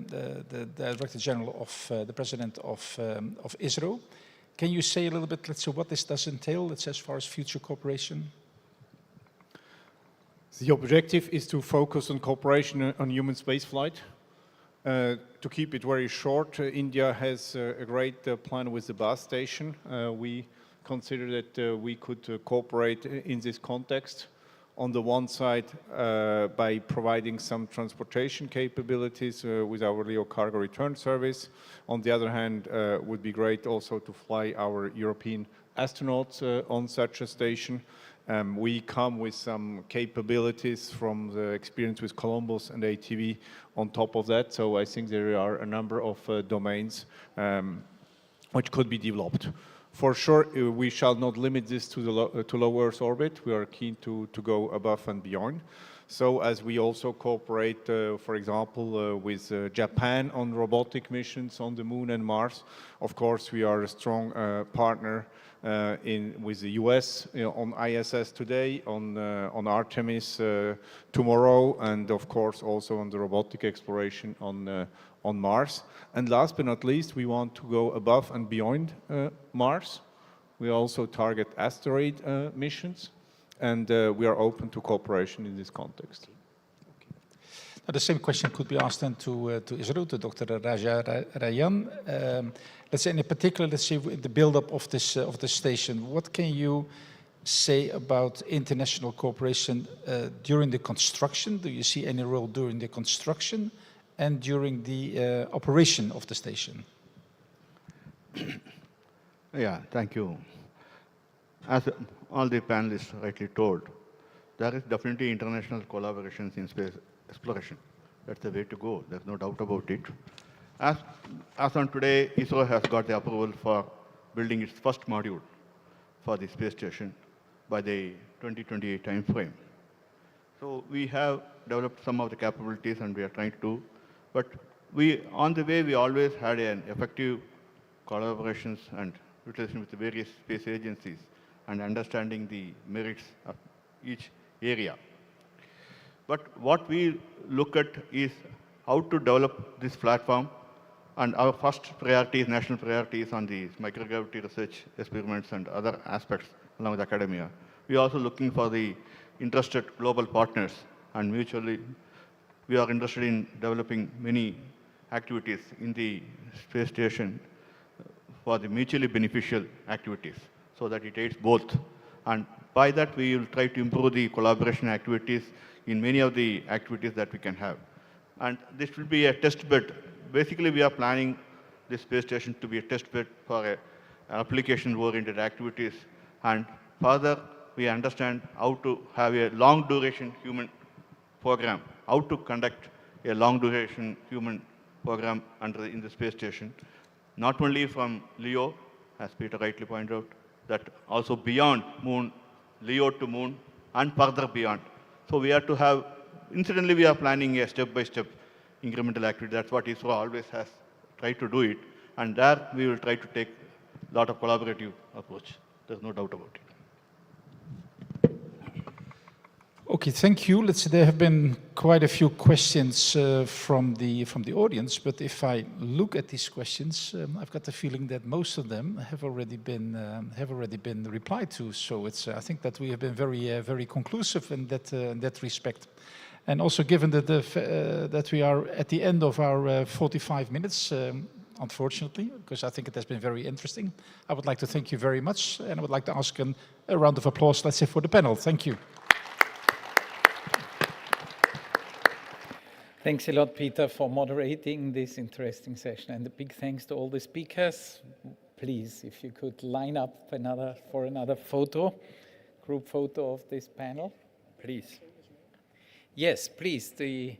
Director General of the President of ISRO. Can you say a little bit, let's say, what this does entail, let's say, as far as future cooperation? The objective is to focus on cooperation on human spaceflight. To keep it very short, India has a great plan with the base station. We consider that we could cooperate in this context. On the one side, by providing some transportation capabilities with our LEO cargo return service. On the other hand, would be great also to fly our European astronauts on such a station. We come with some capabilities from the experience with Columbus and ATV on top of that. So I think there are a number of domains which could be developed. For sure, we shall not limit this to low Earth orbit. We are keen to go above and beyond. So as we also cooperate, for example, with Japan on robotic missions on the Moon and Mars, of course, we are a strong partner with the US on ISS today, on Artemis tomorrow, and of course also on the robotic exploration on on Mars. And last but not least, we want to go above and beyond Mars. We also target asteroid missions, and we are open to cooperation in this context. Now, the same question could be asked then to ISRO, to Dr. Raja Rayan. Let's say in particular, let's say the build-up of this station. What can you say about international cooperation during the construction? Do you see any role during the construction and during the operation of the station? Yeah, thank you. As all the panelists rightly told, there is definitely international collaborations in space exploration. That's the way to go. There's no doubt about it. As on today, ISRO has got the approval for building its first module for the space station by the 2028 time frame. So we have developed some of the capabilities and we are trying to do, but on the way, we always had an effective collaborations and utilization with the various space agencies and understanding the merits of each area. But what we look at is how to develop this platform, and our first priority is national priorities on the microgravity research experiments and other aspects along with academia. We are also looking for the interested global partners, and mutually we are interested in developing many activities in the space station for the mutually beneficial activities so that it aids both. And by that, we will try to improve the collaboration activities in many of the activities that we can have. And this will be a test bed. Basically, we are planning this space station to be a test bed for application-oriented activities. And further, we understand how to have a long-duration human program, how to conduct a long-duration human program in the space station, not only from LEO, as Peter rightly pointed out, that also beyond Moon, LEO to Moon, and further beyond. So we have to have, incidentally, we are planning a step-by-step incremental activity. That's what ISRO always has tried to do it. And there we will try to take a lot of collaborative approach. There's no doubt about it. Okay, thank you. There have been quite a few questions from the audience, but if I look at these questions, I've got the feeling that most of them have already been replied to. So I think that we have been very conclusive in that respect. And also given that that we are at the end of our 45 minutes, unfortunately, because I think it has been very interesting, I would like to thank you very much, and I would like to ask a round of applause, let's say, for the panel. Thank you. Thanks a lot, Peter, for moderating this interesting session. And a big thanks to all the speakers. Please, if you could line up for another group photo of this panel, please. Yes, please. The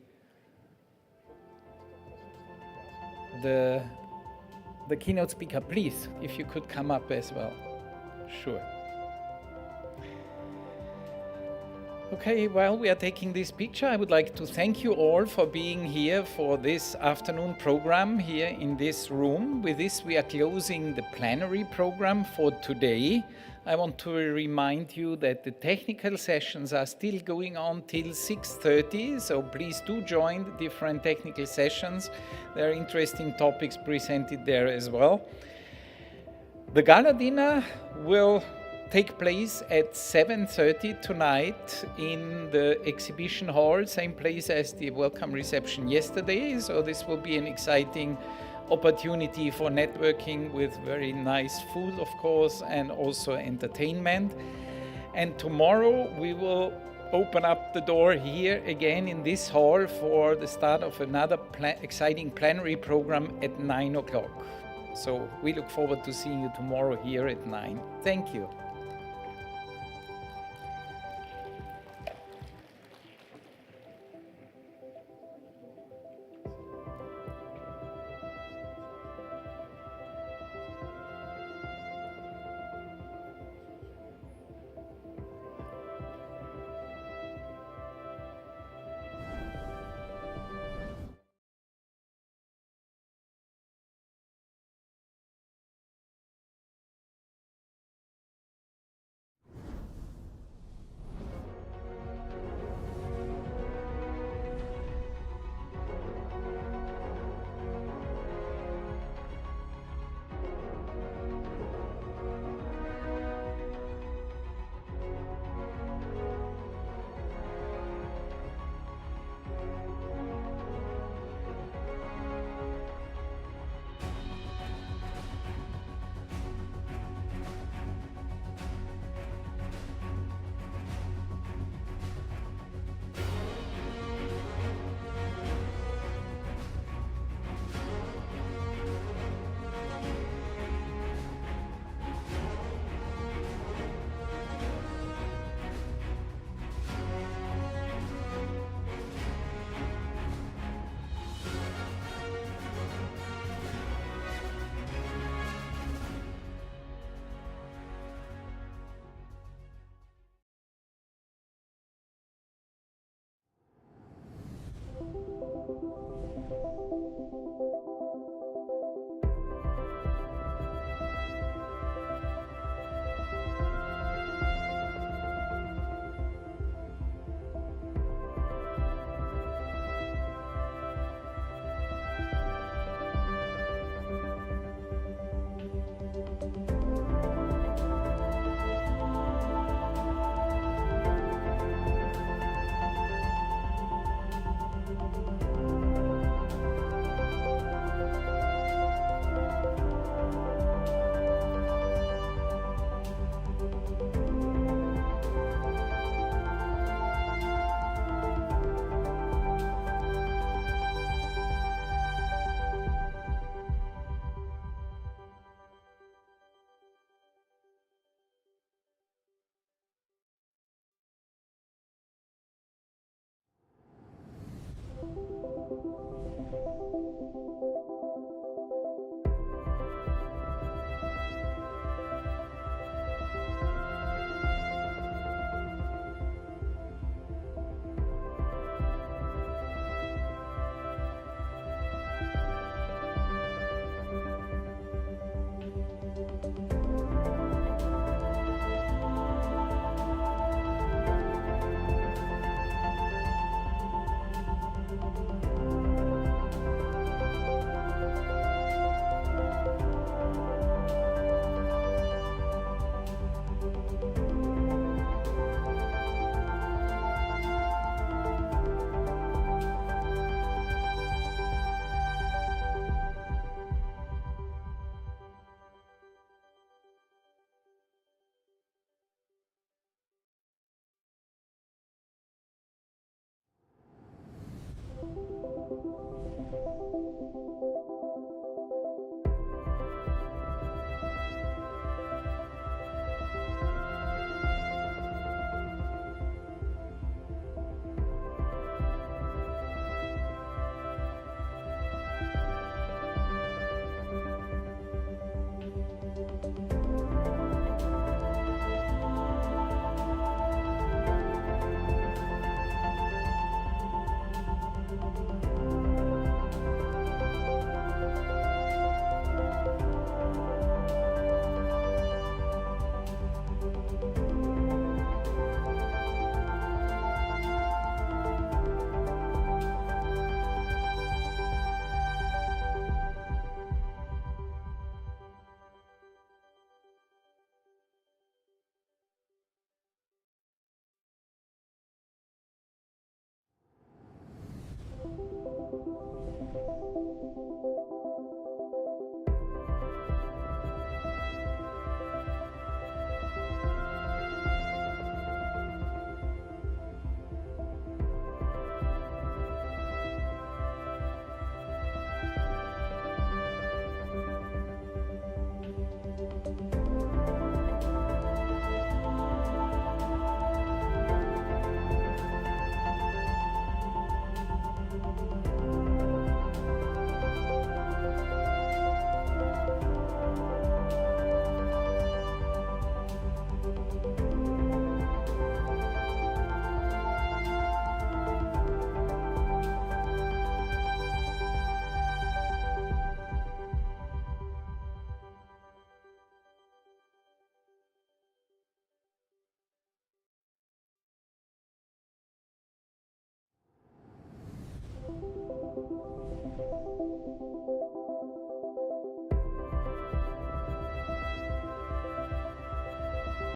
keynote speaker, please, if you could come up as well. Sure. Okay, while we are taking this picture, I would like to thank you all for being here for this afternoon program here in this room. With this, we are closing the plenary program for today. I want to remind you that the technical sessions are still going on till 6:30, so please do join the different technical sessions. There are interesting topics presented there as well. The gala dinner will take place at 7:30 tonight in the exhibition hall, same place as the welcome reception yesterday. So this will be an exciting opportunity for networking with very nice food, of course, and also entertainment. And tomorrow we will open up the door here again in this hall for the start of another exciting plenary program at 9 o'clock. So we look forward to seeing you tomorrow here at 9. Thank you.